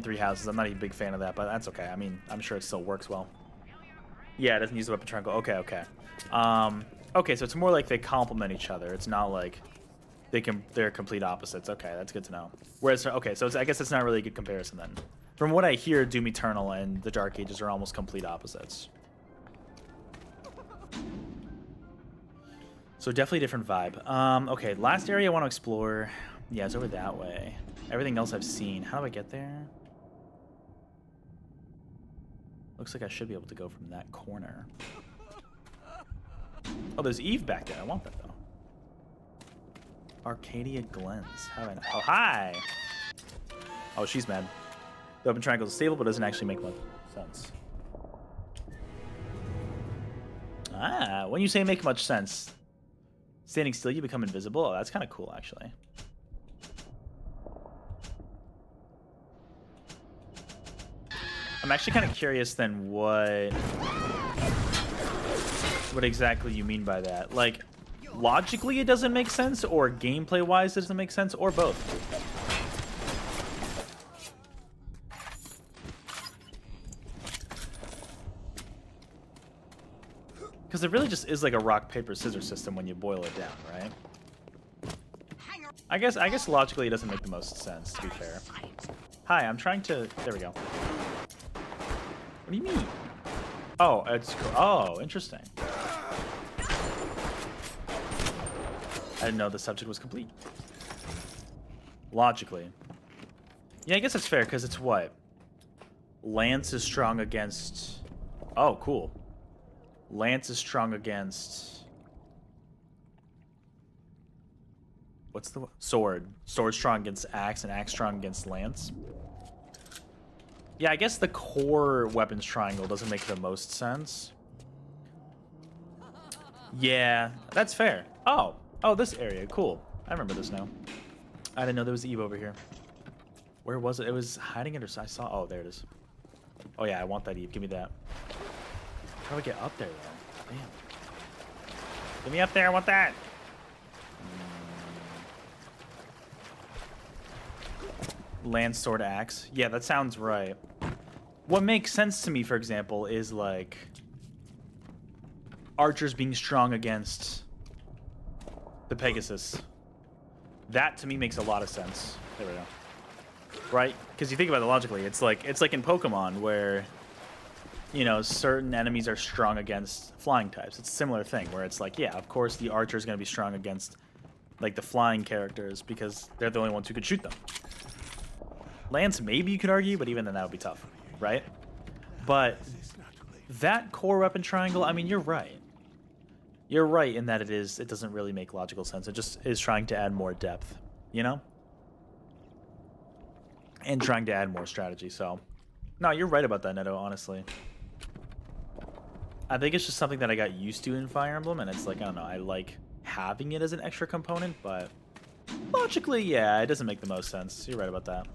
3 Houses. I'm not even a big fan of that, but that's okay. I mean, I'm sure it still works well. Yeah, it doesn't use the weapon triangle. Okay, okay. Okay, so it's more like they complement each other. It's not like they're complete opposites. Okay, that's good to know. Whereas, okay, so I guess it's not really a good comparison then. From what I hear, Doom Eternal and the Dark Ages are almost complete opposites. So definitely a different vibe. Okay, last area I want to explore. Yeah, it's over that way. Everything else I've seen. How do I get there? Looks like I should be able to go from that corner. Oh, there's Eve back there. I want that, though. Arcadia Glens. How do I know? Oh, hi! Oh, she's mad. The open triangle is stable, but doesn't actually make much sense. Ah, when you say make much sense, standing still, you become invisible. Oh, that's kind of cool, actually. I'm actually kind of curious then what exactly you mean by that. Like, logically it doesn't make sense, or gameplay-wise it doesn't make sense, or both. Because it really just is like a rock, paper, scissors system when you boil it down, right? I guess logically it doesn't make the most sense, to be fair. Hi, I'm trying to... There we go. What do you mean? Oh, it's... Oh, interesting. I didn't know the subject was complete. Logically. Yeah, I guess it's fair, because it's what? Lance is strong against... Oh, cool. Lance is strong against... What's the... Sword. Sword strong against Axe, and Axe strong against Lance. Yeah, I guess the core weapons triangle doesn't make the most sense. Yeah, that's fair. Oh, this area. Cool. I remember this now. I didn't know there was Eve over here. Where was it? It was hiding it, or I saw... Oh, there it is. Oh, yeah, I want that Eve. Give me that. How do I get up there, though? Damn. Get me up there. I want that. Lance, sword, axe. Yeah, that sounds right. What makes sense to me, for example, is like archers being strong against the Pegasus. That to me makes a lot of sense. There we go. Right? Because you think about it logically, it's like in Pokemon where, you know, certain enemies are strong against flying types. It's a similar thing where it's like, yeah, of course the archer is going to be strong against like the flying characters because they're the only ones who could shoot them. Lance, maybe you could argue, but even then that would be tough, right? But that core weapon triangle, I mean, you're right. You're right in that it doesn't really make logical sense. It just is trying to add more depth, you know? And trying to add more strategy, so... No, you're right about that, Neto, honestly. I think it's just something that I got used to in Fire Emblem, and it's like, I don't know, I like having it as an extra component, but... Logically, yeah, it doesn't make the most sense. You're right about that.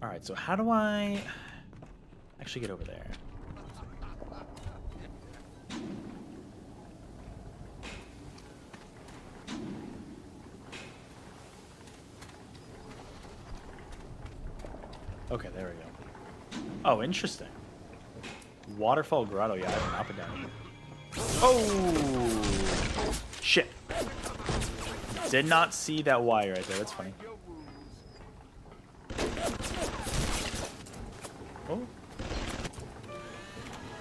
Alright, so how do I actually get over there? Okay, there we go. Oh, interesting. Waterfall Grotto, yeah, I have an up and down. Oh! Shit. Did not see that Y right there, that's funny. Oh.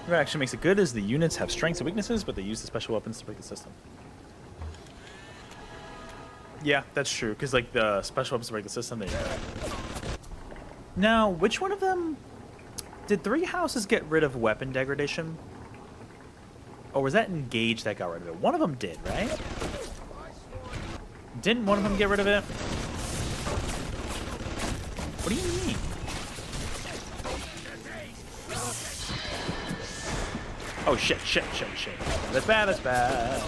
What actually makes it good is the units have strengths and weaknesses, but they use the special weapons to break the system. Yeah, that's true, because like the special weapons to break the system, they... Now, which one of them... Did 3 Houses get rid of weapon degradation? Or was that Engage that got rid of it? One of them did, right? Didn't one of them get rid of it? What do you mean? Oh shit, shit, shit, shit. That's bad, that's bad.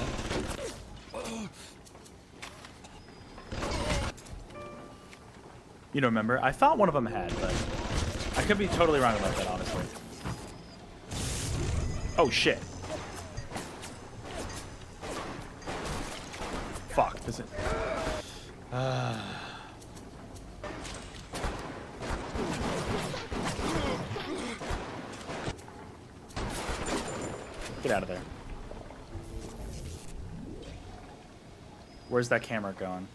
You don't remember? I thought one of them had, but I could be totally wrong about that, honestly. Oh shit. Fuck, is it? Get out of there. Where's that camera going?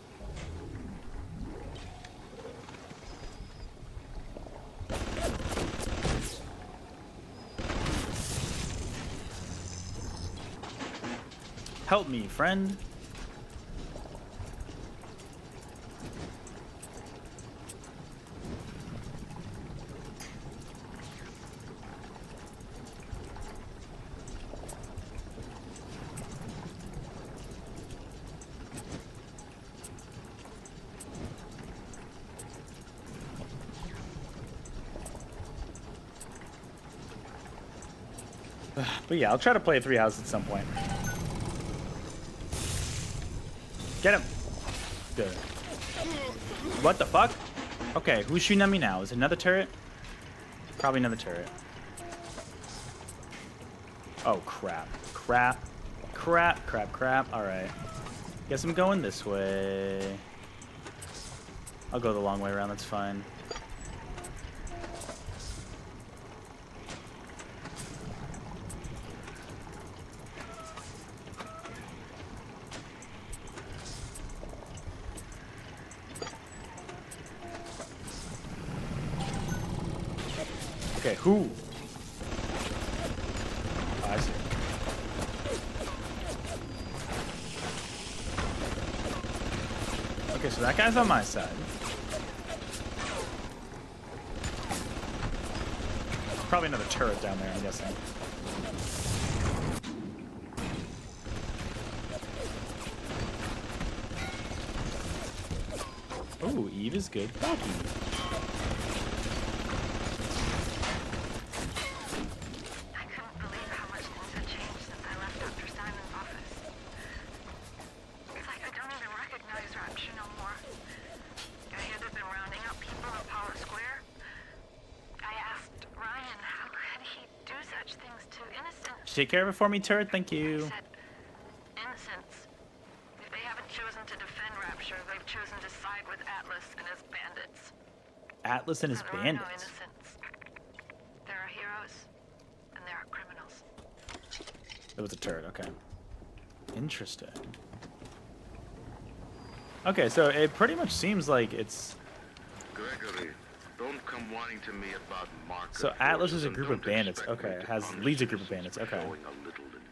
Help me, friend. But yeah, I'll try to play 3 houses at some point. Get him! Good. What the fuck? Okay, who's shooting at me now? Is it another turret? Probably another turret. Oh, crap. Crap. Crap, crap, crap. Alright. Guess I'm going this way. I'll go the long way around, that's fine. Okay, who? Oh, I see. Okay, so that guy's on my side. Probably another turret down there, I'm guessing. Oh, Eve is good. Fuck Eve. Take care of it for me, turret. Thank you. Said innocence. If they haven't chosen to defend Rapture, they've chosen to side with Atlas and his bandits. Atlas and his There are no bandits. innocents. There are heroes, and there are criminals. It was a turret. Okay. Interesting. Okay, so it pretty much seems like it's. Gregory, don't come whining to me about market So Atlas is a group of bandits. Okay, leads a group of bandits. Okay.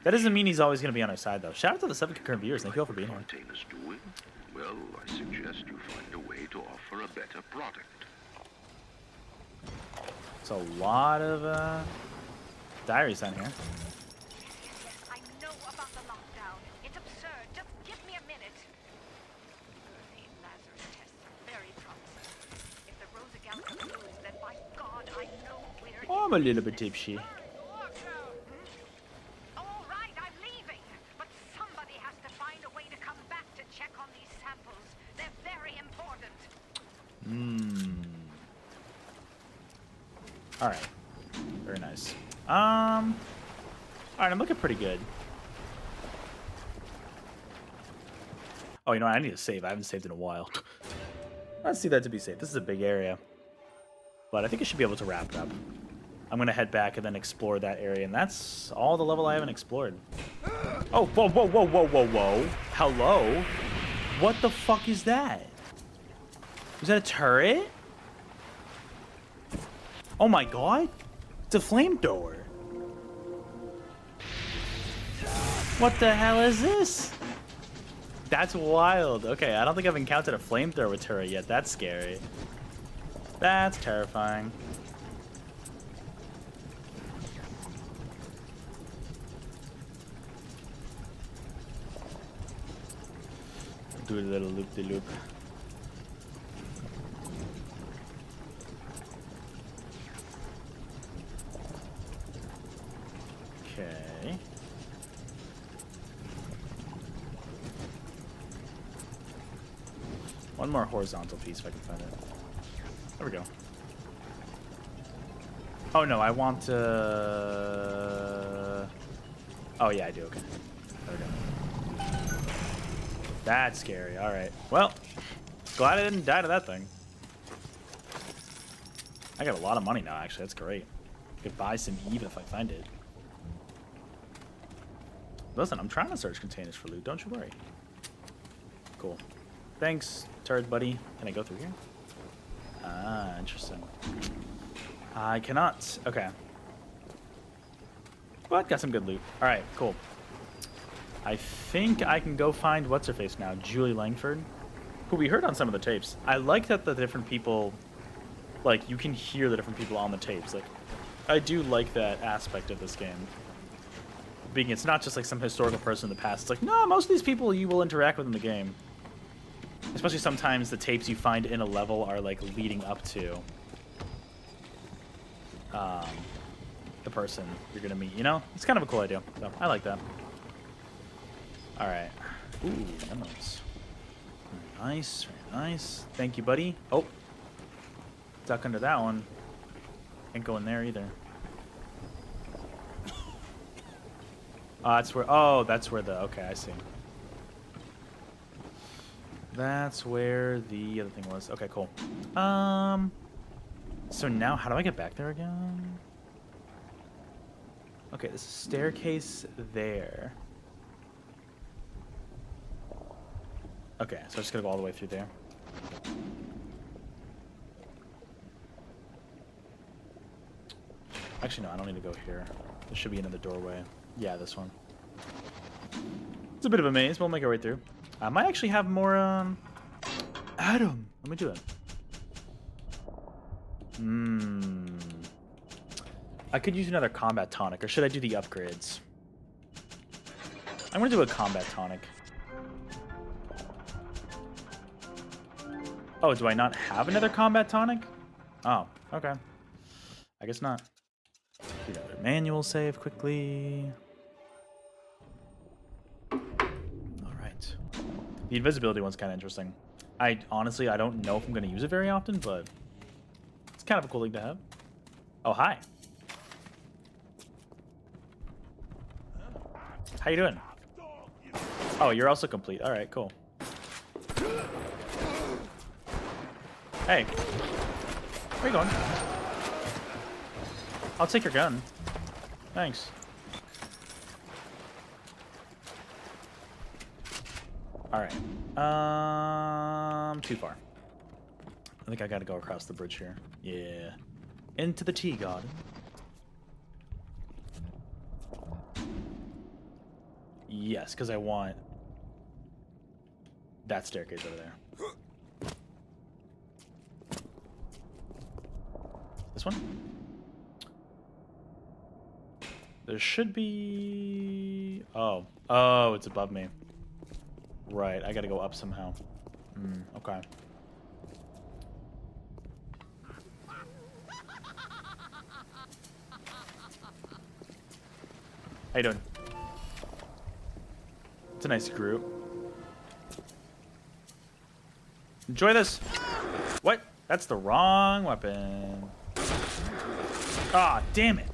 That doesn't mean he's always going to be on our side, though. Shout out to the 7 concurrent viewers. Thank you all for being here. Well, I suggest you find a way to offer a better product. It's a lot of diaries down here. I know about the lockdown. It's absurd. Just give me a minute. The Lazarus tests are very promising. If the Rosa Gallica proves, then by God, I know we're. Oh, I'm a little bit tipsy. All right, I'm leaving. But somebody has to find a way to come back to check on these samples. They're very important. All right. Very nice. All right, I'm looking pretty good. Oh, you know what? I need to save. I haven't saved in a while. Let's see that to be safe. This is a big area. But I think I should be able to wrap it up. I'm going to head back and then explore that area. And that's all the level I haven't explored. Oh, whoa, whoa, whoa, whoa, whoa, whoa. Hello? What the fuck is that? Is that a turret? Oh my god. It's a flamethrower. What the hell is this? That's wild. Okay, I don't think I've encountered a flamethrower turret yet. That's scary. That's terrifying. Do a little loop-de-loop. Okay. One more horizontal piece if I can find it. There we go. Oh no, I want to... Oh yeah, I do, okay. There we go. That's scary, alright. Well, glad I didn't die to that thing. I got a lot of money now, actually, that's great. I could buy some Eve if I find it. Listen, I'm trying to search containers for loot, don't you worry. Cool. Thanks, turd buddy. Can I go through here? Ah, interesting. I cannot. Okay. But got some good loot. Alright, cool. I think I can go find what's-her-face now, Julie Langford, who we heard on some of the tapes. I like that the different people, like, you can hear the different people on the tapes. Like, I do like that aspect of this game. Being it's not just like some historical person in the past. It's like, no, most of these people you will interact with in the game. Especially sometimes the tapes you find in a level are like leading up to the person you're gonna meet, you know? It's kind of a cool idea. So I like that. Alright. Ooh, memos. Very nice, very nice. Thank you, buddy. Oh. Duck under that one. Can't go in there either. That's where, oh, that's where the, okay, I see. That's where the other thing was. Okay, cool. So now, how do I get back there again? Okay, this is staircase there. Okay, so I'm just gonna go all the way through there. Actually, no, I don't need to go here. There should be another doorway. Yeah, this one. It's a bit of a maze, but we'll make our way through. I might actually have more, Adam! Let me do it. I could use another combat tonic, or should I do the upgrades? I'm gonna do a combat tonic. Oh, do I not have another combat tonic? Oh, okay. I guess not. Do another manual save quickly. Alright. The invisibility one's kind of interesting. Honestly, I don't know if I'm going to use it very often, but it's kind of a cool thing to have. Oh, hi. How you doing? Oh, you're also complete. All right, cool. Hey. Where are you going? I'll take your gun. Thanks. All right. Too far. I think I gotta go across the bridge here. Yeah. Into the tea garden. Yes, because I want that staircase over there. This one? There should be... Oh. Oh, it's above me. Right, I gotta go up somehow. Okay. How you doing? It's a nice group. Enjoy this! What? That's the wrong weapon. Ah, damn it!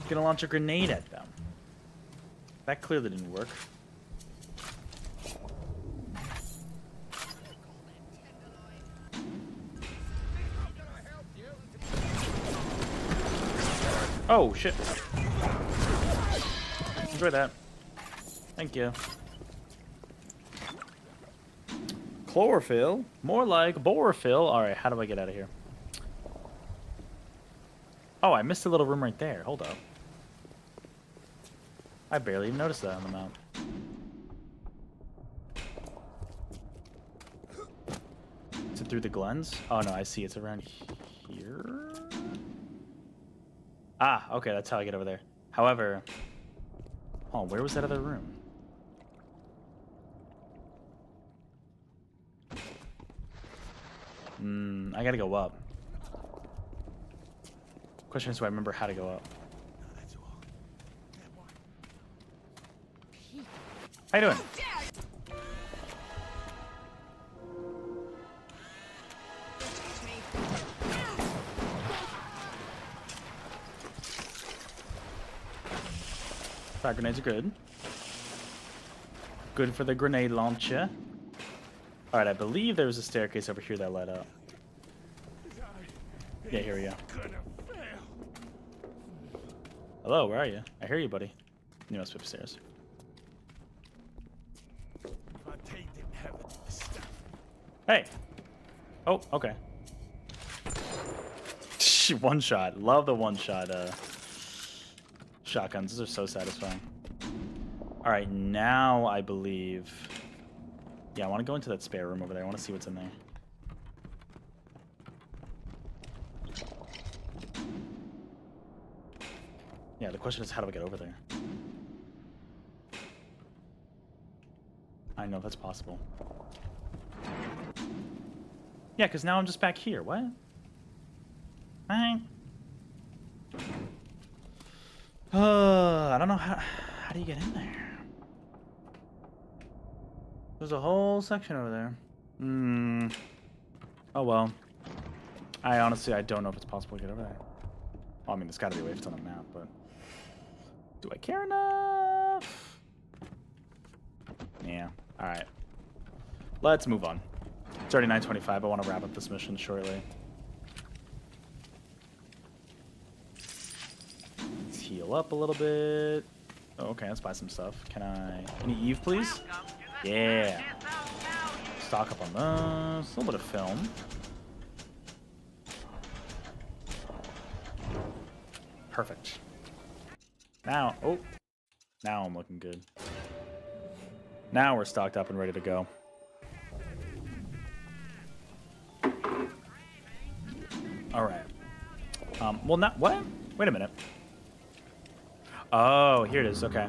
Gonna launch a grenade at them. That clearly didn't work. Oh, shit. Enjoy that. Thank you. Chlorophyll? More like borophyll. Alright, how do I get out of here? Oh, I missed a little room right there. Hold up. I barely even noticed that on the map. Is it through the glens? Oh no, I see. It's around here. Ah, okay, that's how I get over there. However, oh, where was that other room? I gotta go up. Question is, do I remember how to go up? How you doing? Frag grenades are good. Good for the grenade launcher. Alright, I believe there was a staircase over here that led up. Yeah, here we go. Hello, where are you? I hear you, buddy. You must be upstairs. Hey! Oh, okay. One shot. Love the one shot shotguns. Those are so satisfying. Alright, now I believe... Yeah, I want to go into that spare room over there. I want to see what's in there. Yeah, the question is, how do I get over there? I know that's possible. Yeah, because now I'm just back here. What? I don't know how do you get in there? There's a whole section over there. Oh well. I don't know if it's possible to get over there. Well, I mean, there's got to be a way if it's on the map, but do I care enough? Yeah. All right. Let's move on. It's already 9:25. I want to wrap up this mission shortly. Let's heal up a little bit. Oh, okay, let's buy some stuff. Can I... Any Eve, please? Yeah. Stock up on those. A little bit of film. Perfect. Now... Oh. Now I'm looking good. Now we're stocked up and ready to go. Alright. Well, not... What? Wait a minute. Oh, here it is. Okay.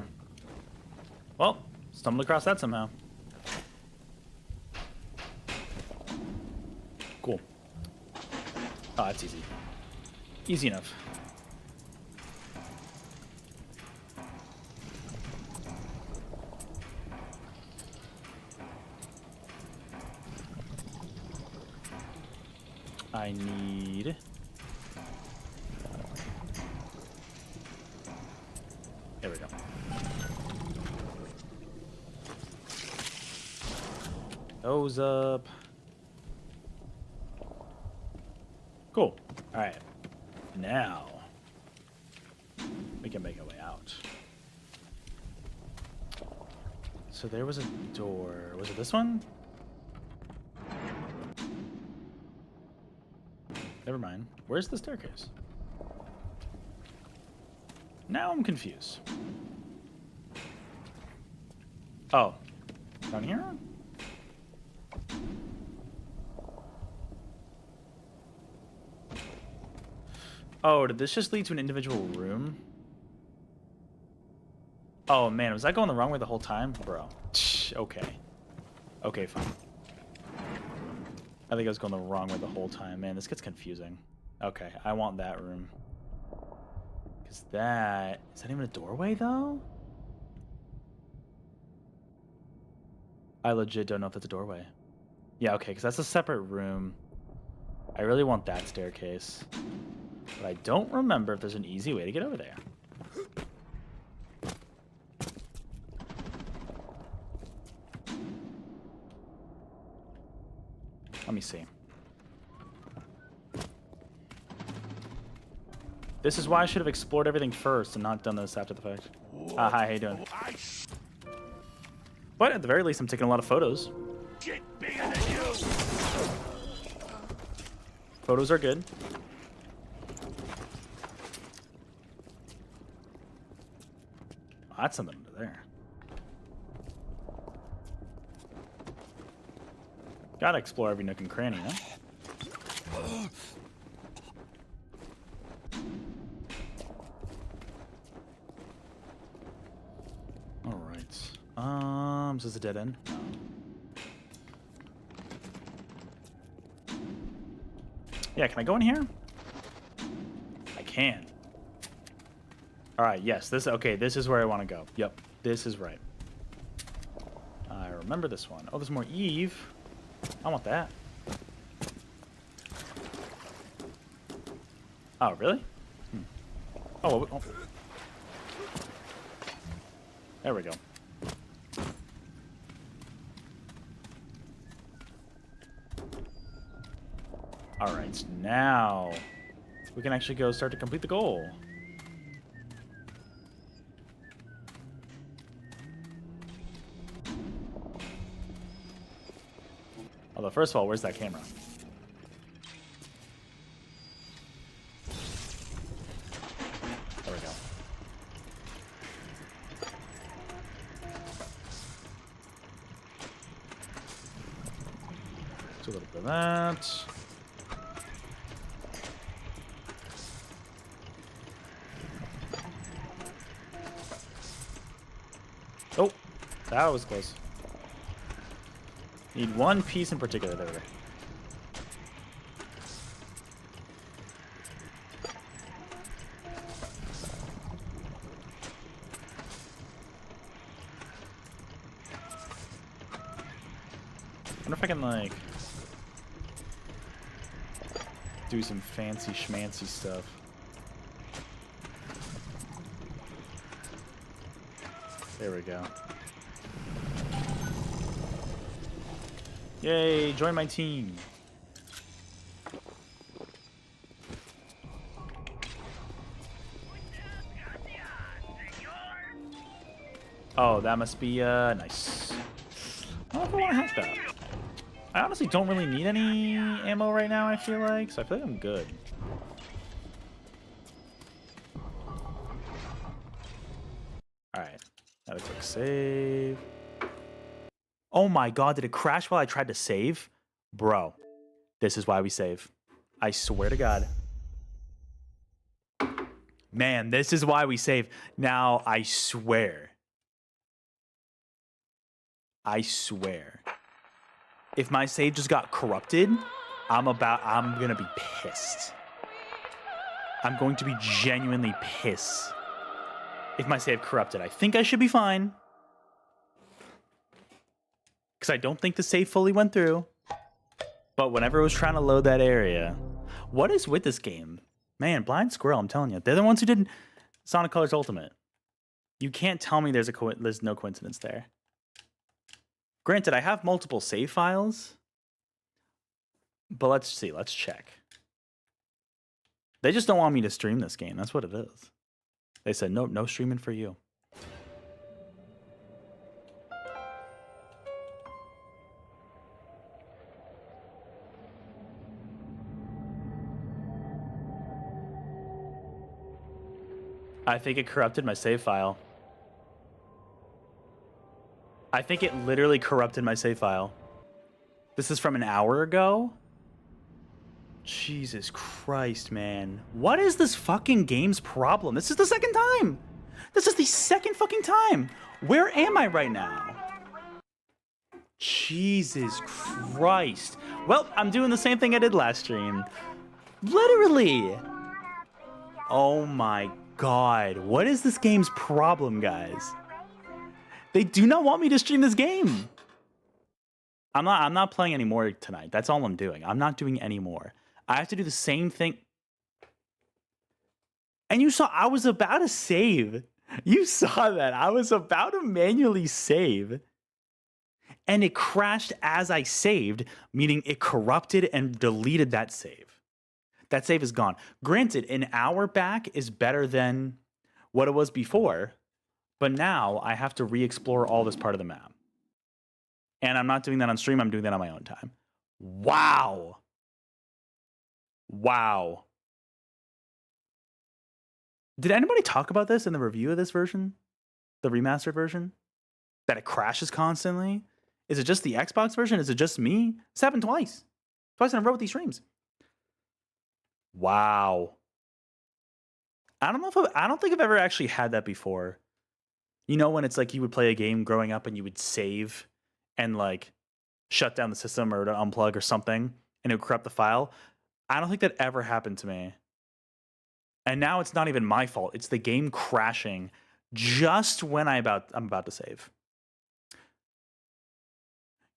Well, stumbled across that somehow. Cool. Oh, that's easy. Easy enough. I need... There we go. Those up. Cool. Alright. Now, we can make our way out. So there was a door. Was it this one? Never mind. Where's the staircase? Now I'm confused. Oh. Down here? Oh, did this just lead to an individual room? Oh, man. Was I going the wrong way the whole time? Bro. Okay. Okay, fine. I think I was going the wrong way the whole time. Man, this gets confusing. Okay, I want that room. Because that... Is that even a doorway, though? I legit don't know if that's a doorway. Yeah, okay, because that's a separate room. I really want that staircase. But I don't remember if there's an easy way to get over there. Let me see. This is why I should have explored everything first and not done this after the fact. Hi, how you doing? But at the very least, I'm taking a lot of photos. Get bigger than you. Photos are good. Oh, that's something under there. Gotta explore every nook and cranny, huh? Alright. Is this a dead end? No. Yeah, can I go in here? I can. Alright, yes. Okay, this is where I want to go. Yep, this is right. I remember this one. Oh, there's more Eve. I want that. Oh, really? Oh. There we go. Alright, so now we can actually go start to complete the goal. Although, first of all, where's that camera? There we go. Do a little bit of that. Oh, that was close. Need one piece in particular. There we go. I wonder if I can, like, do some fancy schmancy stuff. There we go. Yay, join my team. Oh, that must be, nice. I don't know if I want to have that. I honestly don't really need any ammo right now, I feel like, so I feel like I'm good. Alright, now we click save. Oh my god, did it crash while I tried to save? Bro, this is why we save. I swear to god. Man, this is why we save. Now, I swear. I swear. If my save just got corrupted, I'm gonna be pissed. I'm going to be genuinely pissed. If my save corrupted, I think I should be fine. Because I don't think the save fully went through. But whenever it was trying to load that area. What is with this game? Man, Blind Squirrel, I'm telling you. They're the ones who did Sonic Colors Ultimate. You can't tell me there's no coincidence there. Granted, I have multiple save files. But let's see. Let's check. They just don't want me to stream this game. That's what it is. They said, nope, no streaming for you. I think it corrupted my save file. I think it literally corrupted my save file. This is from an hour ago? Jesus Christ, man. What is this fucking game's problem? This is the second time. This is the second fucking time. Where am I right now? Jesus Christ. Well, I'm doing the same thing I did last stream. Literally. Oh my God. What is this game's problem, guys? They do not want me to stream this game. I'm not playing anymore tonight. That's all I'm doing. I'm not doing any more. I have to do the same thing. And you saw I was about to save. You saw that. I was about to manually save. And it crashed as I saved, meaning it corrupted and deleted that save. That save is gone. Granted, an hour back is better than what it was before. But now I have to re-explore all this part of the map. And I'm not doing that on stream. I'm doing that on my own time. Wow. Wow. Did anybody talk about this in the review of this version? The remastered version? That it crashes constantly? Is it just the Xbox version? Is it just me? It's happened twice. Twice in a row with these streams. Wow. I don't think I've ever actually had that before. You know when it's like you would play a game growing up and you would save and like shut down the system or to unplug or something and it would corrupt the file? I don't think that ever happened to me. And now it's not even my fault. It's the game crashing just when I'm about to save.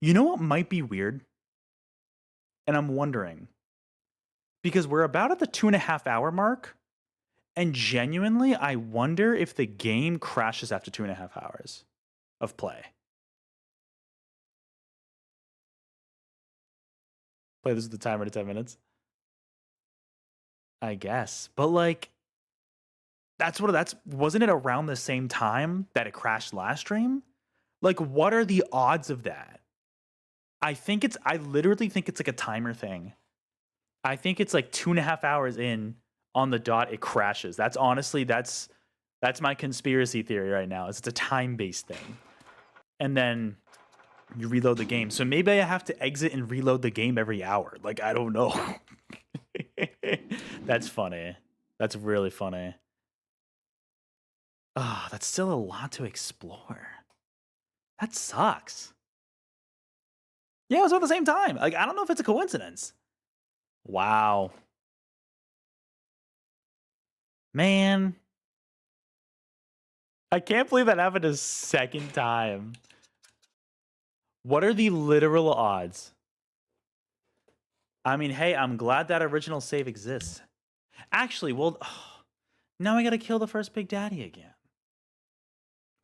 You know what might be weird? And I'm wondering, because we're about at the 2.5 hour mark, and genuinely, I wonder if the game crashes after 2.5 hours of play. Play this with the timer to 10 minutes. I guess. But like, wasn't it around the same time that it crashed last stream? Like, what are the odds of that? I literally think it's like a timer thing. I think it's like 2.5 hours in on the dot, it crashes. That's my conspiracy theory right now. It's a time-based thing. And then you reload the game. So maybe I have to exit and reload the game every hour. Like, I don't know. That's funny. That's really funny. Oh, that's still a lot to explore. That sucks. Yeah, it was at the same time. Like, I don't know if it's a coincidence. Wow. Man. I can't believe that happened a second time. What are the literal odds? I mean, hey, I'm glad that original save exists. Actually, well, now I gotta kill the first Big Daddy again.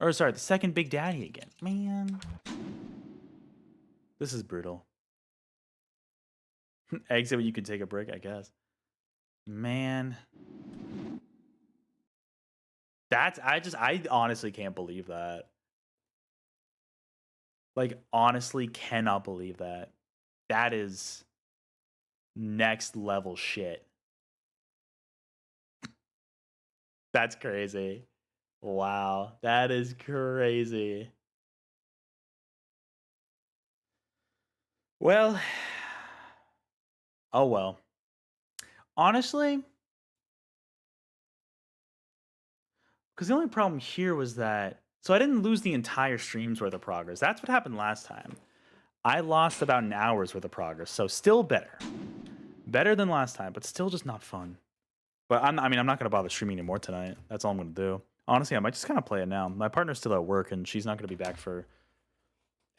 Or sorry, the second Big Daddy again. Man. This is brutal. Exit when you can take a break, I guess. Man. I honestly can't believe that. Like, honestly cannot believe that. That is next level shit. That's crazy. Wow, that is crazy. Well, oh well. Honestly, because the only problem here was that, so I didn't lose the entire stream's worth of progress. That's what happened last time. I lost about an hour's worth of progress, so still better. Better than last time, but still just not fun. But I'm not going to bother streaming anymore tonight. That's all I'm going to do. Honestly, I might just kind of play it now. My partner's still at work, and she's not going to be back for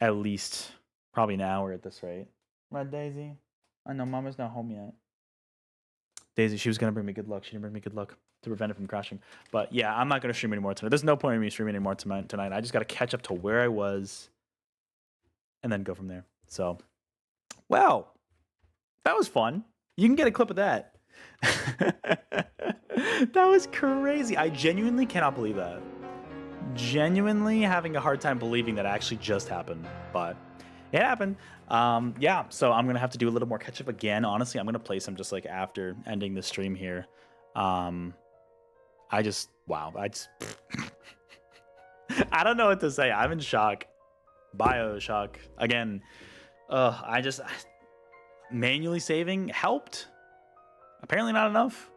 at least probably an hour at this rate. Right, Daisy? I know Mama's not home yet. Daisy, she was going to bring me good luck. She didn't bring me good luck to prevent it from crashing. But yeah, I'm not going to stream anymore tonight. There's no point in me streaming anymore tonight. I just got to catch up to where I was and then go from there. So, wow. That was fun. You can get a clip of that. That was crazy. I genuinely cannot believe that. Genuinely having a hard time believing that actually just happened. But it happened. Yeah, so I'm going to have to do a little more catch up again. Honestly, I'm going to play some just like after ending the stream here. Wow. I don't know what to say. I'm in shock. BioShock. Again, manually saving helped. Apparently not enough.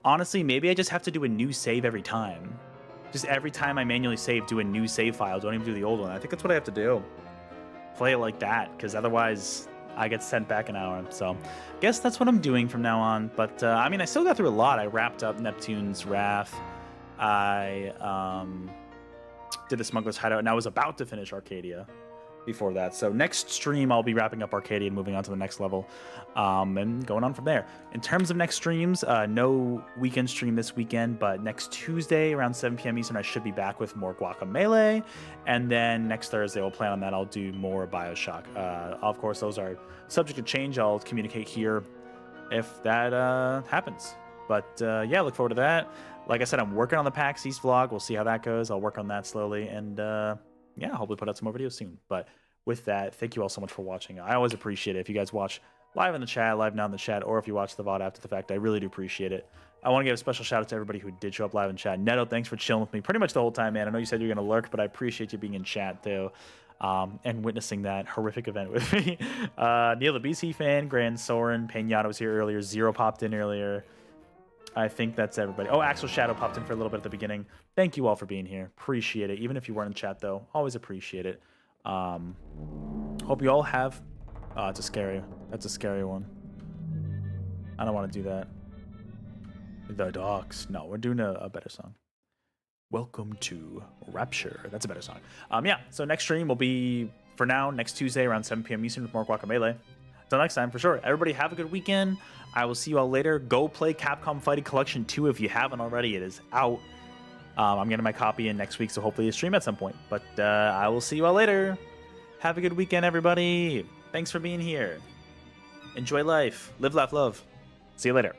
Honestly, maybe I just have to do a new save every time. Just every time I manually save, do a new save file. Don't even do the old one. I think that's what I have to do. Play it like that, because otherwise I get sent back an hour. So I guess that's what I'm doing from now on. But I mean, I still got through a lot. I wrapped up Neptune's Wrath. I did the Smuggler's Hideout, and I was about to finish Arcadia before that. So next stream, I'll be wrapping up Arcadia and moving on to the next level, and going on from there. In terms of next streams, no weekend stream this weekend, but next Tuesday around 7 p.m. Eastern, I should be back with more Guacamelee, and then next Thursday, we'll plan on that. I'll do more BioShock. Of course, those are subject to change. I'll communicate here if that happens. But yeah, look forward to that. Like I said, I'm working on the PAX East vlog. We'll see how that goes. I'll work on that slowly, and yeah, hopefully put out some more videos soon. But with that, thank you all so much for watching. I always appreciate it if you guys watch live in the chat, live now in the chat, or if you watch the VOD after the fact. I really do appreciate it. I want to give a special shout out to everybody who did show up live in chat. Neto, thanks for chilling with me pretty much the whole time, man. I know you said you're going to lurk, but I appreciate you being in chat too, and witnessing that horrific event with me. Neil the BC fan, Grand Soren, Peñata was here earlier, Zero popped in earlier. I think that's everybody. Oh, Axel Shadow popped in for a little bit at the beginning. Thank you all for being here. Appreciate it. Even if you weren't in chat, though, always appreciate it. Hope you all have... Oh, it's a scary... That's a scary one. I don't want to do that. The Dogs. No, we're doing a better song. Welcome to Rapture. That's a better song. Yeah, so next stream will be for now, next Tuesday around 7 p.m. Eastern with more Guacamelee. Until next time, for sure. Everybody have a good weekend. I will see you all later. Go play Capcom Fighting Collection 2 if you haven't already. It is out. I'm getting my copy in next week, so hopefully a stream at some point. But I will see you all later. Have a good weekend, everybody. Thanks for being here. Enjoy life. Live, laugh, love. See you later.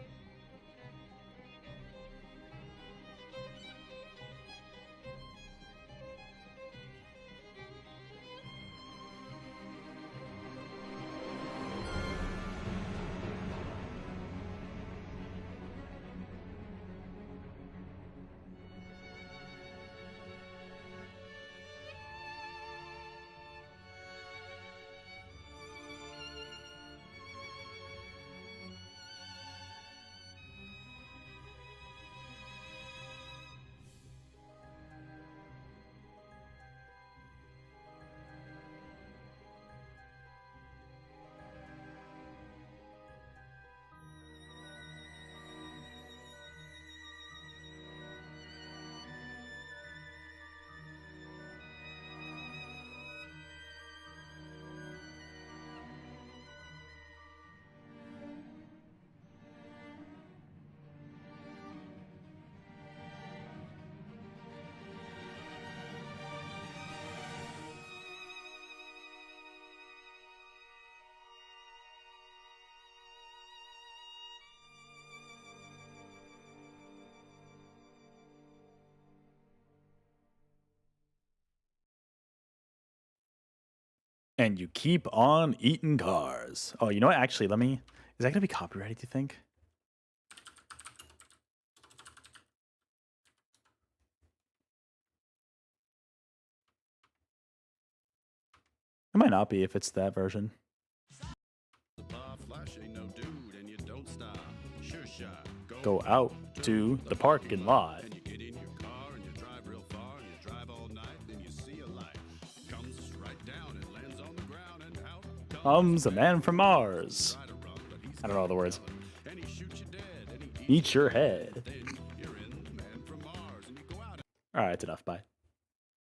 And you keep on eating cars. Oh, you know what? Actually, let me... Is that going to be copyrighted, do you think? It might not be if it's that version. Go out to the parking lot. Comes a man from Mars. I don't know all the words. Eat your head. All right, that's enough. Bye.